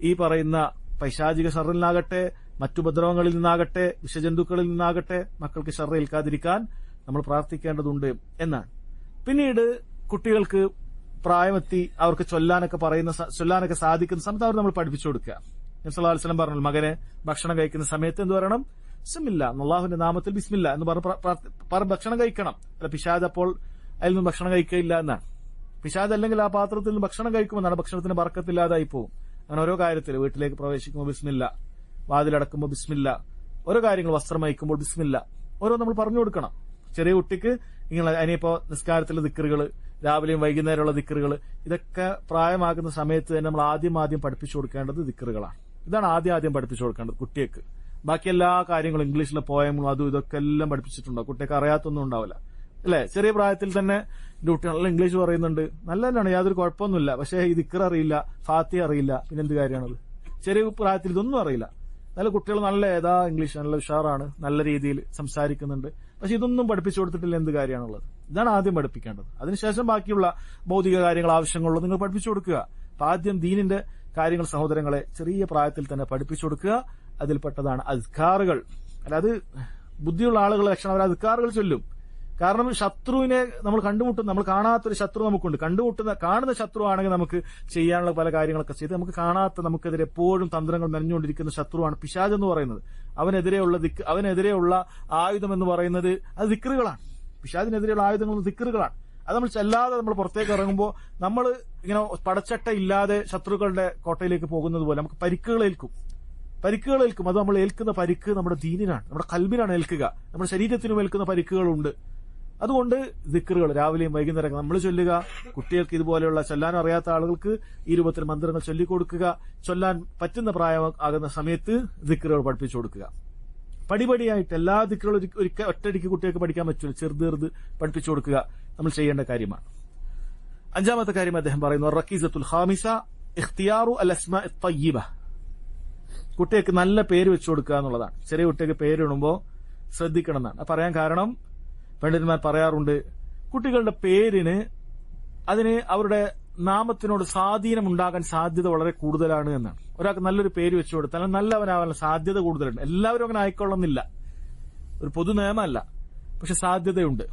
ഈ പറയുന്ന പൈശാചിക ഷർറിൽ നിന്നാകട്ടെ, മറ്റുപദ്രവങ്ങളിൽ നിന്നാകട്ടെ, വിഷജന്തുക്കളിൽ നിന്നാകട്ടെ മക്കൾക്ക് ഷർറ് ഏൽക്കാതിരിക്കാൻ നമ്മൾ പ്രാർത്ഥിക്കേണ്ടതുണ്ട് എന്നാണ്. പിന്നീട് കുട്ടികൾക്ക് പ്രായമെത്തി അവർക്ക് ചൊല്ലാനൊക്കെ സാധിക്കുന്ന സമയത്ത് അവർ നമ്മൾ പഠിപ്പിച്ചു കൊടുക്കുക. നബി സല്ലല്ലാഹു അലൈഹി വസല്ലം പറഞ്ഞു, മകനെ ഭക്ഷണം കഴിക്കുന്ന സമയത്ത് എന്ത് പറയണം? ബിസ്മില്ലാ, അല്ലാഹുവിന്റെ നാമത്തിൽ ബിസ്മില്ലാ എന്ന് പറഞ്ഞ് ഭക്ഷണം കഴിക്കണം. അല്ല, പിശാച് അപ്പോൾ അതിൽ നിന്ന് ഭക്ഷണം കഴിക്കുകയില്ല എന്നാണ്. പിശാച് അല്ലെങ്കിൽ ആ പാത്രത്തിൽ നിന്ന് ഭക്ഷണം കഴിക്കുമെന്നാണ്, ഭക്ഷണത്തിന് ബർക്കത്തില്ലാതായി പോകും. അങ്ങനെ ഓരോ കാര്യത്തിൽ വീട്ടിലേക്ക് പ്രവേശിക്കുമ്പോൾ ബിസ്മില്ല, വാതിലടക്കുമ്പോൾ ബിസ്മില്ല, ഓരോ കാര്യങ്ങൾ വസ്ത്രം അയക്കുമ്പോൾ ബിസ്മില്ല, ഓരോ നമ്മൾ പറഞ്ഞു കൊടുക്കണം. ചെറിയ കുട്ടിക്ക് ഇങ്ങനെ ഇനിയിപ്പോ നിസ്കാരത്തിലെ ദിക്റുകൾ, രാവിലെയും വൈകുന്നേരമുള്ള ദിക്റുകൾ, ഇതൊക്കെ പ്രായമാകുന്ന സമയത്ത് തന്നെ നമ്മൾ ആദ്യം പഠിപ്പിച്ചു കൊടുക്കേണ്ടത് ദിക്റുകളാണ്. ഇതാണ് ആദ്യം പഠിപ്പിച്ചു കൊടുക്കേണ്ടത് കുട്ടിക്ക്. ബാക്കി എല്ലാ കാര്യങ്ങളും ഇംഗ്ലീഷിലെ പോയമും അതും ഇതൊക്കെ എല്ലാം പഠിപ്പിച്ചിട്ടുണ്ടോ? കുട്ടിക്ക് അറിയാത്തൊന്നും ഉണ്ടാവില്ല, അല്ലെ? ചെറിയ പ്രായത്തിൽ തന്നെ എന്റെ കുട്ടി നല്ല ഇംഗ്ലീഷ് പറയുന്നുണ്ട്, നല്ല തന്നെയാണ്, യാതൊരു കുഴപ്പമൊന്നുമില്ല. പക്ഷേ ഈ ദിക്ർ അറിയില്ല, ഫാത്തിഹ അറിയില്ല, പിന്നെ എന്ത് കാര്യമാണത്? ചെറിയ പ്രായത്തിൽ ഇതൊന്നും അറിയില്ല. നല്ല കുട്ടികൾ നല്ല ഇംഗ്ലീഷ് നല്ല ഉഷാറാണ്, നല്ല രീതിയിൽ സംസാരിക്കുന്നുണ്ട്. പക്ഷെ ഇതൊന്നും പഠിപ്പിച്ചു കൊടുത്തിട്ടില്ല, എന്ത് കാര്യമാണുള്ളത്? ഇതാണ് ആദ്യം പഠിപ്പിക്കേണ്ടത്. അതിനുശേഷം ബാക്കിയുള്ള ഭൗതിക കാര്യങ്ങൾ, ആവശ്യങ്ങളുള്ളത് നിങ്ങൾ പഠിപ്പിച്ചു കൊടുക്കുക. അപ്പൊ ആദ്യം ദീനിന്റെ കാര്യങ്ങൾ സഹോദരങ്ങളെ ചെറിയ പ്രായത്തിൽ തന്നെ പഠിപ്പിച്ചു കൊടുക്കുക. അതിൽപ്പെട്ടതാണ് അദ്കാറുകൾ. അല്ലാതെ ബുദ്ധിയുള്ള ആളുകളുടെ ലക്ഷണം അവർ അദ്കാറുകൾ ചൊല്ലും. കാരണം ശത്രുവിനെ നമ്മൾ കണ്ടുമുട്ടുന്ന, നമ്മൾ കാണാത്തൊരു ശത്രു നമുക്കുണ്ട്. കാണുന്ന ശത്രു ആണെങ്കിൽ നമുക്ക് ചെയ്യാനുള്ള പല കാര്യങ്ങളൊക്കെ ചെയ്ത്, നമുക്ക് കാണാത്ത, നമുക്കെതിരെ എപ്പോഴും തന്ത്രങ്ങൾ മെനഞ്ഞുകൊണ്ടിരിക്കുന്ന ശത്രുവാണ് പിശാച് എന്ന് പറയുന്നത്. അവനെതിരെയുള്ള ആയുധം എന്ന് പറയുന്നത് അത് ദിക്റുകളാണ്. പിശാചിനെതിരെയുള്ള ആയുധങ്ങൾ ദിക്റുകളാണ്. അത് നമ്മൾ ചെല്ലാതെ നമ്മൾ പുറത്തേക്ക് ഇറങ്ങുമ്പോൾ നമ്മൾ ഇങ്ങനെ പടച്ചട്ട ഇല്ലാതെ ശത്രുക്കളുടെ കോട്ടയിലേക്ക് പോകുന്നത് പോലെ നമുക്ക് പരിക്കുകൾ ഏൽക്കും. അത് നമ്മൾ ഏൽക്കുന്ന പരിക്ക് നമ്മുടെ ദീനിനാണ്, നമ്മുടെ കൽബിനാണ് ഏൽക്കുക. നമ്മുടെ ശരീരത്തിനും ഏൽക്കുന്ന പരിക്കുകളുണ്ട്. അതുകൊണ്ട് ദിക്റുകൾ രാവിലെയും വൈകുന്നേരം നമ്മൾ ചൊല്ലുക. കുട്ടികൾക്ക് ഇതുപോലെയുള്ള ചൊല്ലാൻ അറിയാത്ത ആളുകൾക്ക് ഈ രൂപത്തിൽ മന്ത്രങ്ങൾ ചൊല്ലിക്കൊടുക്കുക. ചൊല്ലാൻ പറ്റുന്ന പ്രായമാകുന്ന സമയത്ത് ദിക്റുകൾ പഠിപ്പിച്ചു കൊടുക്കുക. പടിപടിയായിട്ട് എല്ലാ ദിക്റുകളും ഒറ്റയടിക്ക് കുട്ടികൾക്ക് പഠിക്കാൻ പറ്റില്ല. ചെറുത് പഠിപ്പിച്ചു കൊടുക്കുക നമ്മൾ ചെയ്യേണ്ട കാര്യമാണ്. അഞ്ചാമത്തെ കാര്യം അദ്ദേഹം പറയുന്നു, റക്കീസത്തുൽ ഖാമിസ ഇഖ്തിയാറു അൽ അസ്മാഇ ത്വയ്യിബ. കുട്ടികൾക്ക് നല്ല പേര് വെച്ചു കൊടുക്കുക എന്നുള്ളതാണ്. ചെറിയ കുട്ടികൾക്ക് പേരിടുമ്പോൾ ശ്രദ്ധിക്കണം എന്നാണ് പറയാൻ കാരണം. പണ്ഡിതന്മാർ പറയാറുണ്ട്, കുട്ടികളുടെ പേരിന് അതിന് അവരുടെ നാമത്തിനോട് സ്വാധീനം ഉണ്ടാകാൻ സാധ്യത വളരെ കൂടുതലാണ് എന്നാണ്. ഒരാൾക്ക് നല്ലൊരു പേര് വെച്ചു കൊടുത്താൽ നല്ലവനാവാനുള്ള സാധ്യത കൂടുതലുണ്ട്. എല്ലാവരും അങ്ങനെ ആയിക്കൊള്ളുന്നില്ല, ഒരു പൊതു നിയമമല്ല, പക്ഷെ സാധ്യതയുണ്ട്.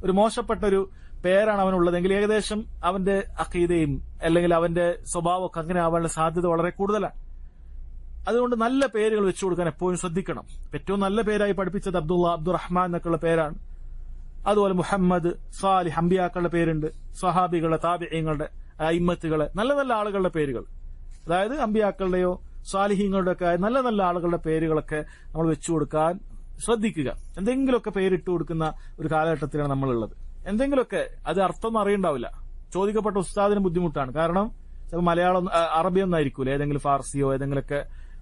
ഒരു മോശപ്പെട്ട ഒരു പേരാണ് അവനുള്ളതെങ്കിൽ ഏകദേശം അവന്റെ അഖീദയും അല്ലെങ്കിൽ അവന്റെ സ്വഭാവമൊക്കെ അങ്ങനെ ആവാനുള്ള സാധ്യത വളരെ കൂടുതലാണ്. അതുകൊണ്ട് നല്ല പേരുകൾ വെച്ചു കൊടുക്കാൻ എപ്പോഴും ശ്രദ്ധിക്കണം. ഏറ്റവും നല്ല പേരായി പഠിപ്പിച്ചത് അബ്ദുള്ള, അബ്ദുറഹ്മാൻ എന്നൊക്കെയുള്ള പേരാണ്. അതുപോലെ മുഹമ്മദ്, സാലിഹ്, അമ്പിയാക്കളുടെ പേരുണ്ട്, സ്വഹാബികളുടെ, താബിഈങ്ങളുടെ, അയിമ്മത്തുകളെ, നല്ല നല്ല ആളുകളുടെ പേരുകൾ, അതായത് അമ്പിയാക്കളുടെയോ സാലിഹീങ്ങളുടെ ഒക്കെ നല്ല നല്ല ആളുകളുടെ പേരുകളൊക്കെ നമ്മൾ വെച്ചു കൊടുക്കാൻ ശ്രദ്ധിക്കുക. എന്തെങ്കിലുമൊക്കെ പേരിട്ട് കൊടുക്കുന്ന ഒരു കാലഘട്ടത്തിലാണ് നമ്മളുള്ളത്. എന്തെങ്കിലുമൊക്കെ അത് അർത്ഥമൊന്നും അറിയണ്ടാവില്ല. ചോദിക്കപ്പെട്ട ഉസ്താദിന് ബുദ്ധിമുട്ടാണ്. കാരണം ചിലപ്പോൾ മലയാളം, അറബിയൊന്നും ആയിരിക്കൂല, ഏതെങ്കിലും ഫാർസിയോ ഏതെങ്കിലുമൊക്കെ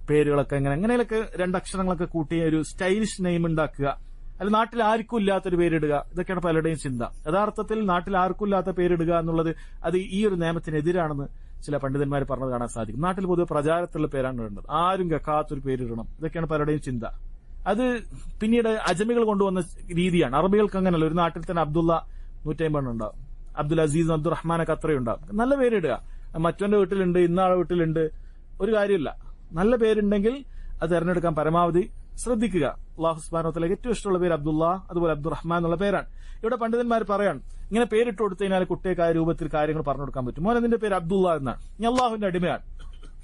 പേരുകളൊക്കെ എങ്ങനെയൊക്കെ രണ്ടക്ഷരങ്ങളൊക്കെ കൂട്ടി ഒരു സ്റ്റൈലിഷ് നെയിം ഉണ്ടാക്കുക. അല്ല, നാട്ടിൽ ആർക്കും ഇല്ലാത്തൊരു പേരിടുക. ഇതൊക്കെയാണ് പലരുടെയും ചിന്ത. യഥാർത്ഥത്തിൽ നാട്ടിൽ ആർക്കും ഇല്ലാത്ത പേരിടുക എന്നുള്ളത് അത് ഈ ഒരു നിയമത്തിനെതിരാണെന്ന് ചില പണ്ഡിതന്മാർ പറഞ്ഞത് കാണാൻ സാധിക്കും. നാട്ടിൽ പൊതുവെ പ്രചാരത്തിലുള്ള പേരാണ് ഇടേണ്ടത്. ആരും കേൾക്കാത്തൊരു പേരിടണം. ഇതൊക്കെയാണ് പലരുടെയും ചിന്ത. അത് പിന്നീട് അജമികൾ കൊണ്ടുവന്ന രീതിയാണ്. അറബികൾക്ക് അങ്ങനെയല്ല. ഒരു നാട്ടിൽ തന്നെ അബ്ദുള്ള 150 ഉണ്ടാവും, അബ്ദുൽ അസീസ്, അബ്ദുറഹ്മാനൊക്കെ അത്രയുണ്ടാവും. നല്ല പേരിടുക. മറ്റവന്റെ വീട്ടിലുണ്ട്, ഇന്നാളെ വീട്ടിലുണ്ട്, ഒരു കാര്യമില്ല. നല്ല പേരുണ്ടെങ്കിൽ അത് തെരഞ്ഞെടുക്കാൻ പരമാവധി ശ്രദ്ധിക്കുക. അല്ലാഹു സുബ്ഹാനഹു വ തആലയ്ക്ക് ഏറ്റവും ഇഷ്ടമുള്ള പേര് അബ്ദുള്ള, അതുപോലെ അബ്ദുറഹ്മാൻ എന്നുള്ള പേരാണ്. ഇവിടെ പണ്ഡിതന്മാർ പറയാൻ, ഇങ്ങനെ പേരിട്ട് കൊടുത്തു കഴിഞ്ഞാൽ കുട്ടിക്ക് ആ രൂപത്തിൽ കാര്യങ്ങൾ പറഞ്ഞു കൊടുക്കാൻ പറ്റും. മോനെ നിന്റെ പേര് അബ്ദുള്ള എന്നാണ്, നീ അള്ളാഹുവിന്റെ അടിമയാണ്,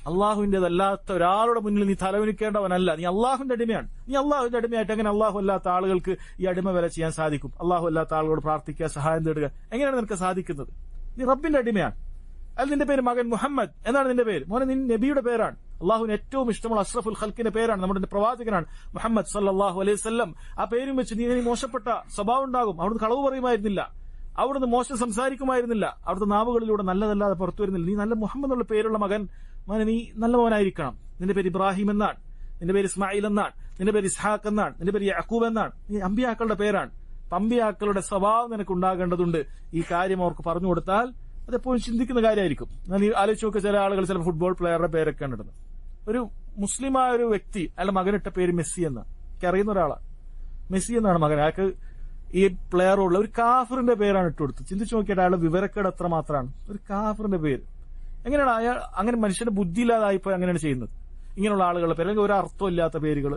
അള്ളാഹുവിന്റേതല്ലാത്ത ഒരാളുടെ മുന്നിൽ നീ തലവനിക്കേണ്ടവനല്ല. നീ അള്ളാഹുവിന്റെ അടിമയാണ്. നീ അള്ളാഹുവിന്റെ അടിമയായിട്ട് എങ്ങനെ അള്ളാഹു അല്ലാത്ത ആളുകൾക്ക് ഈ അടിമ വില ചെയ്യാൻ സാധിക്കും? അള്ളാഹു അല്ലാത്ത ആളുകളോട് പ്രാർത്ഥിക്കുക, സഹായം തേടുക, എങ്ങനെയാണ് നിനക്ക് സാധിക്കുന്നത്? നീ റബ്ബിന്റെ അടിമയാണ്. അല്ല, നിന്റെ പേര് മകൻ മുഹമ്മദ് എന്നാണ് നിന്റെ പേര്. മോനെ, നീ നബിയുടെ പേരാണ്. അള്ളാഹുവിന് ഏറ്റവും ഇഷ്ടമുള്ള അഷ്റഫുൽ ഖൽക്കിന്റെ പേരാണ്, നമ്മുടെ പ്രവാചകനാണ് മുഹമ്മദ് സല്ലല്ലാഹു അലൈഹി വസല്ലം. ആ പേരും വെച്ച് നീ മോശപ്പെട്ട സ്വഭാവം ഉണ്ടാകും. അവിടുന്ന് കളവ് പറയുമായിരുന്നില്ല, അവിടുന്ന് മോശം സംസാരിക്കുമായിരുന്നില്ല, അവിടുത്തെ നാവുകളിലൂടെ നല്ലതല്ലാതെ പുറത്തു വരുന്നില്ല. നീ നല്ല മുഹമ്മദ് എന്നുള്ള പേരുള്ള മകൻ, മോനെ നീ നല്ല മോനായിരിക്കണം. നിന്റെ പേര് ഇബ്രാഹിം എന്നാണ്, നിന്റെ പേര് ഇസ്മായിൽ എന്നാണ്, നിന്റെ പേര് ഇസ്ഹാഖ് എന്നാണ്, നിന്റെ പേര് യഅഖൂബ് എന്നാണ്. നീ അമ്പിയാക്കളുടെ പേരാണ്. അമ്പിയാക്കളുടെ സ്വഭാവം നിനക്ക് ഉണ്ടാകേണ്ടതുണ്ട്. ഈ കാര്യം അവർക്ക് പറഞ്ഞു കൊടുത്താൽ അതെപ്പോഴും ചിന്തിക്കുന്ന കാര്യമായിരിക്കും. നീ ആലോചിച്ച് നോക്കുക, ചില ആളുകൾ ചില ഫുട്ബോൾ പ്ലെയറുടെ പേരൊക്കെ ഇടുന്നത്. ഒരു മുസ്ലിമായ ഒരു വ്യക്തി അയാളുടെ മകനിട്ട പേര് മെസ്സി എന്നാണ്. എനിക്ക് അറിയുന്ന ഒരാളാണ്, മെസ്സി എന്നാണ് മകൻ. അയാൾക്ക് ഈ പ്ലെയറുള്ള ഒരു കാഫറിന്റെ പേരാണ് ഇട്ട് കൊടുത്തത്. ചിന്തിച്ചു നോക്കിയിട്ട് അയാളുടെ വിവരക്കേട് എത്ര മാത്രമാണ്. ഒരു കാഫറിന്റെ പേര് എങ്ങനെയാണ് അയാൾ അങ്ങനെ മനുഷ്യന്റെ ബുദ്ധിയില്ലാതായിപ്പോ അങ്ങനെയാണ് ചെയ്യുന്നത്? ഇങ്ങനെയുള്ള ആളുകളുടെ പേര്, അല്ലെങ്കിൽ ഒരു അർത്ഥമില്ലാത്ത പേരുകൾ,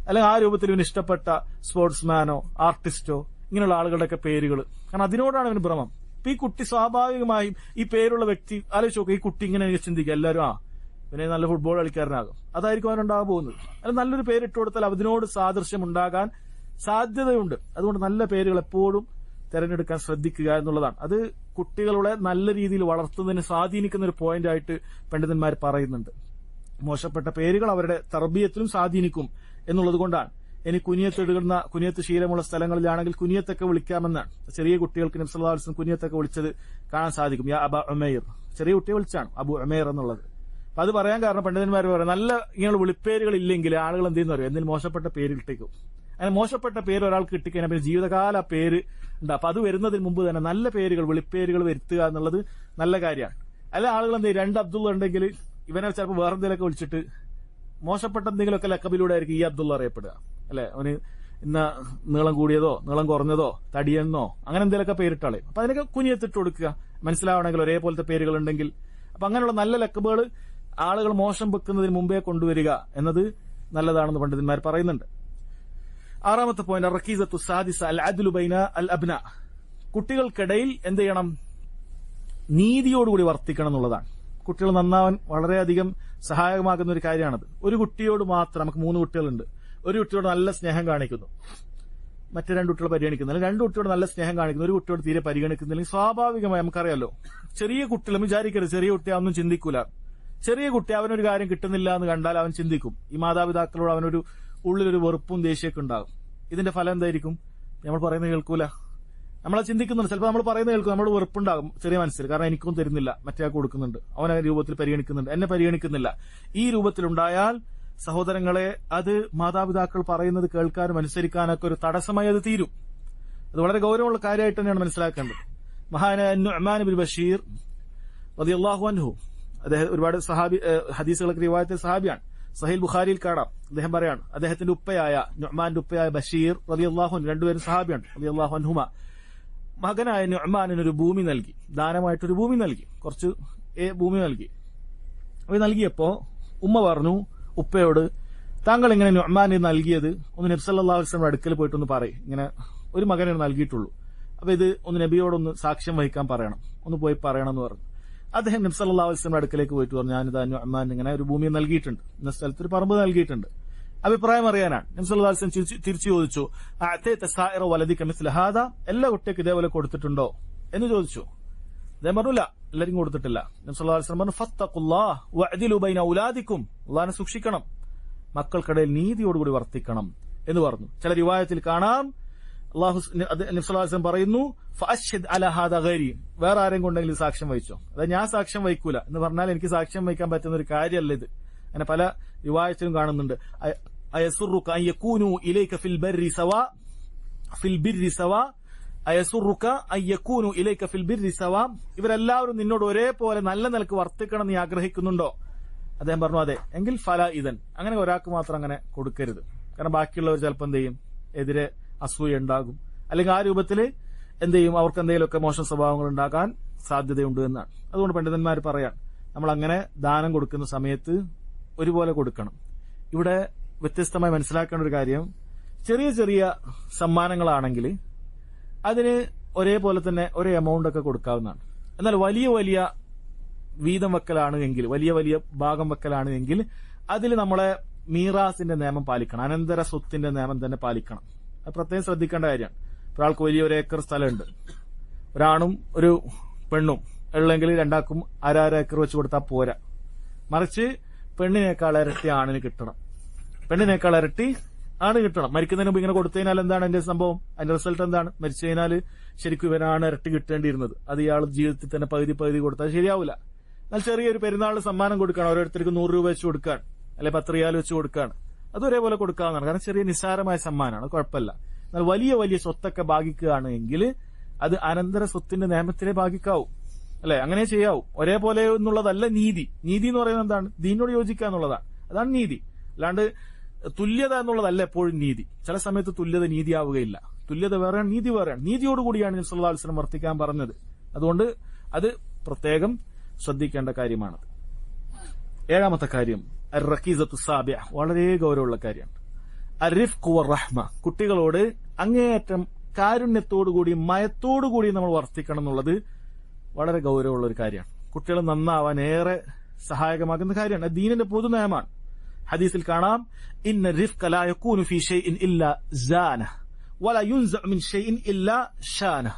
അല്ലെങ്കിൽ ആ രൂപത്തിൽ ഇവന് ഇഷ്ടപ്പെട്ട സ്പോർട്സ്മാനോ ആർട്ടിസ്റ്റോ ഇങ്ങനെയുള്ള ആളുകളുടെയൊക്കെ പേരുകൾ. കാരണം അതിനോടാണ് അവന് ഭ്രമം. ഇപ്പൊ ഈ കുട്ടി സ്വാഭാവികമായും ഈ പേരുള്ള വ്യക്തി ആലോചിച്ച് നോക്കുക, ഈ കുട്ടി ഇങ്ങനെ ചിന്തിക്കുക, എല്ലാവരും പിന്നെ നല്ല ഫുട്ബോൾ കളിക്കാരനാകും, അതായിരിക്കും അവനുണ്ടാകാൻ പോകുന്നത്. അല്ല, നല്ലൊരു പേരിട്ട് കൊടുത്താൽ അതിനോട് സാദൃശ്യം ഉണ്ടാകാൻ സാധ്യതയുണ്ട്. അതുകൊണ്ട് നല്ല പേരുകൾ എപ്പോഴും തെരഞ്ഞെടുക്കാൻ ശ്രദ്ധിക്കുക എന്നുള്ളതാണ്. അത് കുട്ടികളുടെ നല്ല രീതിയിൽ വളർത്തുന്നതിന് സ്വാധീനിക്കുന്ന ഒരു പോയിന്റ് ആയിട്ട് പണ്ഡിതന്മാർ പറയുന്നുണ്ട്. മോശപ്പെട്ട പേരുകൾ അവരുടെ തർബീയത്തിലും സ്വാധീനിക്കും എന്നുള്ളത് കൊണ്ടാണ്. ഇനി കുനിയത്തിടുന്ന കുനിയത്ത് ശീലമുള്ള സ്ഥലങ്ങളിലാണെങ്കിൽ കുനിയത്തൊക്കെ വിളിക്കാമെന്നാണ്. ചെറിയ കുട്ടികൾക്ക് നബി സല്ലല്ലാഹു അലൈഹി വസല്ലം കുനിയത്തൊക്കെ വിളിച്ചത് കാണാൻ സാധിക്കും. യാ അബ ഉമൈർ, ചെറിയ കുട്ടിയെ വിളിച്ചാണ് അബു ഉമൈർ എന്നുള്ളത്. അപ്പൊ അത് പറയാൻ കാരണം പണ്ഡിതന്മാർ പറയാം, നല്ല ഇങ്ങനെയുള്ള വിളിപ്പേരുകൾ ഇല്ലെങ്കിൽ ആളുകൾ എന്തെന്ന് പറയും, എന്തെങ്കിലും മോശപ്പെട്ട പേര് കിട്ടിക്കും. അങ്ങനെ മോശപ്പെട്ട പേര് ഒരാൾക്ക് കിട്ടിക്കഴിഞ്ഞാൽ പിന്നെ ജീവിതകാല പേര് ഉണ്ട്. അപ്പൊ അത് വരുന്നതിന് മുമ്പ് തന്നെ നല്ല പേരുകൾ, വിളിപ്പേരുകൾ വരുത്തുക എന്നുള്ളത് നല്ല കാര്യമാണ്. അല്ല, ആളുകൾ എന്ത് ചെയ്യും, രണ്ട് അബ്ദുള്ള ഉണ്ടെങ്കിൽ ഇവനെ ചിലപ്പോൾ വേറെ എന്തെങ്കിലുമൊക്കെ വിളിച്ചിട്ട് മോശപ്പെട്ട എന്തെങ്കിലുമൊക്കെ ലക്കബിലൂടെ ആയിരിക്കും ഈ അബ്ദുള്ള അറിയപ്പെടുക. അല്ലെ, അവന് ഇന്ന നീളം കൂടിയതോ നീളം കുറഞ്ഞതോ തടിയെന്നോ അങ്ങനെ എന്തെങ്കിലുമൊക്കെ പേരിട്ടാളെ. അപ്പൊ അതിനൊക്കെ കുനിയത്തിട്ട് കൊടുക്കുക, മനസ്സിലാവണമെങ്കിൽ ഒരേപോലത്തെ പേരുകൾ ഉണ്ടെങ്കിൽ. അപ്പൊ അങ്ങനെയുള്ള നല്ല ലക്കബുകൾ ആളുകൾ മോശം വെക്കുന്നതിന് മുമ്പേ കൊണ്ടുവരിക എന്നത് നല്ലതാണെന്ന് പണ്ഡിതന്മാർ പറയുന്നുണ്ട്. ആറാമത്തെ പോയിന്റ്, റക്കീസത്തു സാദിസ അൽ അദ്ലു ബൈന അൽ അബ്ന. കുട്ടികൾക്കിടയിൽ എന്ത് ചെയ്യണം? നീതിയോടുകൂടി വർത്തിക്കണം എന്നുള്ളതാണ്. കുട്ടികൾ നന്നാവാൻ വളരെയധികം സഹായകമാകുന്ന ഒരു കാര്യമാണത്. ഒരു കുട്ടിയോട് മാത്രം, നമുക്ക് 3 കുട്ടികളുണ്ട്, ഒരു കുട്ടിയോട് നല്ല സ്നേഹം കാണിക്കുന്നു, മറ്റേ 2 കുട്ടികളെ പരിഗണിക്കുന്നു, അല്ലെങ്കിൽ 2 കുട്ടിയോട് നല്ല സ്നേഹം കാണിക്കുന്നു, ഒരു കുട്ടിയോട് തീരെ പരിഗണിക്കുന്നില്ലെങ്കിൽ സ്വാഭാവികമായി നമുക്കറിയാലോ, ചെറിയ കുട്ടികൾ വിചാരിക്കരുത് ചെറിയ കുട്ടി അതൊന്നും ചിന്തിക്കൂല. ചെറിയ കുട്ടി അവനൊരു കാര്യം കിട്ടുന്നില്ല എന്ന് കണ്ടാൽ അവൻ ചിന്തിക്കും. ഈ മാതാപിതാക്കളോട് അവനൊരു ഉള്ളിലൊരു വെറുപ്പും ദേഷ്യമൊക്കെ ഉണ്ടാകും. ഇതിന്റെ ഫലം എന്തായിരിക്കും? നമ്മൾ പറയുന്നത് കേൾക്കൂല, നമ്മളെ ചിന്തിക്കുന്നുണ്ട്. ചിലപ്പോൾ നമ്മൾ പറയുന്നത് കേൾക്കും, നമ്മൾ വെറുപ്പുണ്ടാകും ചെറിയ മനസ്സിൽ. കാരണം എനിക്കും തരുന്നില്ല, മറ്റേ കൊടുക്കുന്നുണ്ട്, അവനെ രൂപത്തിൽ പരിഗണിക്കുന്നുണ്ട്, എന്നെ പരിഗണിക്കുന്നില്ല. ഈ രൂപത്തിലുണ്ടായാൽ സഹോദരങ്ങളെ, അത് മാതാപിതാക്കൾ പറയുന്നത് കേൾക്കാനും അനുസരിക്കാനൊക്കെ ഒരു തടസ്സമായി അത് തീരും. അത് വളരെ ഗൗരവമുള്ള കാര്യമായിട്ട് തന്നെയാണ് മനസ്സിലാക്കേണ്ടത്. മഹാനായ നുഅ്മാൻ ഇബ്നു ബഷീർ റളിയല്ലാഹു അൻഹു, അദ്ദേഹം ഒരുപാട് ഹദീസുകളൊക്കെ റിവായത്തിൽ സഹാബിയാണ്. സഹീൽ ബുഖാരിയിൽ കാണാം. അദ്ദേഹം പറയാണ്, അദ്ദേഹത്തിന്റെ ഉപ്പയായ നുഅ്മാന്റെ ഉപ്പയായ ബഷീർ റളിയല്ലാഹു അൻഹു, രണ്ടുപേരും സഹാബിയാണ് റളിയല്ലാഹു അൻഹുമ, മകനായ നുഅ്മാനിനൊരു ഭൂമി നൽകി, ദാനമായിട്ടൊരു ഭൂമി നൽകി, കുറച്ച് ഭൂമി നൽകി. അത് നൽകിയപ്പോ ഉമ്മ പറഞ്ഞു ഉപ്പയോട്, താങ്കൾ ഇങ്ങനെ നുഅ്മാന് നൽകിയത് ഒന്ന് നബി സല്ലല്ലാഹു അലൈഹി വസല്ലം അടുക്കൽ പോയിട്ടൊന്ന് പറയും, ഇങ്ങനെ ഒരു മകനെ നൽകിയിട്ടുള്ളൂ, അപ്പൊ ഇത് ഒന്ന് നബിയോടൊന്ന് സാക്ഷ്യം വഹിക്കാൻ പറയണം, ഒന്ന് പോയി പറയണം എന്ന് പറഞ്ഞു. അദ്ദേഹം നബി സല്ലല്ലാഹു അലൈഹി വസല്ലം അടുക്കലേക്ക് പോയിട്ട് പറഞ്ഞു, ഞാനിതാ നുഅ്മാൻ ഇങ്ങനെ ഒരു ഭൂമി നൽകിയിട്ടുണ്ട്, ഇന്ന സ്ഥലത്ത് ഒരു പറമ്പ് നൽകിയിട്ടുണ്ട്, അഭിപ്രായം അറിയാനാണ്. നബി സല്ലല്ലാഹു അലൈഹി വസല്ലം തിരിച്ചു ചോദിച്ചു, അഅതൈത സായിറ വലദിക മിസ്ല ഹാദാ, എല്ലാ കുട്ടികൾക്ക് ഇതേപോലെ കൊടുത്തിട്ടുണ്ടോ എന്ന് ചോദിച്ചു. അദ്ദേഹം പറഞ്ഞില്ല, എല്ലാവരും കൊടുത്തിട്ടില്ല. നബി സല്ലല്ലാഹു അലൈഹി വസല്ലം പറഞ്ഞു, ഫത്തഖുല്ലാഹ് വഅദിലു ബൈന ഔലാദിക്കും, അല്ലാഹുവിനെ സൂക്ഷിക്കണം, മക്കൾക്കിടയിൽ നീതിയോടുകൂടി വർത്തിക്കണം എന്ന് പറഞ്ഞു. ചില റിവായത്തിൽ കാണാം, നബി സല്ലല്ലാഹു അലൈഹി വസല്ലം പറയുന്നു, ഫഅശ്ഹിദ് അലാ ഹാദാ ഗൈരി, വേറെ ആരെയും കൊണ്ടെങ്കിലും സാക്ഷ്യം വഹിച്ചോ. അതായത് ഞാൻ സാക്ഷ്യം വഹിക്കൂല എന്ന് പറഞ്ഞാൽ എനിക്ക് സാക്ഷ്യം വഹിക്കാൻ പറ്റുന്ന ഒരു കാര്യമല്ല ഇത്. അങ്ങനെ പല റിവായത്തിലും കാണുന്നുണ്ട്. അയസുറുക അൻ യകൂനു ഇലൈക ഫിൽ ബർരി സവാ ഫിൽ ബിർരി സവാ, അയസുറുക അൻ യകൂനു ഇലൈക ഫിൽ ബിർരി സവാ, ഇവരെല്ലാവരും നിന്നോട് ഒരേപോലെ നല്ല നിലക്ക് വർത്തിക്കണം നീ ആഗ്രഹിക്കുന്നുണ്ടോ? അദ്ദേഹം പറഞ്ഞു അതെ. എങ്കിൽ ഫല ഇതൻ, അങ്ങനെ ഒരാൾക്ക് മാത്രം അങ്ങനെ കൊടുക്കരുത്. കാരണം ബാക്കിയുള്ളവർ ചിലപ്പോൾ എന്ത് ചെയ്യും, എതിരെ അസൂയ ഉണ്ടാകും, അല്ലെങ്കിൽ ആ രൂപത്തിൽ എന്ത് ചെയ്യും, അവർക്ക് എന്തെങ്കിലുമൊക്കെ മോശം സ്വഭാവങ്ങൾ ഉണ്ടാകാൻ സാധ്യതയുണ്ട് എന്നാണ്. അതുകൊണ്ട് പണ്ഡിതന്മാർ പറയാൻ, നമ്മൾ അങ്ങനെ ദാനം കൊടുക്കുന്ന സമയത്ത് ഒരുപോലെ കൊടുക്കണം. ഇവിടെ വ്യത്യസ്തമായി മനസ്സിലാക്കേണ്ട ഒരു കാര്യം, ചെറിയ ചെറിയ സമ്മാനങ്ങളാണെങ്കിൽ അതിന് ഒരേപോലെ തന്നെ ഒരേ എമൗണ്ട് ഒക്കെ കൊടുക്കാവുന്നതാണ്. എന്നാൽ വലിയ വലിയ വീതം വെക്കലാണ് എങ്കിൽ, വലിയ വലിയ ഭാഗം വെക്കലാണ് എങ്കിൽ അതിൽ നമ്മളെ മീറാസിന്റെ നിയമം പാലിക്കണം, അനന്തര സ്വത്തിന്റെ നിയമം തന്നെ പാലിക്കണം. അത് പ്രത്യേകം ശ്രദ്ധിക്കേണ്ട കാര്യമാണ്. ഒരാൾക്ക് വലിയ 1 ഏക്കർ സ്ഥലമുണ്ട്, ഒരാണും ഒരു പെണ്ണും ഉള്ളെങ്കിൽ രണ്ടാക്കും 1.5 ഏക്കർ വെച്ച് കൊടുത്താൽ പോരാ. മറിച്ച് പെണ്ണിനേക്കാൾ ഇരട്ടി ആണിന് കിട്ടണം, പെണ്ണിനേക്കാൾ ഇരട്ടി ആണ് കിട്ടണം. മരിക്കുന്നതിന് മുമ്പ് ഇങ്ങനെ കൊടുത്തു കഴിഞ്ഞാൽ എന്താണ് അതിന്റെ സംഭവം? അതിന്റെ റിസൾട്ട് എന്താണ്? മരിച്ചു കഴിഞ്ഞാൽ ശരിക്കും ഇവനാണ് ഇരട്ടി കിട്ടേണ്ടിയിരുന്നത്, അത് ഇയാൾ ജീവിതത്തിൽ തന്നെ പകുതി കൊടുത്താൽ ശരിയാവില്ല. എന്നാൽ ചെറിയൊരു പെരുന്നാളിന് സമ്മാനം കൊടുക്കുകയാണ്, ഓരോരുത്തർക്ക് 100 രൂപ വെച്ച് കൊടുക്കാൻ, അല്ലെ 10 റിയാൽ വെച്ച് കൊടുക്കുകയാണ്, അത് ഒരേപോലെ കൊടുക്കാവുന്നതാണ്. കാരണം ചെറിയ നിസ്സാരമായ സമ്മാനമാണ്, കുഴപ്പമില്ല. എന്നാൽ വലിയ വലിയ സ്വത്തൊക്കെ ഭാഗിക്കുകയാണ് എങ്കിൽ അത് അനന്തര സ്വത്തിന്റെ നിയമത്തിലെ ഭാഗിക്കാവൂ, അല്ലെ? അങ്ങനെ ചെയ്യാവൂ. ഒരേപോലെ എന്നുള്ളതല്ല നീതി. നീതി എന്ന് പറയുന്നത് എന്താണ്? ദീനോട് യോജിക്കുക എന്നുള്ളതാണ്, അതാണ് നീതി. അല്ലാണ്ട് തുല്യത എന്നുള്ളതല്ല എപ്പോഴും നീതി. ചില സമയത്ത് തുല്യത നീതിയാവുകയില്ല. തുല്യത വേറെയാണ്, നീതി വേറെയാണ്. നീതിയോടുകൂടിയാണ് നബി സല്ലല്ലാഹു അലൈഹി വസല്ലം വർത്തിക്കാൻ പറഞ്ഞത്. അതുകൊണ്ട് അത് പ്രത്യേകം ശ്രദ്ധിക്കേണ്ട കാര്യമാണ്. 7ാമത്തെ കാര്യം അർ-റഖീസത്തു സാബിഅ, വളരെ ഗൗരവമുള്ള കാര്യമാണ്. അർ-റിഫ്ഖു വർ-റഹ്മ, കുട്ടികളോട് അങ്ങേയറ്റം കാരുണ്യത്തോടുകൂടി മയത്തോടുകൂടി നമ്മൾ വർത്തിക്കണം എന്നുള്ളത് വളരെ ഗൗരവമുള്ള ഒരു കാര്യമാണ്. കുട്ടികൾ നന്നാവാൻ ഏറെ സഹായകമാകുന്ന കാര്യമാണ്. ദീനിന്റെ പൊതു നയമാണ്. ഹദീസിൽ കാണാം, ഇന്ന റിഫ്ഖ ലാ യകൂനു ഫീ ഷൈഇൻ ഇല്ലാ സാനഹ വലാ യുൻസഅ മിൻ ഷൈഇൻ ഇല്ലാ ഷാനഹ.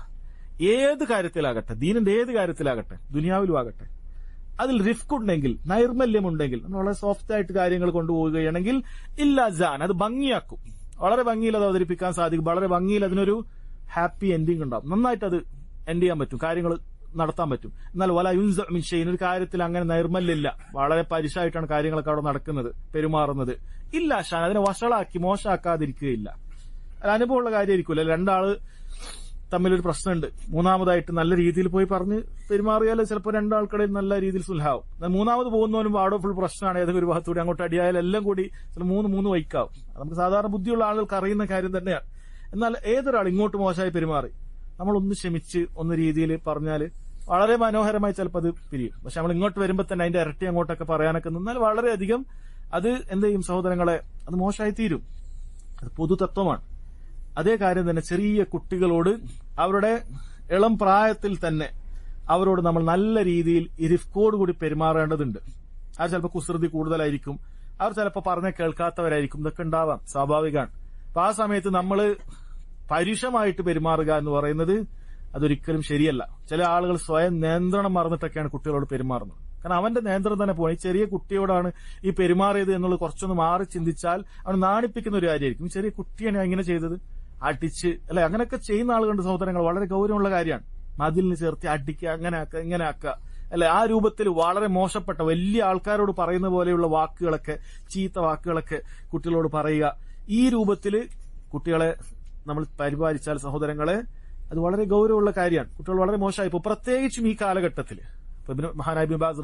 ഏത് കാര്യത്തിലാകട്ടെ, ദീനിന്റെ ഏത് കാര്യത്തിലാകട്ടെ, ദുനിയാവിലും ആകട്ടെ, അതിൽ റിഫ്ഖ് ഉണ്ടെങ്കിൽ, നൈർമല്യമുണ്ടെങ്കിൽ, നമ്മൾ വളരെ സോഫ്റ്റ് ആയിട്ട് കാര്യങ്ങൾ കൊണ്ടുപോവുകയാണെങ്കിൽ ഇല്ലാ സാന, അത് ഭംഗിയാക്കും. വളരെ ഭംഗിയിൽ അത് അവതരിപ്പിക്കാൻ സാധിക്കും, വളരെ ഭംഗിയിൽ അതിനൊരു ഹാപ്പി എൻഡിങ് ഉണ്ടാവും, നന്നായിട്ട് അത് എൻഡ് ചെയ്യാൻ പറ്റും, കാര്യങ്ങൾ നടത്താൻ പറ്റും. എന്നാൽ വല യുൻസഅ മിൻ ഷൈഇൻ, ഒരു കാര്യത്തിൽ അങ്ങനെ നൈർമല്യമില്ല, വളരെ പരിശായിട്ടാണ് കാര്യങ്ങളൊക്കെ അവിടെ നടക്കുന്നത്, പെരുമാറുന്നത്. ഇല്ല ഷാൻ, അതിനെ വഷളാക്കി മോശമാക്കാതിരിക്കുകയില്ല. അത് അനുഭവമുള്ള കാര്യമായിരിക്കുമല്ലോ. 2 ആള് തമ്മിലൊരു പ്രശ്നമുണ്ട്, മൂന്നാമതായിട്ട് നല്ല രീതിയിൽ പോയി പറഞ്ഞ് പെരുമാറിയാൽ ചിലപ്പോൾ 2 ആൾക്കിടയിൽ നല്ല രീതിയിൽ സുൽഹാവും. എന്നാൽ മൂന്നാമത് പോകുന്നവനും അവിടെ ഫുൾ പ്രശ്നമാണ്, ഏതൊക്കെ ഒരു ഭാഗത്തൂടെ അങ്ങോട്ട് അടിയായാലും എല്ലാം കൂടി ചില 3 വൈക്കാവും. നമുക്ക് സാധാരണ ബുദ്ധിയുള്ള ആളുകൾക്ക് അറിയുന്ന കാര്യം തന്നെയാണ്. എന്നാൽ ഏതൊരാൾ ഇങ്ങോട്ട് മോശമായി പെരുമാറി, നമ്മളൊന്ന് ക്ഷമിച്ച് ഒന്ന് രീതിയിൽ പറഞ്ഞാൽ വളരെ മനോഹരമായി ചിലപ്പോൾ അത് പിരിയും. പക്ഷെ നമ്മൾ ഇങ്ങോട്ട് വരുമ്പോൾ തന്നെ അതിന്റെ ഇരട്ടി അങ്ങോട്ടൊക്കെ പറയാനൊക്കെ നിന്നാൽ വളരെയധികം അത് എന്ത് ചെയ്യും സഹോദരങ്ങളെ, അത് മോശമായി തീരും. അത് പൊതുതത്വമാണ്. അതേ കാര്യം തന്നെ ചെറിയ കുട്ടികളോട് അവരുടെ ഇളം പ്രായത്തിൽ തന്നെ അവരോട് നമ്മൾ നല്ല രീതിയിൽ ഇരിഫ്കോടുകൂടി പെരുമാറേണ്ടതുണ്ട്. അവർ ചിലപ്പോൾ കുസൃതി കൂടുതലായിരിക്കും, അവർ ചിലപ്പോൾ പറഞ്ഞ കേൾക്കാത്തവരായിരിക്കും, ഇതൊക്കെ ഉണ്ടാവാം, സ്വാഭാവികമാണ്. അപ്പൊ ആ സമയത്ത് നമ്മൾ പരുഷമായിട്ട് പെരുമാറുക എന്ന് പറയുന്നത് അതൊരിക്കലും ശരിയല്ല. ചില ആളുകൾ സ്വയം നിയന്ത്രണം മറന്നിട്ടൊക്കെയാണ് കുട്ടികളോട് പെരുമാറുന്നത്. കാരണം അവന്റെ നിയന്ത്രണം തന്നെ പോയി. ചെറിയ കുട്ടിയോടാണ് ഈ പെരുമാറിയത് എന്നുള്ളത് കുറച്ചൊന്ന് മാറി ചിന്തിച്ചാൽ അവൻ നാണിപ്പിക്കുന്ന ഒരു കാര്യമായിരിക്കും. ചെറിയ കുട്ടിയാണ് ഇങ്ങനെ ചെയ്തത്, അടിച്ച് അല്ലെ, അങ്ങനെയൊക്കെ ചെയ്യുന്ന ആളുകളുണ്ട് സഹോദരങ്ങൾ, വളരെ ഗൗരവമുള്ള കാര്യമാണ്. മതിലിന് ചേർത്ത് അടിക്കുക, അങ്ങനെ ആക്കുക, ഇങ്ങനെ ആക്കുക, അല്ലെ, ആ രൂപത്തിൽ വളരെ മോശപ്പെട്ട വലിയ ആൾക്കാരോട് പറയുന്ന പോലെയുള്ള വാക്കുകളൊക്കെ, ചീത്ത വാക്കുകളൊക്കെ കുട്ടികളോട് പറയുക. ഈ രൂപത്തിൽ കുട്ടികളെ നമ്മൾ പരിപാലിച്ചാൽ സഹോദരങ്ങളെ അത് വളരെ ഗൗരവമുള്ള കാര്യമാണ്. കുട്ടികൾ വളരെ മോശമായി. ഇപ്പൊ പ്രത്യേകിച്ചും ഈ കാലഘട്ടത്തിൽ മഹാനായ ഇബ്നു ബാസ്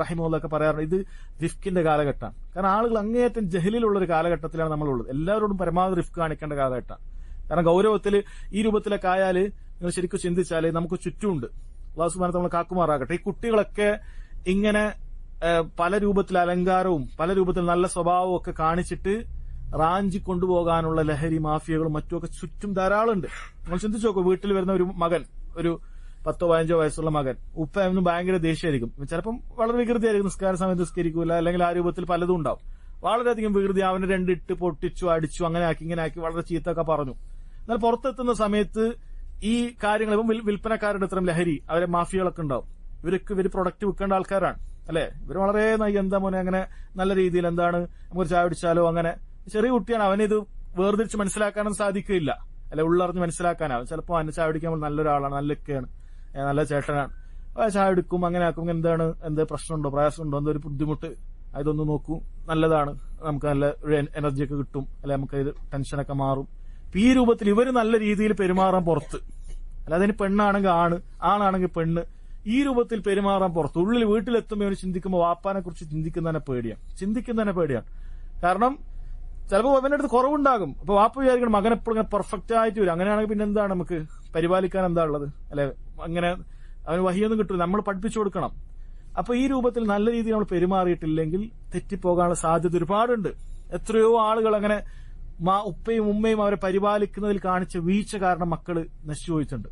റഹിമഹുള്ളാഹ് പറയാറുണ്ട്, ഇത് റിഫ്കിന്റെ കാലഘട്ടമാണ്. കാരണം ആളുകൾ അങ്ങേയറ്റം ജഹലിലുള്ള ഒരു കാലഘട്ടത്തിലാണ് നമ്മളുള്ളത്. എല്ലാവരോടും പരമാവധി റിഫ്ക് കാണിക്കേണ്ട കാലഘട്ടമാണ്. കാരണം ഗൗരവത്തിൽ ഈ രൂപത്തിലൊക്കെ ആയാൽ നിങ്ങൾ ശരിക്കും ചിന്തിച്ചാൽ നമുക്ക് ചുറ്റുമുണ്ട്, അല്ലാഹു സുബ്ഹാനഹു നമ്മൾ കാക്കുമാറാകട്ടെ, ഈ കുട്ടികളൊക്കെ ഇങ്ങനെ പല രൂപത്തിൽ അലങ്കാരവും പല രൂപത്തിൽ നല്ല സ്വഭാവവും ഒക്കെ കാണിച്ചിട്ട് റാഞ്ചി കൊണ്ടുപോകാനുള്ള ലഹരി മാഫിയകളും മറ്റുമൊക്കെ ചുറ്റും ധാരാളം ഉണ്ട്. നിങ്ങൾ ചിന്തിച്ചു നോക്കൂ, വീട്ടിൽ വരുന്ന ഒരു മകൻ, ഒരു 10-15 വയസ്സുള്ള മകൻ, ഉപ്പ എന്നും ഭയങ്കര ദേഷ്യമായിരിക്കും, ചിലപ്പം വളരെ വികൃതിയായിരിക്കും, നിസ്കാര സമയത്ത് നിസ്കരിക്കൂല, അല്ലെങ്കിൽ ആ രൂപത്തിൽ പലതും ഉണ്ടാവും, വളരെയധികം വികൃതി, അവന് 2 ഇട്ട് പൊട്ടിച്ചു, അടിച്ചു, അങ്ങനെ ആക്കി ഇങ്ങനെ ആക്കി വളരെ ചീത്തൊക്കെ പറഞ്ഞു. എന്നാൽ പുറത്തെത്തുന്ന സമയത്ത് ഈ കാര്യങ്ങൾ ഇപ്പം വിൽപ്പനക്കാരുടെ ഇത്തരം ലഹരി, അവരെ മാഫിയകളൊക്കെ ഉണ്ടാവും. ഇവർ പ്രൊഡക്റ്റ് വിൽക്കേണ്ട ആൾക്കാരാണ്, അല്ലെ? ഇവർ വളരെ എന്താ മോനെ അങ്ങനെ നല്ല രീതിയിൽ എന്താണ് നമുക്ക് ചായ പിടിച്ചാലോ, അങ്ങനെ ചെറിയ കുട്ടിയാണ്, അവനിത് വേർതിരിച്ച് മനസ്സിലാക്കാനും സാധിക്കില്ല, അല്ലെ, ഉള്ളറിഞ്ഞ് മനസ്സിലാക്കാനാവും. ചിലപ്പോൾ അവന് ചായ പിടിക്കാൻ നല്ലൊരാളാണ്, നല്ലൊക്കെയാണ്, നല്ല ചേട്ടനാണ്, ചായ എടുക്കും, അങ്ങനെ ആക്കും, എന്താണ്, എന്ത് പ്രശ്നമുണ്ടോ, പ്രയാസമുണ്ടോ, എന്തൊരു ബുദ്ധിമുട്ട്, ഇതൊന്ന് നോക്കൂ, നല്ലതാണ്, നമുക്ക് നല്ല ഒരു എനർജിയൊക്കെ കിട്ടും, അല്ലെ, നമുക്ക് ഇത് ടെൻഷനൊക്കെ മാറും. ഈ രൂപത്തിൽ ഇവര് നല്ല രീതിയിൽ പെരുമാറാൻ പുറത്ത്, അല്ല അതിന് പെണ്ണാണെങ്കിൽ ആണാണെങ്കിൽ പെണ്ണ്, ഈ രൂപത്തിൽ പെരുമാറാൻ പുറത്ത്, ഉള്ളിൽ വീട്ടിലെത്തുമ്പോൾ ഇവന് ചിന്തിക്കുമ്പോൾ വാപ്പാനെ കുറിച്ച് ചിന്തിക്കുന്നതന്നെ പേടിയാണ്. കാരണം ചിലപ്പോൾ അവന്റെ അടുത്ത് കുറവുണ്ടാകും. അപ്പൊ വാപ്പ വിചാരിക്കണം മകൻ എപ്പോഴും പെർഫെക്റ്റ് ആയിട്ട് വരും, അങ്ങനെയാണെങ്കിൽ പിന്നെ എന്താണ് നമുക്ക് പരിപാലിക്കാൻ എന്താ ഉള്ളത്, അല്ലെ? അങ്ങനെ അവന് വഹിയൊന്നും കിട്ടില്ല, നമ്മൾ പഠിപ്പിച്ചു കൊടുക്കണം. അപ്പൊ ഈ രൂപത്തിൽ നല്ല രീതിയിൽ നമ്മൾ പെരുമാറിയിട്ടില്ലെങ്കിൽ തെറ്റിപ്പോകാനുള്ള സാധ്യത ഒരുപാടുണ്ട്. എത്രയോ ആളുകൾ അങ്ങനെ ഉപ്പയും ഉമ്മയും അവരെ പരിപാലിക്കുന്നതിൽ കാണിച്ച വീഴ്ച കാരണം മക്കള് നശിച്ചു പോയിട്ടുണ്ട്,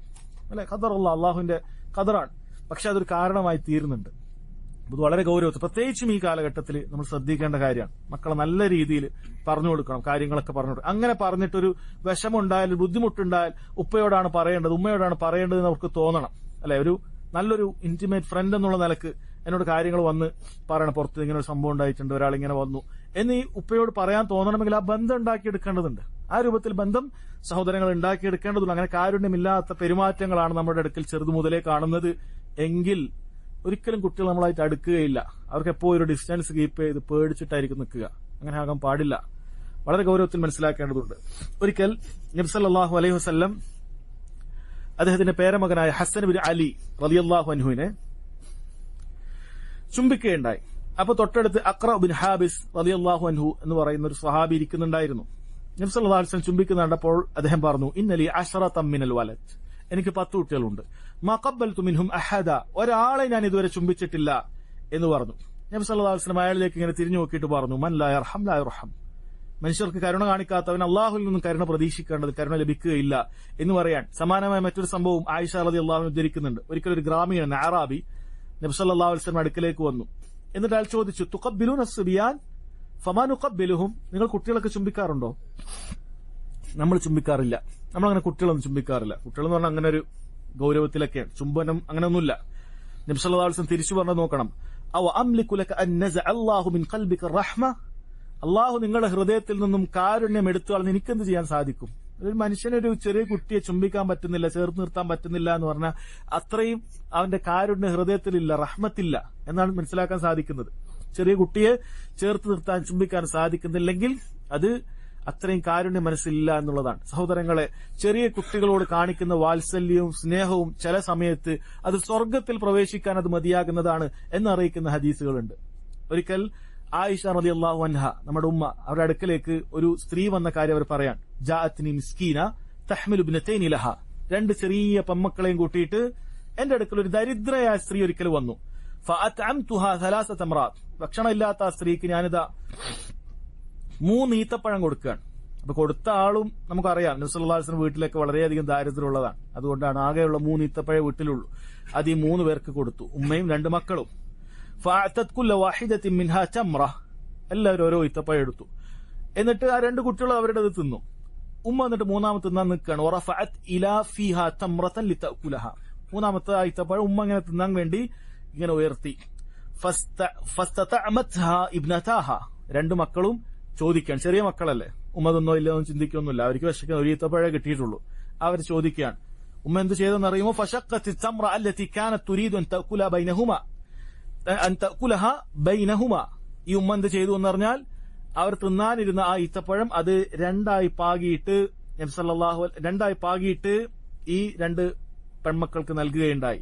അല്ലെ? ഖദറുള്ള അള്ളാഹുവിന്റെ ഖദറാണ്. പക്ഷെ അതൊരു കാരണമായി തീരുന്നുണ്ട്. ഇത് വളരെ ഗൗരവത്തിൽ, പ്രത്യേകിച്ചും ഈ കാലഘട്ടത്തിൽ നമ്മൾ ശ്രദ്ധിക്കേണ്ട കാര്യമാണ്. മക്കളെ നല്ല രീതിയിൽ പറഞ്ഞു കൊടുക്കണം, കാര്യങ്ങളൊക്കെ പറഞ്ഞു കൊടുക്കണം. അങ്ങനെ പറഞ്ഞിട്ടൊരു വിഷമുണ്ടായാൽ, ബുദ്ധിമുട്ടുണ്ടായാൽ ഉപ്പയോടാണ് പറയേണ്ടത്, ഉമ്മയോടാണ് പറയേണ്ടതെന്ന് അവർക്ക് തോന്നണം. അല്ലെ, ഒരു നല്ലൊരു ഇന്റിമേറ്റ് ഫ്രണ്ട് എന്നുള്ള നിലക്ക് എന്നോട് കാര്യങ്ങൾ വന്ന് പറയണം, പുറത്ത് ഇങ്ങനെ ഒരു സംഭവം ഉണ്ടായിട്ടുണ്ട്, ഒരാളിങ്ങനെ വന്നു എന്ന് ഈ ഉപ്പയോട് പറയാൻ തോന്നണമെങ്കിൽ ആ ബന്ധം ഉണ്ടാക്കിയെടുക്കേണ്ടതുണ്ട്. ആ രൂപത്തിൽ ബന്ധം സഹോദരങ്ങൾ ഉണ്ടാക്കിയെടുക്കേണ്ടതുണ്ട്. അങ്ങനെ കാരുണ്യമില്ലാത്ത പെരുമാറ്റങ്ങളാണ് നമ്മുടെ അടുക്കൽ ചെറുതു മുതലേ കാണുന്നത് എങ്കിൽ ഒരിക്കലും കുട്ടികൾ നമ്മളായിട്ട് അടുക്കുകയില്ല. അവർക്ക് എപ്പോഴും ഒരു ഡിസ്റ്റൻസ് കീപ്പ് ചെയ്ത് പേടിച്ചിട്ടായിരിക്കും നിൽക്കുക. അങ്ങനെ ആകാൻ പാടില്ല. വളരെ ഗൗരവത്തിൽ മനസ്സിലാക്കേണ്ടതുണ്ട്. ഒരിക്കൽ നബി സല്ലല്ലാഹു അലൈഹി വസല്ലം അദ്ദേഹത്തിന്റെ പേരമകനായ ഹസൻ ബിൻ അലി റളിയല്ലാഹു അൻഹുവിനെ ചുംബിക്കുകയുണ്ടായി. അപ്പൊ തൊട്ടടുത്ത് അഖ്റ ബിൻ ഹാബിസ് റളിയല്ലാഹു അൻഹു എന്ന് പറയുന്ന ഒരു സ്വഹാബി ഇരിക്കുന്നുണ്ടായിരുന്നു. നബി സല്ലല്ലാഹു അലൈഹി വസല്ലം ചുംബിക്കുന്ന കണ്ടപ്പോൾ അദ്ദേഹം പറഞ്ഞു, ഇന്നലി അശ്റത മിനൽ വലദ്, എനിക്ക് 10 കുട്ടികളുണ്ട്. മാ ഖബ്ബൽതു മിൻഹും അഹദ, ഒരാളെ ഞാൻ ഇതുവരെ ചുംബിച്ചിട്ടില്ല എന്ന് പറഞ്ഞു. നബി സല്ലല്ലാഹു അലൈഹി വസല്ലം അയാളിലേക്ക് ഇങ്ങനെ തിരിഞ്ഞു നോക്കിയിട്ട് പറഞ്ഞു, മൻ ലാ യർഹം ലാ യുർഹം, മനുഷ്യർക്ക് കരുണ കാണിക്കാത്തവൻ അള്ളാഹുവിൽ നിന്നും കരുണ പ്രതീക്ഷിക്കേണ്ടത്, കരുണ ലഭിക്കുകയില്ല എന്ന് പറയാൻ സമാനമായ മറ്റൊരു സംഭവം ആയിഷ റളിയല്ലാഹു അൻഹ ഉദ്ധരിക്കുന്നുണ്ട്. ഒരിക്കൽ ഒരു ഗ്രാമീണൻ അറാബി നബി സല്ലല്ലാഹു അലൈഹി വസല്ലം അടുക്കലേക്ക് വന്നു. എന്നിട്ട് അയാൾ ചോദിച്ചു, തുഖബ്ബിലൂന അസ്ബിയാൻ ഫമാ നുഖബ്ബിലുഹും, നിങ്ങൾ കുട്ടികളൊക്കെ ചുംബിക്കാറുണ്ടോ? നമ്മൾ ചുംബിക്കാറില്ല. നമ്മളങ്ങനെ കുട്ടികളൊന്നും ചുംബിക്കാറില്ല. കുട്ടികളെന്ന് പറഞ്ഞാൽ അങ്ങനെ ഒരു ഗൗരവത്തിലൊക്കെയാണ്, ചുംബനം അങ്ങനെയൊന്നുമില്ല. നബി സല്ലല്ലാഹു അലൈഹി വസല്ലം തിരിച്ചു പറഞ്ഞു നോക്കണം, അവ അംലികു ലക അൻ നസഅ അല്ലാഹു മിൻ ഖൽബിക റഹ്മ, അള്ളാഹു നിങ്ങളുടെ ഹൃദയത്തിൽ നിന്നും കാരുണ്യം എടുത്തു കളഞ്ഞ് എനിക്കെന്ത് ചെയ്യാൻ സാധിക്കും? ഒരു മനുഷ്യനൊരു ചെറിയ കുട്ടിയെ ചുംബിക്കാൻ പറ്റുന്നില്ല, ചേർത്ത് നിർത്താൻ പറ്റുന്നില്ല എന്ന് പറഞ്ഞാൽ അത്രയും അവന്റെ കാരുണ്യ ഹൃദയത്തിലില്ല, റഹ്മത്തില്ല എന്നാണ് മനസ്സിലാക്കാൻ സാധിക്കുന്നത്. ചെറിയ കുട്ടിയെ ചേർത്ത് നിർത്താൻ, ചുംബിക്കാൻ സാധിക്കുന്നില്ലെങ്കിൽ അത് അത്രയും കാരുണ്യം മനസ്സിലില്ല എന്നുള്ളതാണ്. സഹോദരങ്ങളെ, ചെറിയ കുട്ടികളോട് കാണിക്കുന്ന വാത്സല്യവും സ്നേഹവും ചില സമയത്ത് അത് സ്വർഗത്തിൽ പ്രവേശിക്കാൻ അത് മതിയാകുന്നതാണ് എന്നറിയിക്കുന്ന ഹദീസുകളുണ്ട്. ഒരിക്കൽ ആയിഷ റളിയല്ലാഹു അൻഹ, നമ്മുടെ ഉമ്മ, അവരുടെ അടുക്കലേക്ക് ഒരു സ്ത്രീ വന്ന കാര്യം അവർ പറയാൻ, ജാഅത്നി മിസ്കീന തഹ്മിലു ഇബ്നതൈനി ലഹ, 2 ചെറിയ പെമ്മക്കളെയും കൂട്ടിയിട്ട് എന്റെ അടുക്കൽ ഒരു ദരിദ്രയായ സ്ത്രീ ഒരിക്കൽ വന്നു. ഫഅത്അംതുഹാ 3 തംറാത്ത്, ഭക്ഷണമില്ലാത്ത ആ സ്ത്രീക്ക് ഞാനിതാ 3 ഈത്തപ്പഴം കൊടുക്കുകയാണ്. അപ്പൊ കൊടുത്ത ആളും നമുക്കറിയാം, നബി സല്ലല്ലാഹു അലൈഹി വസല്ലം വീട്ടിലൊക്കെ വളരെയധികം ദാരിദ്ര്യമുള്ളതാണ്. അതുകൊണ്ടാണ് ആകെയുള്ള 3 ഈത്തപ്പഴേ വീട്ടിലുള്ളൂ. അത് ഈ 3 പേർക്ക് കൊടുത്തു, ഉമ്മയും 2 മക്കളും. ഫഅതത് കുല്ല വാഹിദത്തിൻ മിൻഹാ തംറ, എല്ലാവരും ഓരോ ഈത്തപ്പഴം എടുത്തു. എന്നിട്ട് ആ 2 കുട്ടികൾ അവരുടെ അത് തിന്നു. ഉമ്മ എന്നിട്ട് 3ാമത്തെ തിന്നാൻ നിൽക്കുകയാണ്. വറഫഅത് ഇലാ ഫീഹാ തംറതൻ ലിതഅകുലഹ, 3ാമത്തെ ഈത്തപ്പഴം ഉമ്മ ഇങ്ങനെ തിന്നാൻ വേണ്ടി ഇങ്ങനെ ഉയർത്തി. ഫസ്തതഅമത്ഹാ ഇബ്നതാഹ, 2 മക്കളും ചോദിക്കുകയാണ്, ചെറിയ മക്കളല്ലേ, ഉമ്മ തിന്നോ ഇല്ലയോ എന്ന് ചിന്തിക്കൊന്നുമില്ല, അവർക്ക് വിശക്കുന്ന ഒരു ഈത്തപ്പഴേ കിട്ടിയിട്ടുള്ളൂ. അവർ ചോദിക്കുകയാണ്, ഉമ്മ എന്ത് ചെയ്തെന്നറിയുമോ? ഫശഖ്ഖത്തി തംറ അല്ലതി കാനത് തുരീദു അൻ തഅകുല ബൈനഹുമ, ഈ ഉമ്മ എന്ത് ചെയ്തു എന്ന് പറഞ്ഞാൽ അവർ തിന്നാനിരുന്ന ആ ഈത്തപ്പഴം അത് 2ആയി പാകിയിട്ട് നബി സല്ലല്ലാഹു അലൈഹി 2ആയി പാകിയിട്ട് ഈ 2 പെൺമക്കൾക്ക് നൽകുകയുണ്ടായി.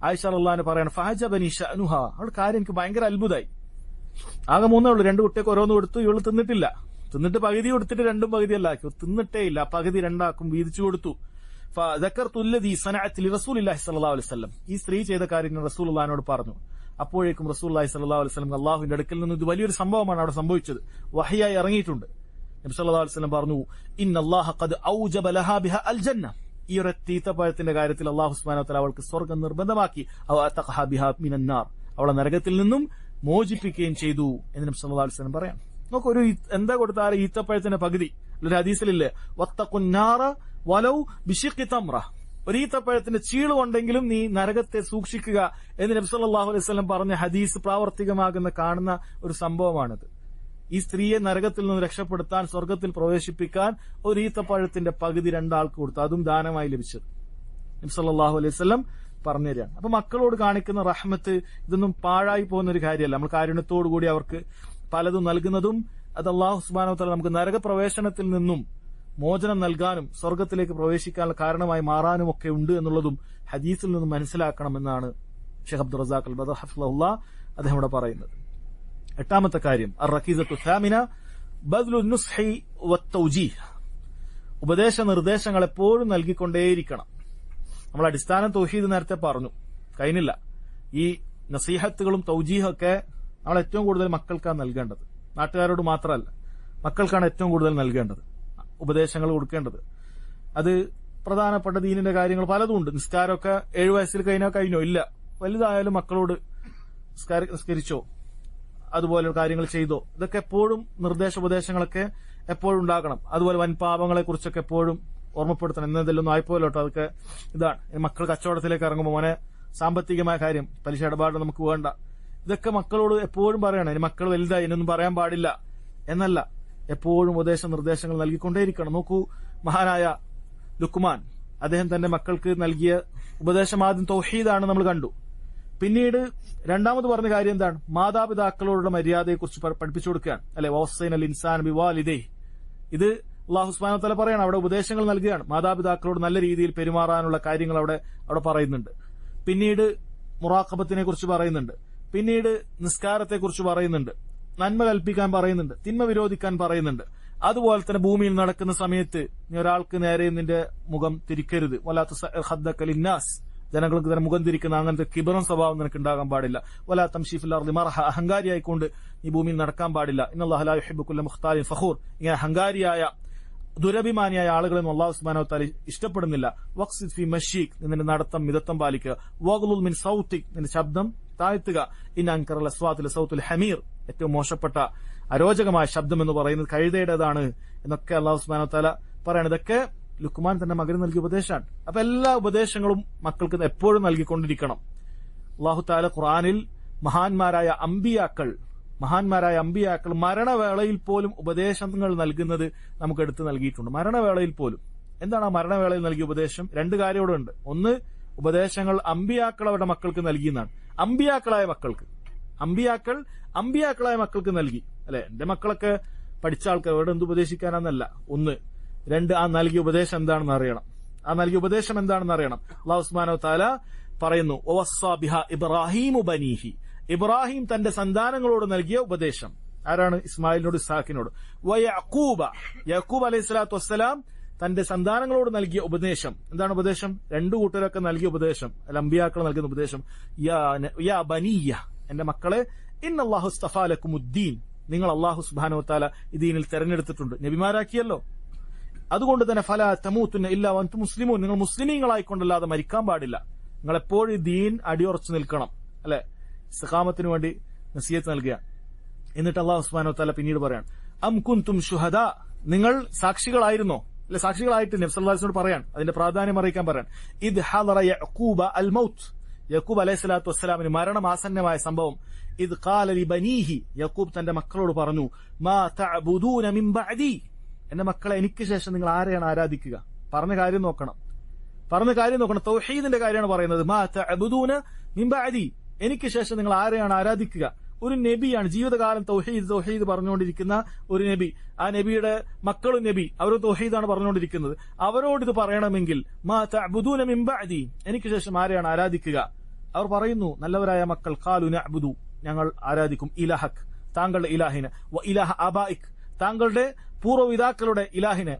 ആയിഷ റളിയല്ലാഹു അൻഹ പറയാണ്, ഫഅജബനി ശഅനുഹ, അവളുടെ കാര്യം എനിക്ക് ഭയങ്കര അത്ഭുതമായി. ആകെ 3 ഉള്ളൂ, 2 കുട്ടികൾക്ക് ഓരോന്ന് കൊടുത്തു, ഇവള് തിന്നിട്ടില്ല. തിന്നിട്ട് പകുതി കൊടുത്തിട്ട് 2 പകുതിയല്ല, തിന്നിട്ടേ ഇല്ല, പകുതി 2ആക്കും വീതിച്ചു കൊടുത്തു. ഫദക്കർതുല്ലദീ സനഅത് ലിറസൂലില്ലാഹി സ്വല്ലല്ലാഹു അലൈഹി വസല്ലം, ഈ സ്ത്രീ ചെയ്ത കാര്യം റസൂലുള്ളാഹിനോട് പറഞ്ഞു. അപ്പോഴേക്കും റസൂലുള്ളാഹി സ്വല്ലല്ലാഹു അലൈഹി വസല്ലം അല്ലാഹുവിന്റെ അടുക്കൽ നിന്ന് ഇത് വലിയൊരു സംഭവമാണ് അവിടെ സംഭവിച്ചത്, വഹയ്യായി ഇറങ്ങിയിട്ടുണ്ട്. നബി സല്ലല്ലാഹു അലൈഹി വസല്ലം പറഞ്ഞു, ഇന്നല്ലാഹ ഖദ് ഔജബ ലഹാ ബിഹാ അൽ ജന്ന, ഈ ഒരു ഈത്തപ്പഴത്തിന്റെ കാര്യത്തിൽ അല്ലാഹു സുബ്ഹാനഹു വ തആല അവൾക്ക് സ്വർഗ്ഗം നിർബന്ധമാക്കി. അവ അതഖഹ ബിഹാ മിനൻ നാർ, അവളെ നരകത്തിൽ നിന്നും മോചിപ്പിക്കുകയും ചെയ്തു എന്ന് നബി സല്ലല്ലാഹു അലൈഹി വസല്ലം പറയാം. നമുക്ക് ഒരു എന്താ കൊടുത്താൽ ഈത്തപ്പഴത്തിന്റെ പകുതി, ഒരു ഹദീസിലില്ലേ, വത്തഖുൻ നാറ വലൗ ബിശിഖി തംറ, ഒരു ഈത്തപ്പഴത്തിന്റെ ചീളുകൊണ്ടെങ്കിലും നീ നരകത്തെ സൂക്ഷിക്കുക എന്ന് നബി സല്ലല്ലാഹു അലൈഹി വസല്ലം പറഞ്ഞ ഹദീസ് പ്രാവർത്തികമാകുന്ന കാണുന്ന ഒരു സംഭവമാണിത്. ഈ സ്ത്രീയെ നരകത്തിൽ നിന്ന് രക്ഷപ്പെടുത്താൻ, സ്വർഗത്തിൽ പ്രവേശിപ്പിക്കാൻ ഒരു ഈത്തപ്പഴത്തിന്റെ പകുതി 2 ആൾക്ക് കൊടുത്തു, അതും ദാനമായി ലഭിച്ചത് നബി സല്ലല്ലാഹു അലൈഹി വസല്ലം പറഞ്ഞു തരികയാണ്. അപ്പൊ മക്കളോട് കാണിക്കുന്ന റഹ്മത്ത് ഇതൊന്നും പാഴായി പോകുന്ന ഒരു കാര്യമല്ല. നമ്മൾ കാരുണ്യത്തോടുകൂടി അവർക്ക് പലതും നൽകുന്നതും അത് അല്ലാഹു സുബ്ഹാനഹു വ തആല നമുക്ക് നരകപ്രവേശനത്തിൽ നിന്നും മോചനം നൽകാനും സ്വർഗത്തിലേക്ക് പ്രവേശിക്കാനുള്ള കാരണമായി മാറാനും ഒക്കെ ഉണ്ട് എന്നുള്ളതും ഹദീസിൽ നിന്നും മനസ്സിലാക്കണമെന്നാണ് ഷെയ്ഖ് അബ്ദുർ റസാഖ് അൽ ബദർ ഹഫ്ളഹുല്ലാഹ് അദ്ദേഹം ഇവിടെ പറയുന്നത്. 8ാമത്തെ കാര്യം, അർ-റകീസത്തു സാമിന ബദ്ലു നുസ്ഹി വത്തൗജീഹ്, ഉപദേശ നിർദ്ദേശങ്ങൾ എപ്പോഴും നൽകിക്കൊണ്ടേയിരിക്കണം. നമ്മൾ അടിസ്ഥാനം തൗഹീദ് നേരത്തെ പറഞ്ഞു, കഴിഞ്ഞില്ല. ഈ നസീഹത്തുകളും തൗജീഹൊക്കെ നമ്മൾ ഏറ്റവും കൂടുതൽ മക്കൾക്കാണ് നൽകേണ്ടത്, നാട്ടുകാരോട് മാത്രമല്ല, മക്കൾക്കാണ് ഏറ്റവും കൂടുതൽ നൽകേണ്ടത്, ഉപദേശങ്ങൾ കൊടുക്കേണ്ടത്. അത് പ്രധാനപ്പെട്ട ദീനിന്റെ കാര്യങ്ങൾ പലതും ഉണ്ട്. നിസ്കാരമൊക്കെ 7 വയസ്സിൽ കഴിഞ്ഞോ ഇല്ല, വലുതായാലും മക്കളോട് നിസ്കരിച്ചോ, അതുപോലെ കാര്യങ്ങൾ ചെയ്തോ, ഇതൊക്കെ എപ്പോഴും ഉപദേശങ്ങളൊക്കെ എപ്പോഴും ഉണ്ടാകണം. അതുപോലെ വൻപാപങ്ങളെ കുറിച്ചൊക്കെ എപ്പോഴും ഓർമ്മപ്പെടുത്തണം. എന്നതെല്ലാം ആയിപ്പോലോ കേട്ടോ, അതൊക്കെ ഇതാണ്. മക്കൾ കച്ചവടത്തിലേക്ക് ഇറങ്ങുമ്പോൾ മോനെ സാമ്പത്തികമായ കാര്യം, പലിശ ഇടപാട് നമുക്ക് വേണ്ട, ഇതൊക്കെ മക്കളോട് എപ്പോഴും പറയണം. ഇനി മക്കൾ വലുതായി ഇനൊന്നും പറയാൻ പാടില്ല എന്നല്ല, എപ്പോഴും നിർദ്ദേശങ്ങൾ നൽകിക്കൊണ്ടേയിരിക്കണം. നോക്കൂ, മഹാനായ ലുക്മാൻ അദ്ദേഹം തന്റെ മക്കൾക്ക് നൽകിയ ഉപദേശം ആദ്യം തൗഹീദാണ് നമ്മൾ കണ്ടു. പിന്നീട് രണ്ടാമത് പറഞ്ഞ കാര്യം എന്താണ്? മാതാപിതാക്കളോടുള്ള മര്യാദയെക്കുറിച്ച് പഠിപ്പിച്ചു കൊടുക്കുകയാണ്. അല്ലെ, വസ്സൈനൽ ഇൻസാൻ ബിവാലിദൈഹി. ഇത് അല്ലാഹു സുബ്ഹാനഹു വ തആല പറയാണ്, അവിടെ ഉപദേശങ്ങൾ നൽകുകയാണ്. മാതാപിതാക്കളോട് നല്ല രീതിയിൽ പെരുമാറാനുള്ള കാര്യങ്ങൾ അവിടെ പറയുന്നുണ്ട്. പിന്നീട് മുറാഖബത്തിനെ കുറിച്ച് പറയുന്നുണ്ട്. പിന്നീട് നിസ്കാരത്തെക്കുറിച്ച് പറയുന്നുണ്ട്. നന്മ കൽപ്പിക്കാൻ പറയുന്നുണ്ട്, തിന്മ വിരോധിക്കാൻ പറയുന്നുണ്ട്. അതുപോലെ തന്നെ ഭൂമിയിൽ നടക്കുന്ന സമയത്ത് നീ ഒരാൾക്ക് നേരെ നിന്റെ മുഖം തിരിക്കരുത്. വലാത്തുനാസ്, ജനങ്ങൾക്ക് തന്നെ മുഖം തിരിക്കുന്ന അങ്ങനത്തെ കിബറൻ സ്വഭാവം നിനക്ക് ഉണ്ടാകാൻ പാടില്ല. വലാ തംശി ഫിൽ അർളി മർഹ, അഹങ്കാരിയായിക്കൊണ്ട് നീ ഭൂമിയിൽ നടക്കാൻ പാടില്ല. ഇന്നല്ലാഹു ലാ യുഹിബ്ബു കുല്ല മുഖ്താലിൻ ഫഖൂർ, ഇങ്ങനെ അഹങ്കാരിയായ ദുരഭിമാനിയായ ആളുകളെന്നും അല്ലാഹു സുബ്ഹാനഹു വ തആല ഇഷ്ടപ്പെടുന്നില്ല. വഖ്സിദ് ഫി മശീക്, നിന്റെ നടത്തം മിതത്വം പാലിക്കുക. വഗ്ളുൽ മിൻ സൗതിക്, നിന്റെ ശബ്ദം താഴ്ത്തുക. ഇന്ന അൻകറൽ അസ്വാതി ലസൗതുൽ ഹമീർ, ഏറ്റവും മോശപ്പെട്ട അരോചകമായ ശബ്ദം എന്ന് പറയുന്നത് കഴുതയുടേതാണ് എന്നൊക്കെ അല്ലാഹു സുബ്ഹാനഹു വ തആല പറയണം. ഇതൊക്കെ ലുക്മാൻ തന്റെ മകന് നൽകിയ ഉപദേശമാണ്. അപ്പൊ എല്ലാ ഉപദേശങ്ങളും മക്കൾക്ക് എപ്പോഴും നൽകിക്കൊണ്ടിരിക്കണം. അല്ലാഹു തആല ഖുർആനിൽ മഹാന്മാരായ അമ്പിയാക്കൾ മരണവേളയിൽ പോലും ഉപദേശങ്ങൾ നൽകുന്നത് നമുക്ക് എടുത്തു നൽകിയിട്ടുണ്ട്. മരണവേളയിൽ പോലും. എന്താണ് ആ മരണവേളയിൽ നൽകിയ ഉപദേശം? രണ്ട് കാര്യം ഇവിടെ ഉണ്ട്. ഒന്ന്, ഉപദേശങ്ങൾ അമ്പിയാക്കൾ അവരുടെ മക്കൾക്ക് നൽകിയെന്നാണ്. അമ്പിയാക്കളായ മക്കൾക്ക് നൽകി. അല്ലെ, എന്റെ മക്കളൊക്കെ പഠിച്ച ആൾക്കാർ ഇവിടെ എന്ത് ഉപദേശിക്കാനെന്നല്ല. ഒന്ന്. രണ്ട്, ആ നൽകിയ ഉപദേശം എന്താണെന്ന് അറിയണം. അല്ലാഹു സുബ്ഹാനഹു വ തആല പറയുന്നു, വവസ്സാ ബിഹാ ഇബ്രാഹീമു ബനീഹി, ഇബ്രാഹിം തന്റെ സന്താനങ്ങളോട് നൽകിയ ഉപദേശം. ആരാണ്? ഇസ്മായിലിനോട്, ഇസ്ഹാക്കിനോട്. യാക്കൂബ് അലൈഹിസ്സലാത്തു വസ്സലാം തന്റെ സന്താനങ്ങളോട് നൽകിയ ഉപദേശം എന്താണ്? ഉപദേശം രണ്ടു കൂട്ടരൊക്കെ നൽകിയ ഉപദേശം, അല്ല അമ്പിയാക്കൾ നൽകുന്ന ഉപദേശം. യാ ബനിയ്യ, എന്റെ മക്കളെ, ഇന്നല്ലാഹു ഇസ്തഫാ ലക്കുമുദ്ദീൻ, നിങ്ങൾ അല്ലാഹു സുബ്ഹാനഹു വ തആല ഈ ദീനിൽ തെരഞ്ഞെടുത്തിട്ടുണ്ട്, നബിമാരാക്കിയല്ലോ. അതുകൊണ്ട് തന്നെ ഫലാ തമൂതുന്ന ഇല്ലാ വഅൻതും മുസ്ലിമൂൻ, നിങ്ങൾ മുസ്ലിമീങ്ങളായിക്കൊണ്ടല്ലാതെ മരിക്കാൻ പാടില്ല. നിങ്ങൾ എപ്പോഴും ദീൻ അടിയുറച്ചു നിൽക്കണം. അല്ലെ, ഇസ്തിഖാമത്തിന് വേണ്ടി നസീഹത്ത് നൽകുക. എന്നിട്ട് അല്ലാഹു സുബ്ഹാനഹു വ തആല പിന്നീട് പറയാണ്, അം കുൻതും ശുഹദാ, നിങ്ങൾ സാക്ഷികളായിരുന്നോ? അല്ലെ, സാക്ഷികളായിട്ട് നബി സല്ലല്ലാഹു അലൈഹി വസല്ലം പറയാൻ, അതിന്റെ പ്രാധാന്യം അറിയിക്കാൻ പറയാൻ. ഇദ് ഹദറ യഅഖൂബ അൽ മൗത്ത്, യാക്കൂബ് അലൈഹിസ്സലാത്തു വസ്സലാമിന് മരണം ആസന്നമായ സംഭവം. ഇദ് ഖാല ലി ബനീഹി, യാക്കൂബ് തന്റെ മക്കളോട് പറഞ്ഞു, മാ തഅബുദൂന മിൻ ബഅദി, എന്റെ മക്കളെ, എനിക്ക് ശേഷം നിങ്ങൾ ആരെയാണ് ആരാധിക്കുക? പറഞ്ഞ കാര്യം നോക്കണം. തൗഹീദിന്റെ കാര്യമാണ് പറയുന്നത്. മാ തഅബുദൂന മിൻ ബഅദി, എനിക്ക് ശേഷം നിങ്ങൾ ആരെയാണ് ആരാധിക്കുക? ഒരു നബിയാണ്, ജീവിതകാലം തൗഹീദ് പറഞ്ഞുകൊണ്ടിരിക്കുന്ന ഒരു നബി. ആ നബിയുടെ മക്കളും നബി, അവർ തൗഹീദാണ് പറഞ്ഞുകൊണ്ടിരിക്കുന്നത്. അവരോട് ഇത് പറയണമെങ്കിൽ മാ തഅബുദൂന മിൻ ബഅദി, എനിക്ക് ശേഷം ആരെയാണ് ആരാധിക്കുക? അവർ പറയുന്നു, നല്ലവരായ മക്കൾ, ഖാലു നഅബുദു, ഞങ്ങൾ ആരാധിക്കും ഇലാഹക്, താങ്കളുടെ ഇലാഹിനെ, വ ഇലാഹ ആബായിക്, താങ്കളുടെ പൂർവ്വപിതാക്കളുടെ ഇലാഹിനെ,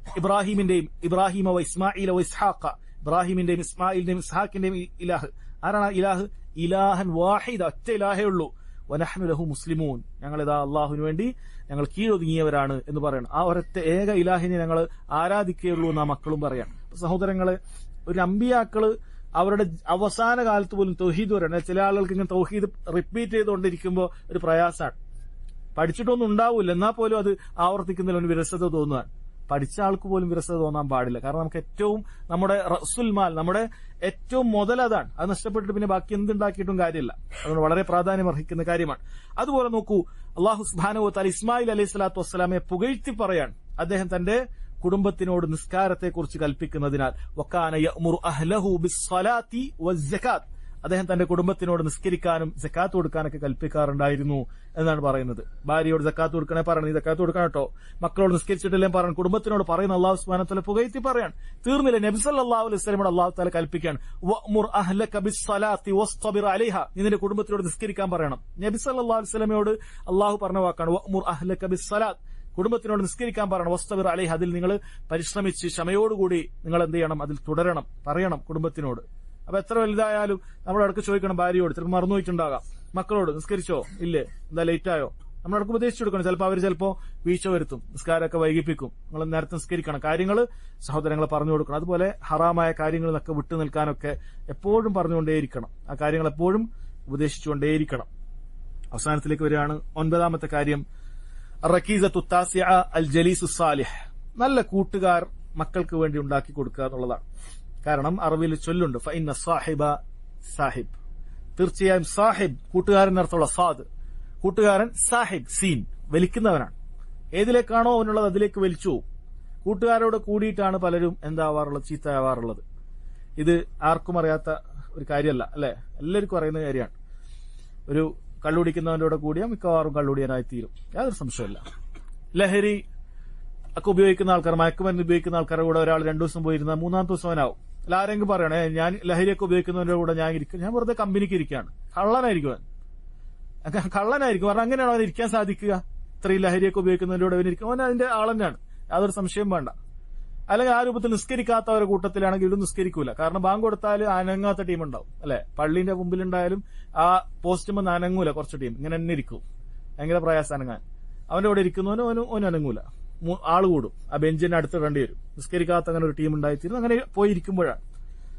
ഇബ്രാഹിമ വ ഇസ്മാഈല വ ഇസ്ഹാഖ, ഇബ്രാഹിമിന്റെയും ഇസ്മായിലിന്റെയും ഇസ്ഹാഖിന്റെയും ഇലാഹ്. ആരാണ് ഇലാഹ്? ഇലാഹൻ വാഹിദ, ഒറ്റ ഇലാഹേ ഉള്ളൂ. വനഹ്നു ലഹു മുസ്ലിമൂൻ, ഞങ്ങളിതാ അള്ളാഹുവിന് വേണ്ടി ഞങ്ങൾ കീഴൊതുങ്ങിയവരാണ് എന്ന് പറയണം. ആ ഒരൊറ്റ ഏക ഇലാഹിനെ ഞങ്ങൾ ആരാധിക്കുകയുള്ളൂ എന്നാ മക്കളും പറയാം. സഹോദരങ്ങളെ, ഒരു അമ്പിയാക്കള് അവരുടെ അവസാന കാലത്ത് പോലും തൗഹീദ് പറയണം. ചില ആളുകൾക്ക് ഇങ്ങനെ തൗഹീദ് റിപ്പീറ്റ് ചെയ്തുകൊണ്ടിരിക്കുമ്പോൾ ഒരു പ്രയാസമാണ്. പഠിച്ചിട്ടൊന്നും ഉണ്ടാവില്ല, എന്നാൽ പോലും അത് ആവർത്തിക്കുന്നതിൽ ഒരു വിരസത തോന്നുകയാണ്. പഠിച്ച ആൾക്ക് പോലും വിരസത തോന്നാൻ പാടില്ല. കാരണം നമുക്ക് ഏറ്റവും, നമ്മുടെ റസുൽ മാൽ, നമ്മുടെ ഏറ്റവും മുതലതാണ്. അത് നഷ്ടപ്പെട്ടിട്ട് പിന്നെ ബാക്കി എന്തുണ്ടാക്കിയിട്ടും കാര്യമില്ല. അതുകൊണ്ട് വളരെ പ്രാധാന്യം അർഹിക്കുന്ന കാര്യമാണ്. അതുപോലെ നോക്കൂ, അല്ലാഹു സുബ്ഹാനഹു വ തആല ഇസ്മായിൽ അലൈഹിസ്സലാത്തു വസ്സലാമയെ പുകഴ്ത്തി പറയാൻ. അദ്ദേഹം തന്റെ കുടുംബത്തിനോട് നിസ്കാരത്തെക്കുറിച്ച് കൽപ്പിക്കുന്നതിനാൽ, വകാന യഅ്മുറു അഹ്ലഹു ബിസ്സലാത്തി വസ്സകാത്ത്, അദ്ദേഹം തന്റെ കുടുംബത്തിനോട് നിസ്കരിക്കാനും സക്കാത്ത് കൊടുക്കാനൊക്കെ കൽപ്പിക്കാറുണ്ടായിരുന്നു എന്നാണ് പറയുന്നത്. ഭാര്യയോട് സക്കാത്ത് കൊടുക്കണേ പറയണം, നീ സക്കാത്ത് കൊടുക്കണം കേട്ടോ. മക്കളോട് നിസ്കരിച്ചിട്ടില്ലേ പറയണം. കുടുംബത്തിനോട് പറയുന്ന അല്ലാഹു സുബ്ഹാനഹു വ തആല പുകഴ്ത്തി പറയാൻ തീർന്നില്ല. നബി സല്ലല്ലാഹു അലൈഹി വസല്ലമയോട് അല്ലാഹു തആല കൽപ്പിക്കാൻ, വഅ്മുർ അഹ്ലക ബിസ്സലാത്തി വസ്തബിർ അലൈഹ, നീ നിന്റെ കുടുംബത്തിനോട് നിസ്കരിക്കാൻ പറയണം. നബി സല്ലല്ലാഹു അലൈഹി വസല്ലമയോട് അല്ലാഹു പറഞ്ഞ വാക്കാണ് വഅ്മുർ അഹ്ലക ബിസ്സലാത്ത്, കുടുംബത്തിനോട് നിസ്കരിക്കാൻ പറയണം. വസ്തബിർ അലൈഹ, അതിൽ നിങ്ങൾ പരിശ്രമിച്ച് ക്ഷമയോടുകൂടി നിങ്ങൾ എന്ത് ചെയ്യണം? അതിൽ തുടരണം, പറയണം കുടുംബത്തിനോട്. അപ്പൊ എത്ര വലുതായാലും നമ്മൾ ഇടയ്ക്ക് ചോദിക്കണം ഭാര്യയോട്, ചിലപ്പോൾ മറന്നുപോയിട്ടുണ്ടാകാം. മക്കളോട് നിസ്കരിച്ചോ ഇല്ലേ, എന്താ ലേറ്റായോ, നമ്മൾ ഇടയ്ക്ക് ഉപദേശിച്ചു കൊടുക്കണം. ചിലപ്പോൾ അവർ വീഴ്ച വരുത്തും, നിസ്കാരമൊക്കെ വൈകിപ്പിക്കും. നിങ്ങൾ നേരത്തെ നിസ്കരിക്കണം. കാര്യങ്ങൾ സഹോദരങ്ങളെ പറഞ്ഞു കൊടുക്കണം. അതുപോലെ ഹറാമായ കാര്യങ്ങളിൽ നിന്നൊക്കെ വിട്ടു നിൽക്കാനൊക്കെ എപ്പോഴും പറഞ്ഞുകൊണ്ടേയിരിക്കണം. ആ കാര്യങ്ങൾ എപ്പോഴും ഉപദേശിച്ചുകൊണ്ടേയിരിക്കണം. അവസാനത്തിലേക്ക് വരികയാണ്. 9ാമത്തെ കാര്യം റക്കീസത്തു താസിഅ അൽ ജലീസു സാലിഹ്. നല്ല കൂട്ടുകാർ മക്കൾക്ക് വേണ്ടി ഉണ്ടാക്കി കൊടുക്കുക എന്നുള്ളതാണ്. കാരണം അറബിയിൽ ചൊല്ലുണ്ട്, ഫഇന്ന സാഹിബ സാഹിബ്. തീർച്ചയായും സാഹിബ് കൂട്ടുകാരൻ അർത്ഥമുള്ള സാദ്, കൂട്ടുകാരൻ സാഹിബ് സീൻ വലിക്കുന്നവനാണ്. ഏതിലേക്കാണോ അവനുള്ളത് അതിലേക്ക് വലിച്ചു. കൂട്ടുകാരോട് കൂടിയിട്ടാണ് പലരും എന്താവാറുള്ളത്, ചീത്തയാവാറുള്ളത്. ഇത് ആർക്കും അറിയാത്ത ഒരു കാര്യമല്ല, അല്ലെ? എല്ലാവർക്കും അറിയുന്ന കാര്യമാണ്. ഒരു കള്ളുടിക്കുന്നവന്റെ കൂടെ കൂടിയാൽ മിക്കവാറും കള്ളുടിയനായി തീരും, യാതൊരു സംശയമില്ല. ലഹരി ഒക്കെ ഉപയോഗിക്കുന്ന ആൾക്കാർ, മയക്കുമരുന്ന് ഉപയോഗിക്കുന്ന ആൾക്കാരുടെ കൂടെ ഒരാൾ 2 ദിവസം പോയിരുന്ന 3-ാമത്തെ ദിവസം അവനാവും. അല്ല, ആരെങ്കിലും പറയണേ ഞാൻ ലഹരിയൊക്കെ ഉപയോഗിക്കുന്നവന്റെ കൂടെ ഞാൻ വെറുതെ കമ്പനിക്ക് ഇരിക്കുകയാണ്, കള്ളനായിരിക്കും കാരണം അങ്ങനെയാണോ അവൻ ഇരിക്കാൻ സാധിക്കുക? ഇത്രയും ലഹരിയൊക്കെ ഉപയോഗിക്കുന്നതിന്റെ കൂടെ അവനിരിക്കും, അവൻ അതിന്റെ ആൾ തന്നെയാണ്, യാതൊരു സംശയം വേണ്ട. അല്ലെങ്കിൽ ആ രൂപത്തിൽ നിസ്കരിക്കാത്തവരുടെ കൂട്ടത്തിലാണെങ്കിൽ ഇത് നിസ്കരിക്കൂല. കാരണം ബാങ്ക് കൊടുത്താൽ അനങ്ങാത്ത ടീം ഉണ്ടാവും, അല്ലെ? പള്ളിന്റെ മുമ്പിലുണ്ടായാലും ആ പോസ്റ്റുമെന്ന് അനങ്ങൂല, കുറച്ച് ടീം ഇങ്ങനെ തന്നെ ഇരിക്കും, ഭയങ്കര പ്രയാസം അനങ്ങാൻ. അവന്റെ കൂടെ ഇരിക്കുന്നവനും അവനും അനങ്ങൂല, ആള് കൂടും, ആ ബെഞ്ചിന് അടുത്ത് ഇടേണ്ടി വരും. നിസ്കരിക്കാത്ത അങ്ങനെ ഒരു ടീം ഉണ്ടായിത്തീരുന്നു. അങ്ങനെ പോയി ഇരിക്കുമ്പോഴാണ്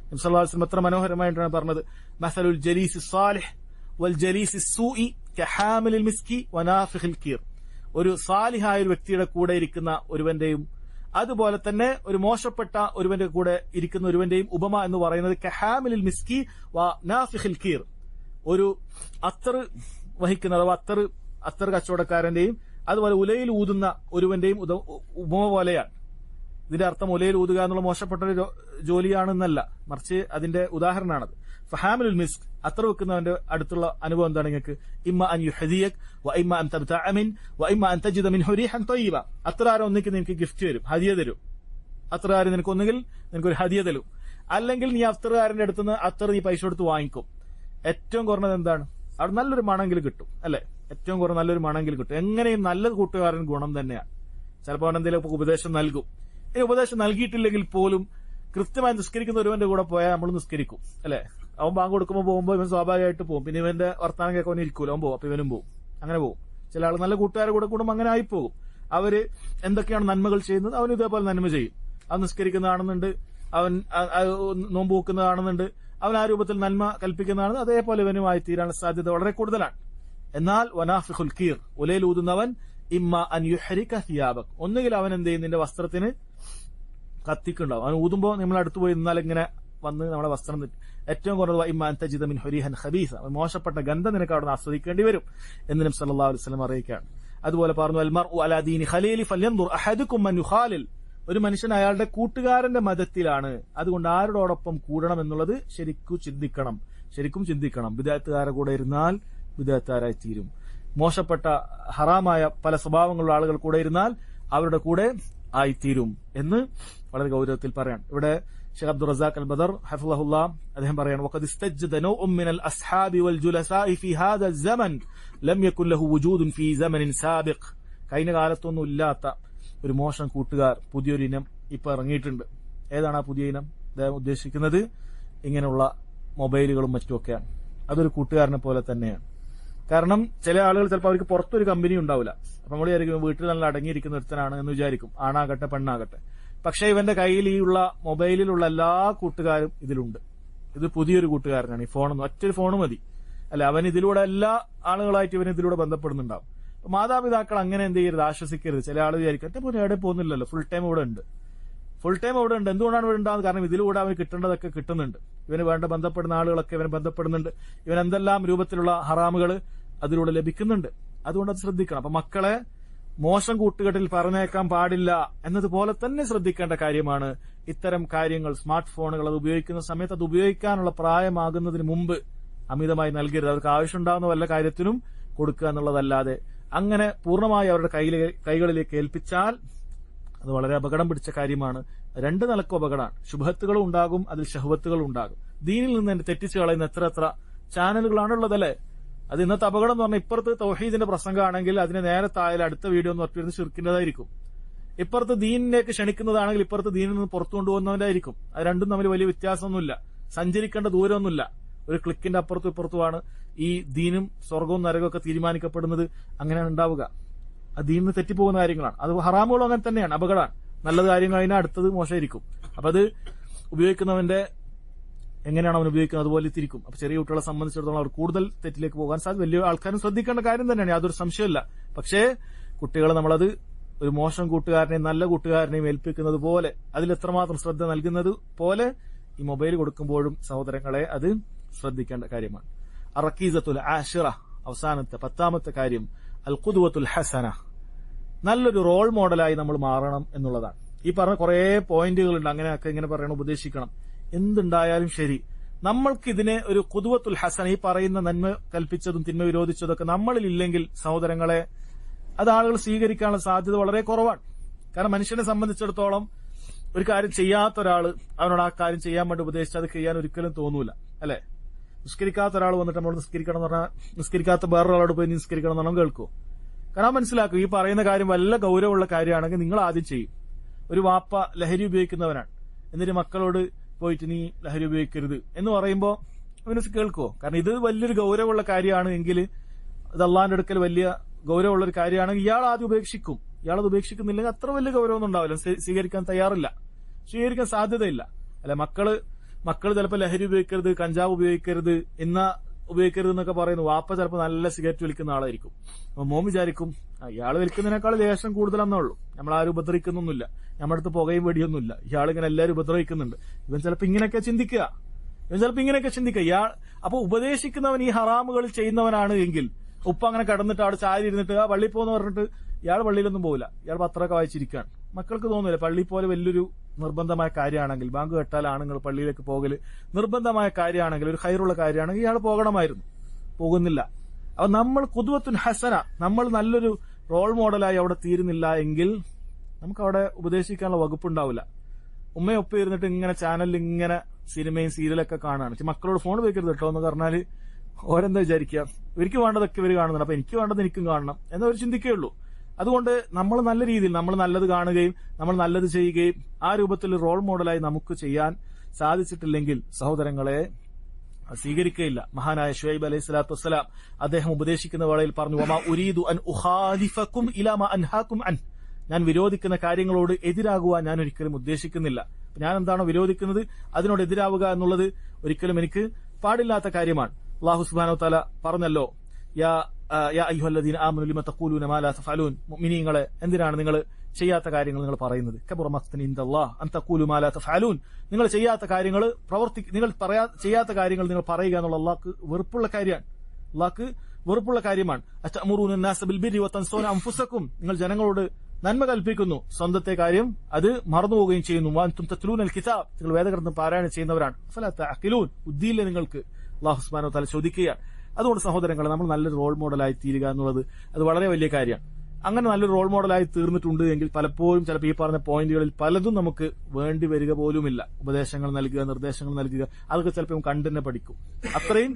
നബി സല്ലല്ലാഹു അലൈഹി വസല്ലം എത്ര മനോഹരമായിട്ടാണ് പറഞ്ഞത്, മസലുൽ ജലീസി സാലിഹ് വൽ ജലീസി സൂഇ കഹാമിലിൽ മിസ്കി വനാഫിഖിൽ കീർ. ഒരു സാലിഹായ ഒരു വ്യക്തിയുടെ കൂടെ ഇരിക്കുന്ന ഒരുവന്റെയും അതുപോലെ തന്നെ ഒരു മോശപ്പെട്ട ഒരുവന്റെ കൂടെ ഇരിക്കുന്ന ഒരുവന്റെയും ഉപമ എന്ന് പറയുന്നത് കഹാമിലിൽ മിസ്കി വനാഫിഖിൽ കീർ. ഒരു അത്തർ വഹിക്കുന്ന അഥവാ അത്തർ കച്ചവടക്കാരന്റെയും അതുപോലെ ഉലയിൽ ഊതുന്ന ഒരുവന്റെയും ഉപമ പോലെയാണ്. ഇതിന്റെ അർത്ഥം ഉലയിൽ ഊതുക എന്നുള്ള മോശപ്പെട്ട ഒരു ജോലിയാണെന്നല്ല, മറിച്ച് അതിന്റെ ഉദാഹരണമാണത്. ഫഹാമിലുൽ മിസ്ക്, അത്തർ വെക്കുന്നവന്റെ അടുത്തുള്ള അനുഭവം എന്താണ് നിങ്ങൾക്ക്? ഇമ്മ അൻ യുഹദിയക് വ ഇമ്മ അൻ തബ്തഅ മിൻ വ ഇമ്മ അൻ തജിദ മിൻഹു റീഹൻ തയ്യിബ. അത്തറാരം ഒന്നിക്ക് നിനക്ക് ഗിഫ്റ്റ് തരും, ഹദിയ തരും. അത്തറാരം നിനക്ക് ഒന്നുകിൽ നിനക്കൊരു ഹദിയ തരും, അല്ലെങ്കിൽ നീ അത്തറുകാരന്റെ അടുത്തുനിന്ന് അത്തർ നീ പൈസ കൊടുത്ത് വാങ്ങിക്കും. ഏറ്റവും കുറഞ്ഞത് എന്താണ്? അവിടെ നല്ലൊരു മണമെങ്കിലും കിട്ടും, അല്ലെ? ഏറ്റവും കുറഞ്ഞ നല്ലൊരു മണമെങ്കിലും കിട്ടും. എങ്ങനെയും നല്ല കൂട്ടുകാരൻ ഗുണം തന്നെയാണ്. ചിലപ്പോൾ അവൻ എന്തെങ്കിലും ഉപദേശം നൽകും. ഈ ഉപദേശം നൽകിയിട്ടില്ലെങ്കിൽ പോലും കൃത്യമായി നിസ്കരിക്കുന്ന ഒരുവന്റെ കൂടെ പോയാൽ നമ്മൾ നിസ്കരിക്കും, അല്ലെ? അവൻ ബാങ്ക് കൊടുക്കുമ്പോൾ പോകുമ്പോൾ ഇവൻ സ്വാഭാവികമായിട്ട് പോകും. പിന്നെ ഇവന്റെ വർത്താനം കേൾക്കാൻ ഇരിക്കൂല, അവൻ പോകും, അപ്പൊ ഇവനും പോകും, അങ്ങനെ പോകും. ചില ആൾ നല്ല കൂട്ടുകാരുടെ കൂടെ കൂടുമ്പോൾ അങ്ങനെ ആയിപ്പോകും. അവര് എന്തൊക്കെയാണ് നന്മകൾ ചെയ്യുന്നത് അവൻ ഇതേപോലെ നന്മ ചെയ്യും. അവൻ നിസ്കരിക്കുന്നതാണെന്നുണ്ട്, അവൻ നോമ്പ് വെക്കുന്നതാണെന്നുണ്ട്, അവൻ ആ രൂപത്തിൽ നന്മ കൽപ്പിക്കുന്നതാണ്, അതേപോലെ ഇവനുമായി തീരാനുള്ള സാധ്യത വളരെ കൂടുതലാണ്. എന്നാൽ വനാഫിഖുൽ കീർ, ഉലയിൽ ഊതുന്നവൻ ഇമ്മ അൻ യുഹരിക സിയാബക്, ഒന്നുകിൽ അവൻ എന്ത് ചെയ്യും, നിന്റെ വസ്ത്രത്തിന് കത്തിക്കുണ്ടാവും. അവൻ ഊതുമ്പോ നമ്മൾ അടുത്ത് പോയി നിന്നാൽ ഇങ്ങനെ വന്ന് നമ്മുടെ വസ്ത്രം ഏറ്റവും കുറവ് ഇമ്മ അൻ തജിദ മിൻ ഹുരീഹൻ ഖബീസ, മോശപ്പെട്ട ഗന്ധം നിനക്ക് അവിടെ ആസ്വദിക്കേണ്ടി വരും എന്ന് നബി സല്ലല്ലാഹു അലൈഹി വസല്ലം അറിയിക്കുകയാണ്. അതുപോലെ പറഞ്ഞു, അൽ മർഉ അലാ ദീനി ഖലീലി ഫൽയൻദുർ അഹദുകും മൻ യുഖാലിൽ. ഒരു മനുഷ്യൻ അയാളുടെ കൂട്ടുകാരന്റെ മതത്തിലാണ്, അതുകൊണ്ട് ആരോടൊപ്പം കൂടണം എന്നുള്ളത് ശരിക്കും ചിന്തിക്കണം. ബിദ്അത്തുകാരുടെ കൂടെ ഇരുന്നാൽ ബിദ്അത്തുകാരായി തീരും. മോശപ്പെട്ട ഹറാമായ പല സ്വഭാവങ്ങളുള്ള ആളുകൾ കൂടെ ഇരുന്നാൽ അവരുടെ കൂടെ ആയിത്തീരും എന്ന് വളരെ ഗൗരവത്തിൽ പറയാൻ. ഇവിടെ ഷെയ്ഖ് അബ്ദുർ റസാഖ് അൽ ബദർ ഹഫിളഹുല്ലാ അദ്ദേഹം പറയാണ്, വഖദ് ഇസ്തജ്ദ നൗഉം മിനൽ അസ്ഹാബി വൽ ജുലസാഇ ഫീ ഹാദാ الزമൻ ലം യകുൻ ലഹു വുജൂദുൻ ഫീ സമനിൻ സാബിഖ്. കഴിഞ്ഞ കാലത്തൊന്നും ഇല്ലാത്ത ഒരു മോശം കൂട്ടുകാർ, പുതിയൊരു ഇനം ഇപ്പൊ ഇറങ്ങിയിട്ടുണ്ട്. ഏതാണ് ആ പുതിയ ഇനം? അദ്ദേഹം ഉദ്ദേശിക്കുന്നത് ഇങ്ങനെയുള്ള മൊബൈലുകളും മറ്റുമൊക്കെയാണ്. അതൊരു കൂട്ടുകാരനെ പോലെ തന്നെയാണ്. കാരണം ചില ആളുകൾ ചിലപ്പോൾ അവർക്ക് പുറത്തൊരു കമ്പനി ഉണ്ടാവില്ല, അപ്പൊ നമ്മൾ വിചാരിക്കും വീട്ടിൽ നല്ല അടങ്ങിയിരിക്കുന്ന ഒരുത്തനാണ് എന്ന് വിചാരിക്കും, ആണാകട്ടെ പെണ്ണാകട്ടെ. പക്ഷെ ഇവന്റെ കയ്യിൽ ഈ ഉള്ള മൊബൈലിലുള്ള എല്ലാ കൂട്ടുകാരും ഇതിലുണ്ട്. ഇത് പുതിയൊരു കൂട്ടുകാരനാണ്. ഈ ഫോണൊന്നും ഒറ്റൊരു ഫോണ് മതി, അല്ലെ? അവൻ ഇതിലൂടെ എല്ലാ ആളുകളായിട്ട് ഇവൻ ഇതിലൂടെ ബന്ധപ്പെടുന്നുണ്ടാവും. മാതാപിതാക്കൾ അങ്ങനെ എന്ത് ചെയ്യരുത്, ആശ്വസിക്കരുത്. ചില ആൾ വിചാരിക്കും എന്റെ പോലെ എവിടെ പോകുന്നില്ലല്ലോ, ഫുൾ ടൈം ഇവിടെ ഉണ്ട്. എന്തുകൊണ്ടാണ് ഇവിടെ ഉണ്ടാകുന്നത്? കാരണം ഇതിലൂടെ അവന് കിട്ടേണ്ടതൊക്കെ കിട്ടുന്നുണ്ട്. ഇവന് വേണ്ട ബന്ധപ്പെടുന്ന ആളുകളൊക്കെ ഇവന് ബന്ധപ്പെടുന്നുണ്ട്. ഇവൻ എന്തെല്ലാം രൂപത്തിലുള്ള ഹറാമുകൾ അതിലൂടെ ലഭിക്കുന്നുണ്ട്. അതുകൊണ്ട് അത് ശ്രദ്ധിക്കണം. അപ്പൊ മക്കളെ മോശം കൂട്ടുകെട്ടിൽ പറഞ്ഞേക്കാൻ പാടില്ല എന്നതുപോലെ തന്നെ ശ്രദ്ധിക്കേണ്ട കാര്യമാണ് ഇത്തരം കാര്യങ്ങൾ. സ്മാർട്ട് ഫോണുകൾ അത് ഉപയോഗിക്കുന്ന സമയത്ത് അത് ഉപയോഗിക്കാനുള്ള പ്രായമാകുന്നതിന് മുമ്പ് അമിതമായി നൽകരുത്. അവർക്ക് ആവശ്യമുണ്ടാകുന്ന വല്ല കാര്യത്തിനും കൊടുക്കുക എന്നുള്ളതല്ലാതെ അങ്ങനെ പൂർണ്ണമായി അവരുടെ കൈകളിലേക്ക് ഏൽപ്പിച്ചാൽ അത് വളരെ അപകടം പിടിച്ച കാര്യമാണ്. രണ്ട് നിലക്കും അപകടമാണ്. ശുഭത്തുകളും ഉണ്ടാകും, അതിൽ ശഹ്വത്തുകളും ഉണ്ടാകും. ദീനിൽ നിന്ന് തന്നെ തെറ്റിച്ചു കളയുന്ന എത്ര ചാനലുകളാണുള്ളതല്ലേ? അത് ഇന്നത്തെ അപകടം എന്ന് പറഞ്ഞാൽ ഇപ്പുറത്ത് തൗഹീദിന്റെ പ്രസംഗമാണെങ്കിൽ അതിന് നേരെ താഴെ അടുത്ത വീഡിയോ എന്ന് പറഞ്ഞിരുന്ന് ശിർക്കിന്റേതായിരിക്കും. ഇപ്പുറത്ത് ദീനിലേക്ക് ക്ഷണിക്കുന്നതാണെങ്കിൽ ഇപ്പുറത്ത് ദീനിൽ നിന്ന് പുറത്തു കൊണ്ടുപോകുന്നവരായിരിക്കും. അത് രണ്ടും തമ്മിൽ വലിയ വ്യത്യാസമൊന്നുമില്ല, സഞ്ചരിക്കേണ്ട ദൂരമൊന്നുമില്ല. ഒരു ക്ലിക്കിന്റെ അപ്പുറത്തും ഇപ്പുറത്തുമാണ് ഈ ദീനും സ്വർഗവും നരകമൊക്കെ തീരുമാനിക്കപ്പെടുന്നത്. അങ്ങനെയാണ് ഉണ്ടാവുക. അത് ദീനിന് തെറ്റിപ്പോകുന്ന കാര്യങ്ങളാണ്. അത് ഹറാമുകളും അങ്ങനെ തന്നെയാണ്, അപകടമാണ്. നല്ലത് കാര്യങ്ങൾ അതിന് അടുത്തത് മോശമായിരിക്കും. അപ്പൊ അത് ഉപയോഗിക്കുന്നവന്റെ എങ്ങനെയാണ് അവൻ ഉപയോഗിക്കുന്നത് അതുപോലെ തിരിക്കും. അപ്പൊ ചെറിയ കുട്ടികളെ സംബന്ധിച്ചിടത്തോളം അവർ കൂടുതൽ തെറ്റിലേക്ക് പോകാൻ സാധ്യത. വലിയ ആൾക്കാരും ശ്രദ്ധിക്കേണ്ട കാര്യം തന്നെയാണ്, യാതൊരു സംശയമില്ല. പക്ഷേ കുട്ടികളെ നമ്മളത് ഒരു മോശം കൂട്ടുകാരനെയും നല്ല കൂട്ടുകാരനെയും ഏൽപ്പിക്കുന്നത് പോലെ, അതിൽ എത്രമാത്രം ശ്രദ്ധ നൽകുന്നത് പോലെ ഈ മൊബൈൽ കൊടുക്കുമ്പോഴും സഹോദരങ്ങളെ അത് ശ്രദ്ധിക്കേണ്ട കാര്യമാണ്. അറക്കീസത്തുൽ ആഷിറ, അവസാനത്തെ 10ാമത്തെ കാര്യം അൽ ഖുദ്വത്തുൽ ഹസന, നല്ലൊരു റോൾ മോഡലായി നമ്മൾ മാറണം എന്നുള്ളതാണ്. ഈ പറഞ്ഞ കുറെ പോയിന്റുകളുണ്ട്, അങ്ങനെയൊക്കെ ഇങ്ങനെ പറയണം, ഉപദേശിക്കണം. എന്തുണ്ടായാലും ശരി, നമ്മൾക്കിതിനെ ഒരു ഖുദ്വത്തുൽ ഹസന, ഈ പറയുന്ന നന്മ കൽപ്പിച്ചതും തിന്മ വിരോധിച്ചതൊക്കെ നമ്മളിൽ ഇല്ലെങ്കിൽ സഹോദരങ്ങളെ, അത് ആളുകൾ സ്വീകരിക്കാനുള്ള സാധ്യത വളരെ കുറവാണ്. കാരണം മനുഷ്യനെ സംബന്ധിച്ചിടത്തോളം ഒരു കാര്യം ചെയ്യാത്ത ഒരാൾ അവനോട് ആ കാര്യം ചെയ്യാൻ വേണ്ടി ഉപദേശിച്ച് അത് ചെയ്യാൻ ഒരിക്കലും തോന്നൂല, അല്ലെ? നിസ്കരിക്കാത്ത ഒരാൾ വന്നിട്ട് നമ്മളോട് നിസ്കരിക്കണം എന്ന് പറഞ്ഞാൽ നിസ്കരിക്കാത്ത വേറൊരാളോട് പോയി നിസ്കരിക്കണം എന്ന് പറഞ്ഞാൽ കേൾക്കുമോ? കാരണം മനസ്സിലാക്കും, ഈ പറയുന്ന കാര്യം വല്ല ഗൌരവമുള്ള കാര്യമാണെങ്കിൽ നിങ്ങൾ ആദ്യം ചെയ്യും. ഒരു വാപ്പ ലഹരി ഉപയോഗിക്കുന്നവനാണ്, എന്നിട്ട് മക്കളോട് പോയിട്ട് നീ ലഹരി ഉപയോഗിക്കരുത് എന്ന് പറയുമ്പോൾ അവന് കേൾക്കുമോ? കാരണം ഇത് വലിയൊരു ഗൌരവമുള്ള കാര്യമാണ് എങ്കിൽ, ഇത് അള്ളാന്റെ അടുക്കൽ വലിയ ഗൌരവമുള്ള ഒരു കാര്യമാണെങ്കിൽ ഇയാൾ ആദ്യം ഉപേക്ഷിക്കും. ഇയാളത് ഉപേക്ഷിക്കുന്നില്ലെങ്കിൽ അത്ര വലിയ ഗൌരവമൊന്നും ഉണ്ടാവില്ല, സ്വീകരിക്കാൻ തയ്യാറില്ല, സ്വീകരിക്കാൻ സാധ്യതയില്ല. അല്ലെ, മക്കൾ ചിലപ്പോൾ ലഹരി ഉപയോഗിക്കരുത്, കഞ്ചാവ് ഉപയോഗിക്കരുത്, ഉപയോഗിക്കരുത് എന്നൊക്കെ പറയുന്നു. വാപ്പ ചിലപ്പോൾ നല്ല സിഗരറ്റ് വലിക്കുന്ന ആളായിരിക്കും. അപ്പൊ മോൻ വിചാരിക്കും ഇയാൾ വലിക്കുന്നതിനേക്കാൾ ലേശം കൂടുതലെന്നുള്ളൂ, നമ്മളാരും ഉപദ്രവിക്കുന്നൊന്നുമില്ല, നമ്മുടെ അടുത്ത് പുകയും വെടിയൊന്നുമില്ല, ഇയാളിങ്ങനെ എല്ലാവരും ഉപദ്രവിക്കുന്നുണ്ട്. ഇവൻ ചിലപ്പോൾ ഇങ്ങനെയൊക്കെ ചിന്തിക്കുക. ഇയാൾ അപ്പൊ ഉപദേശിക്കുന്നവൻ ഈ ഹറാമുകൾ ചെയ്യുന്നവനാണ് എങ്കിൽ, ഉപ്പ അങ്ങനെ കടന്നിട്ട് അവിടെ ചാരി ഇരുന്നിട്ട് ആ പള്ളിയിൽ പോകുന്ന പറഞ്ഞിട്ട് ഇയാൾ പള്ളിയിലൊന്നും പോകില്ല, ഇയാൾ പത്രമൊക്കെ വായിച്ചിരിക്കുകയാണ്. മക്കൾക്ക് തോന്നില്ല പള്ളി പോലെ വലിയൊരു നിർബന്ധമായ കാര്യമാണെങ്കിൽ, ബാങ്ക് കേട്ടാൽ ആണുങ്ങൾ പള്ളിയിലേക്ക് പോകല് നിർബന്ധമായ കാര്യമാണെങ്കിൽ, ഒരു ഖൈറുള്ള കാര്യമാണെങ്കിൽ ഇയാൾ പോകണമായിരുന്നു, പോകുന്നില്ല. അപ്പൊ നമ്മൾ ഖുദ്വത്തുൻ ഹസന, നമ്മൾ നല്ലൊരു റോൾ മോഡലായി അവിടെ തീരുന്നില്ല എങ്കിൽ നമുക്ക് അവിടെ ഉപദേശിക്കാനുള്ള വകുപ്പുണ്ടാവില്ല. ഉമ്മയൊപ്പം ഇരുന്നിട്ട് ഇങ്ങനെ ചാനലിൽ ഇങ്ങനെ സിനിമയും സീരിയലൊക്കെ കാണാണ്. മക്കളോട് ഫോൺ ഉപയോഗിക്കരുത് കേട്ടോ എന്ന് പറഞ്ഞാൽ ഓരെന്താ വിചാരിക്കുക? ഇവർക്ക് വേണ്ടതൊക്കെ ഇവർ കാണുന്നുണ്ട്, അപ്പൊ എനിക്ക് വേണ്ടത് എനിക്കും കാണണം എന്നവർ ചിന്തിക്കുകയുള്ളൂ. അതുകൊണ്ട് നമ്മൾ നല്ല രീതിയിൽ നമ്മൾ നല്ലത് കാണുകയും നമ്മൾ നല്ലത് ചെയ്യുകയും ആ രൂപത്തിൽ റോൾ മോഡലായി നമുക്ക് ചെയ്യാൻ സാധിച്ചിട്ടില്ലെങ്കിൽ സഹോദരങ്ങളെ സ്വീകരിക്കുകയില്ല. മഹാനായ ശുഐബ് അലൈഹി സ്വലാത്തു വസ്സലാം അദ്ദേഹം ഉപദേശിക്കുന്ന വേളയിൽ പറഞ്ഞു, വമാ ഉരീദു അൻ ഉഖാലിഫകും ഇലാ മാ അൻഹാകും അൻ, ഞാൻ വിരോധിക്കുന്ന കാര്യങ്ങളോട് എതിരാകുവാൻ ഞാൻ ഒരിക്കലും ഉദ്ദേശിക്കുന്നില്ല. ഞാൻ എന്താണോ വിരോധിക്കുന്നത് അതിനോട് എതിരാവുക എന്നുള്ളത് ഒരിക്കലും എനിക്ക് പാടില്ലാത്ത കാര്യമാണ്. അല്ലാഹു സുബ്ഹാനഹു വ തആല പറഞ്ഞല്ലോ, യാ അയ്യുഹല്ലദീന ആമനൂ ലിമ തഖൂലൂന മാ ലാ തഫഅലൂൻ, മുഅ്മിനീങ്ങളെ എന്തിനാണ് നിങ്ങൾ ചെയ്യാത്ത കാര്യങ്ങൾ നിങ്ങൾ പറയുന്നത്? കബറ മഖ്തൻ ഇൻദല്ലാഹ് അൻ തഖൂലു മാ ലാ തഫഅലൂൻ, നിങ്ങൾ ചെയ്യാത്ത കാര്യങ്ങൾ ചെയ്യാത്ത കാര്യങ്ങൾ നിങ്ങൾ പറയുക എന്നുള്ള അല്ലാഹുക്ക് വെറുപ്പുള്ള കാര്യമാണ്. അതഅമുറൂന അന്നാസ ബിൽ ബിർരി വതൻസൂന അൻഫുസകും, നിങ്ങൾ ജനങ്ങളോട് നന്മ കൽപ്പിക്കുന്നു, സ്വന്തത്തെ കാര്യം അത് മറന്നുപോവുകയും ചെയ്യുന്നു. വഅൻതും തത്ലൂനൽ കിതാബ്, നിങ്ങൾ വേദഗ്രന്ഥം പാരായണം ചെയ്യുന്നവരാണ്. ഫലാ തഅഖിലൂൻ, ബുദ്ധിയില്ല നിങ്ങൾക്ക്? അല്ലാഹു സുബ്ഹാനഹു വ തആല ചോദിക്കുകയാണ്. അതുകൊണ്ട് സഹോദരങ്ങളെ, നമ്മൾ നല്ലൊരു റോൾ മോഡലായി തീരുക എന്നുള്ളത് അത് വളരെ വലിയ കാര്യമാണ്. അങ്ങനെ നല്ലൊരു റോൾ മോഡലായി തീർന്നിട്ടുണ്ട് എങ്കിൽ പലപ്പോഴും ചിലപ്പോൾ ഈ പറഞ്ഞ പോയിന്റുകളിൽ പലതും നമുക്ക് വേണ്ടി വരിക പോലുമില്ല. ഉപദേശങ്ങൾ നൽകുക, നിർദ്ദേശങ്ങൾ നൽകുക, അതൊക്കെ ചിലപ്പോൾ കണ്ടു തന്നെ പഠിക്കും, അത്രയും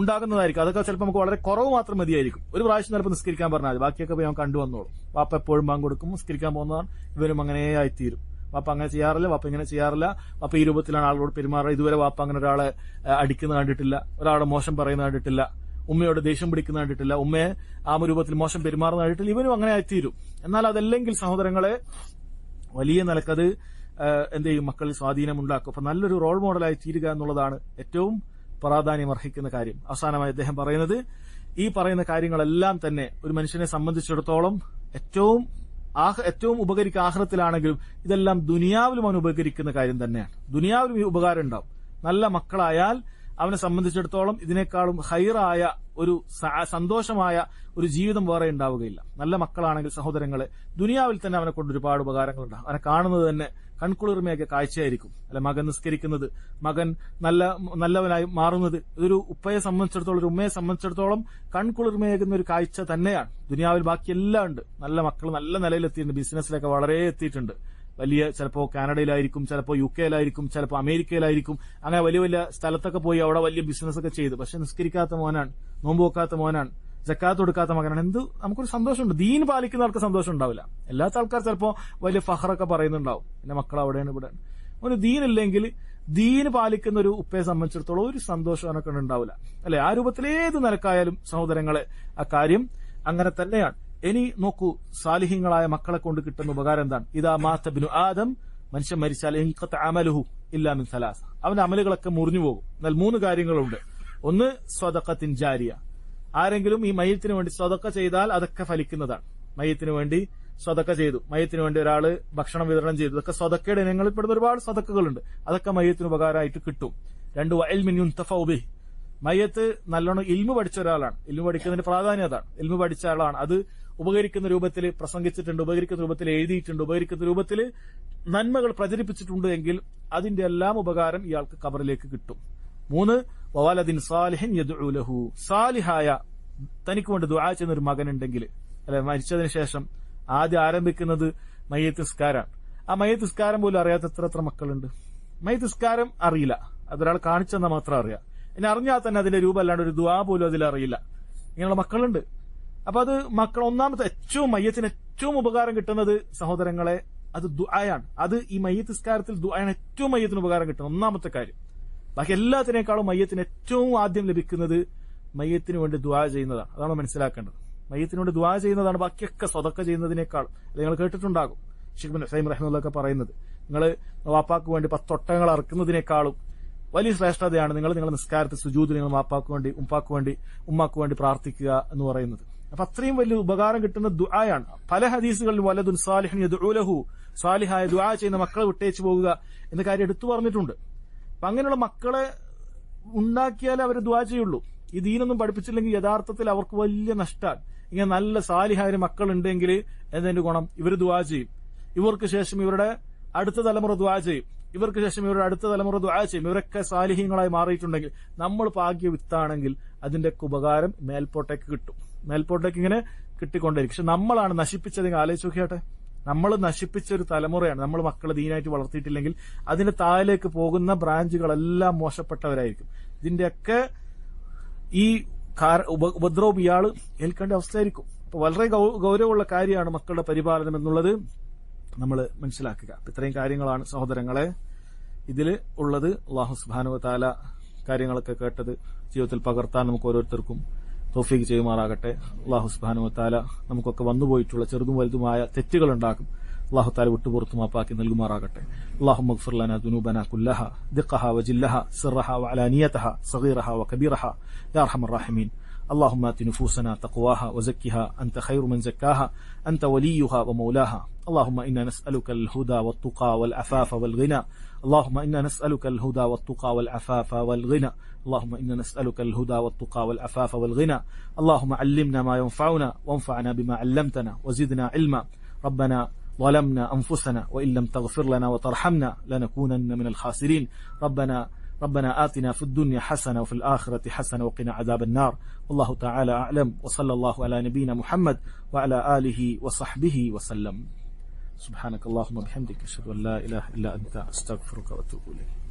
ഉണ്ടാകുന്നതായിരിക്കും. അതൊക്കെ ചിലപ്പോൾ നമുക്ക് വളരെ കുറവ് മാത്രം മതിയായിരിക്കും. ഒരു പ്രാവശ്യം ചിലപ്പോൾ നിസ്കരിക്കാൻ പറഞ്ഞാൽ ബാക്കിയൊക്കെ പോയി അവൻ കണ്ടുവന്നോളും. വാപ്പ എപ്പോഴും ബാങ്ക് കൊടുക്കും, നിസ്കരിക്കാൻ പോകുന്നതാണ്, ഇവരും അങ്ങനെ ആയിത്തീരും. വാപ്പ അങ്ങനെ ചെയ്യാറില്ല, വാപ്പ ഇങ്ങനെ ചെയ്യാറില്ല, വാപ്പ ഈ രൂപത്തിലാണ് ആളുകളോട് പെരുമാറുക. ഇതുവരെ വാപ്പ അങ്ങനെ ഒരാളെ അടിക്കുന്ന കണ്ടിട്ടില്ല, ഒരാളെ മോശം പറയുന്ന കണ്ടിട്ടില്ല, ഉമ്മയോട് ദേഷ്യം പിടിക്കുന്ന കണ്ടിട്ടില്ല, ഉമ്മയെ ആ രൂപത്തിൽ മോശം പെരുമാറുന്ന കണ്ടിട്ടില്ല. ഇവനും അങ്ങനെ ആയിത്തീരും. എന്നാൽ അതല്ലെങ്കിൽ സഹോദരങ്ങളെ, വലിയ നിലക്കത് എന്ത് ചെയ്യും? മക്കളിൽ സ്വാധീനം ഉണ്ടാക്കും. അപ്പൊ നല്ലൊരു റോൾ മോഡലായി തീരുക എന്നുള്ളതാണ് ഏറ്റവും പ്രാധാന്യം അർഹിക്കുന്ന കാര്യം. അവസാനമായി അദ്ദേഹം പറയുന്നത്, ഈ പറയുന്ന കാര്യങ്ങളെല്ലാം തന്നെ ഒരു മനുഷ്യനെ സംബന്ധിച്ചിടത്തോളം ഏറ്റവും ഉപകരിക്കുക ആഖിറത്തിലാണെങ്കിലും ഇതെല്ലാം ദുനിയാവിലും അവൻ ഉപകരിക്കുന്ന കാര്യം തന്നെയാണ്. ദുനിയാവിലും ഈ ഉപകാരം ഉണ്ടാവും. നല്ല മക്കളായാൽ അവനെ സംബന്ധിച്ചിടത്തോളം ഇതിനേക്കാളും ഹൈറായ ഒരു സന്തോഷമായ ഒരു ജീവിതം വേറെ ഉണ്ടാവുകയില്ല. നല്ല മക്കളാണെങ്കിൽ സഹോദരങ്ങളെ, ദുനിയാവിൽ തന്നെ അവനെ കൊണ്ട് ഒരുപാട് ഉപകാരങ്ങളുണ്ടാവും. അവനെ കാണുന്നത് തന്നെ കൺകുളിർമയൊക്കെ കാഴ്ചയായിരിക്കും. അല്ലെ, മകൻ നിസ്കരിക്കുന്നത്, മകൻ നല്ലവനായി മാറുന്നത്, ഇതൊരു ഉപ്പയെ സംബന്ധിച്ചിടത്തോളം, ഒരു ഉമ്മയെ സംബന്ധിച്ചിടത്തോളം കൺകുളിർമയേകുന്ന ഒരു കാഴ്ച തന്നെയാണ്. ദുനിയാവിൽ ബാക്കിയെല്ലാം ഉണ്ട്. നല്ല മക്കൾ നല്ല നിലയിലെത്തിയിട്ടുണ്ട്, ബിസിനസ്സിലൊക്കെ വളരെ എത്തിയിട്ടുണ്ട്. വലിയ ചിലപ്പോൾ കാനഡയിലായിരിക്കും, ചിലപ്പോൾ UK-യിലായിരിക്കും, ചിലപ്പോൾ അമേരിക്കയിലായിരിക്കും. അങ്ങനെ വലിയ വലിയ സ്ഥലത്തൊക്കെ പോയി അവിടെ വലിയ ബിസിനസ് ഒക്കെ ചെയ്ത്, പക്ഷെ നിസ്കരിക്കാത്ത മോനാണ്, നോമ്പ് വെക്കാത്ത മോനാണ്, സക്കാത്ത് കൊടുക്കാത്ത മകനാണ്. നമുക്കൊരു സന്തോഷമുണ്ട്. ദീൻ പാലിക്കുന്ന ആൾക്ക് സന്തോഷം ഉണ്ടാവില്ല. അല്ലാത്ത ആൾക്കാർ ചിലപ്പോൾ വലിയ ഫഹറൊക്കെ പറയുന്നുണ്ടാവും, എന്റെ മക്കൾ അവിടെയാണ് ഇവിടെയാണ്. ഒരു ദീനില്ലെങ്കിൽ ദീന് പാലിക്കുന്ന ഒരു ഉപ്പയെ സംബന്ധിച്ചിടത്തോളം ഒരു സന്തോഷം അവനൊക്കെ ഉണ്ടാവില്ല. അല്ലെ, ആ രൂപത്തിലേത് നിലക്കായാലും സഹോദരങ്ങളെ ആ കാര്യം അങ്ങനെ തന്നെയാണ്. ഇനി നോക്കൂ, സാലിഹ്യങ്ങളായ മക്കളെ കൊണ്ട് കിട്ടുന്ന ഉപകാരം എന്താണ്? ഇദാ മാത ഇബ്നു ആദം, മനുഷ്യൻ മരിച്ചാൽ ഇൻഖത അമലുഹു ഇല്ലാ മിൻ സലാസ, അവന്റെ അമലുകളൊക്കെ മുറിഞ്ഞു പോകും. എന്നാൽ 3 കാര്യങ്ങളുണ്ട്. ഒന്ന് സ്വദഖത്തിൻ ജാരിയ. ആരെങ്കിലും ഈ മയ്യത്തിന് വേണ്ടി സ്വദഖ ചെയ്താൽ അതൊക്കെ ഫലിക്കുന്നതാണ്. മയ്യത്തിന് വേണ്ടി സ്വദഖ ചെയ്തു, മയ്യത്തിന് വേണ്ടി ഒരാള് ഭക്ഷണം വിതരണം ചെയ്തു, ഇതൊക്കെ സ്വദഖയുടെ ഇനങ്ങളിൽ പെടുന്ന ഒരുപാട് സ്വദഖകളുണ്ട്. അതൊക്കെ മയ്യത്തിന് ഉപകാരമായിട്ട് കിട്ടും. 2 വഇൽമിൻ യുൻതഫഉ ബിഹി. മയ്യത്ത് നല്ലോണം ഇൽമു പഠിച്ച ഒരാളാണ്. ഇൽമു പഠിക്കുന്നതിന്റെ പ്രാധാന്യം അതാണ്. ഇൽമു പഠിച്ച ആളാണ്. അത് ഉപകരിക്കുന്ന രൂപത്തിൽ പ്രസംഗിച്ചിട്ടുണ്ട്, ഉപകരിക്കുന്ന രൂപത്തിൽ എഴുതിയിട്ടുണ്ട്, ഉപകരിക്കുന്ന രൂപത്തിൽ നന്മകൾ പ്രചരിപ്പിച്ചിട്ടുണ്ട് എങ്കിൽ അതിന്റെ എല്ലാം ഉപകാരം ഇയാൾക്ക് ഖബറിലേക്ക് കിട്ടും. 3 വവലദിൻ സാലിഹിൻ യദ്ഉ ലഹു. സാലിഹായ തനിക്ക് വേണ്ടി ദുആ ചെയ്യുന്ന ഒരു മകനുണ്ടെങ്കിൽ, അല്ലെ, മരിച്ചതിന് ശേഷം ആദ്യം ആരംഭിക്കുന്നത് മയ്യത്ത് നിസ്കാരമാണ്. ആ മയ്യത്ത് നിസ്കാരം പോലും അറിയാത്ത എത്ര മക്കളുണ്ട്. മയ്യത്ത് നിസ്കാരം അറിയില്ല, അതൊരാൾ കാണിച്ചെന്നാൽ മാത്രം അറിയാം. ഇനി അറിഞ്ഞാൽ തന്നെ അതിന്റെ രൂപം അല്ലാണ്ട് ഒരു ദുആ പോലും അതിലറിയില്ല. ഇങ്ങനെയുള്ള മക്കളുണ്ട്. അപ്പൊ അത് മക്കൾ ഒന്നാമത്തെ മയ്യത്തിന് ഏറ്റവും ഉപകാരം കിട്ടുന്നത് സഹോദരങ്ങളെ അത് ദുആയാണ്. അത് ഈ മയ്യത്ത് നിസ്കാരത്തിൽ ദുആയാണ് ഏറ്റവും മയ്യത്തിന് ഉപകാരം കിട്ടുന്നത് ഒന്നാമത്തെ കാര്യം. ബാക്കി എല്ലാത്തിനേക്കാളും മയ്യത്തിന് ഏറ്റവും ആദ്യം ലഭിക്കുന്നത് മയ്യത്തിന് വേണ്ടി ദുആ ചെയ്യുന്നതാണ്. അതാണ് മനസ്സിലാക്കേണ്ടത്. മയ്യത്തിന് വേണ്ടി ദുആ ചെയ്യുന്നതാണ് ബാക്കിയൊക്കെ സ്വതക്ക ചെയ്യുന്നതിനേക്കാൾ. നിങ്ങൾ കേട്ടിട്ടുണ്ടാകും ശൈഖ് ഇബ്നു ഉസൈമീൻ റഹിമഹുല്ലാഹ് പറയുന്നത്, നിങ്ങൾ വാപ്പാക്ക് വേണ്ടി 10 ഒട്ടകങ്ങൾ അറുക്കുന്നതിനേക്കാളും വലിയ ശ്രേഷ്ഠതയാണ് നിങ്ങളുടെ നിസ്കാരത്തിൽ സുജൂദിൽ നിങ്ങൾ വാപ്പാക്ക് വേണ്ടി ഉമ്മാക്ക് വേണ്ടി പ്രാർത്ഥിക്കുക എന്ന് പറയുന്നത്. അപ്പൊ അത്രയും വലിയ ഉപകാരം കിട്ടുന്ന ദുആയാണ്. പല ഹദീസുകളിൽ വലദുൻ സാലിഹിൻ യദ്ഉ ലഹു, സാലിഹായ ദുആ ചെയ്യുന്ന മക്കളെ വിട്ടേച്ചു പോകുക എന്ന കാര്യം എടുത്തു പറഞ്ഞിട്ടുണ്ട്. അപ്പൊ അങ്ങനെയുള്ള മക്കളെ ഉണ്ടാക്കിയാലേ അവർ ദുആ ചെയ്യുള്ളൂ. ഈ ദീനൊന്നും പഠിപ്പിച്ചില്ലെങ്കിൽ യഥാർത്ഥത്തിൽ അവർക്ക് വലിയ നഷ്ടമാണ്. ഇങ്ങനെ നല്ല സാലിഹായ മക്കളുണ്ടെങ്കിൽ എന്നതിന്റെ ഗുണം ഇവർ ദുആ ചെയ്യും, ഇവർക്ക് ശേഷം ഇവരുടെ അടുത്ത തലമുറ ദുആ ചെയ്യും, ഇവർക്ക് ശേഷം ഇവരുടെ അടുത്ത തലമുറ ദുആ ചെയ്യും. ഇവരൊക്കെ സാലിഹീങ്ങളായി മാറിയിട്ടുണ്ടെങ്കിൽ, നമ്മൾ ഭാഗ്യ വിത്താണെങ്കിൽ അതിന്റെ ഉപകാരം മേൽപോട്ടേക്ക് കിട്ടും. മേൽപോട്ടേക്ക് ഇങ്ങനെ കിട്ടിക്കൊണ്ടിരിക്കും. പക്ഷെ നമ്മളാണ് നശിപ്പിച്ചതെങ്കിൽ ആലോചിച്ച് നോക്കിയാട്ടെ, നമ്മൾ നശിപ്പിച്ച ഒരു തലമുറയാണ്. നമ്മൾ മക്കളെ ദീനായിട്ട് വളർത്തിയിട്ടില്ലെങ്കിൽ അതിന്റെ താഴേക്ക് പോകുന്ന ബ്രാഞ്ചുകളെല്ലാം മോശപ്പെട്ടവരായിരിക്കും. ഇതിന്റെയൊക്കെ ഈ ഉപദ്രവം ഇയാൾ ഏൽക്കേണ്ട അവസ്ഥയായിരിക്കും. അപ്പൊ വളരെ ഗൗരവമുള്ള കാര്യമാണ് മക്കളുടെ പരിപാലനം എന്നുള്ളത് നമ്മൾ മനസ്സിലാക്കുക. ഇത്രയും കാര്യങ്ങളാണ് സഹോദരങ്ങളെ ഇതിൽ ഉള്ളത്. അല്ലാഹു സുബ്ഹാനഹു വ തആല കാര്യങ്ങളൊക്കെ കേട്ടത് ജീവിതത്തിൽ പകർത്താൻ നമുക്ക് ഓരോരുത്തർക്കും തൗഫീഖ് ചെയ്യുമാറാകട്ടെ. അല്ലാഹു സുബ്ഹാനഹു വ തആല നമുക്കൊക്കെ വന്നുപോയിട്ടുള്ള ചെറുതും വലുതുമായ തെറ്റുകൾ ഉണ്ടാകും. അല്ലാഹു തആല വിട്ടുപുറത്തു മാപ്പാക്കി നൽകുമാറാകട്ടെ. അല്ലാഹുമ്മ ഗ്ഫിർ ലനാ ദുനൂബനാ കുല്ലഹ ദിഖഹ വജില്ലഹ സിറഹ വഅലാനിയതഹ സഗീറഹ വകബീറഹ യാ അർഹമർ റഹീമീൻ. اللهم آت نفوسنا تقواها وزكها أنت خير من زكاها أنت وليها ومولاها. اللهم إنا نسألك الهدى والتقى والعفاف والغنى. اللهم إنا نسألك الهدى والتقى والعفاف والغنى. اللهم إنا نسألك الهدى والتقى والعفاف والغنى. اللهم علمنا ما ينفعنا وانفعنا بما علمتنا وزدنا علما. ربنا ظلمنا أنفسنا وإن لم تغفر لنا وترحمنا لنكونن من الخاسرين. ربنا آتنا في الدنيا حسنة وفي الآخرة حسنة وقنا عذاب النار. والله تعالى أعلم، وصلى الله على نبينا محمد وعلى آله وصحبه وسلم. سبحانك اللهم وبحمدك أشهد أن لا إله إلا أنت أستغفرك وأتوب إليك.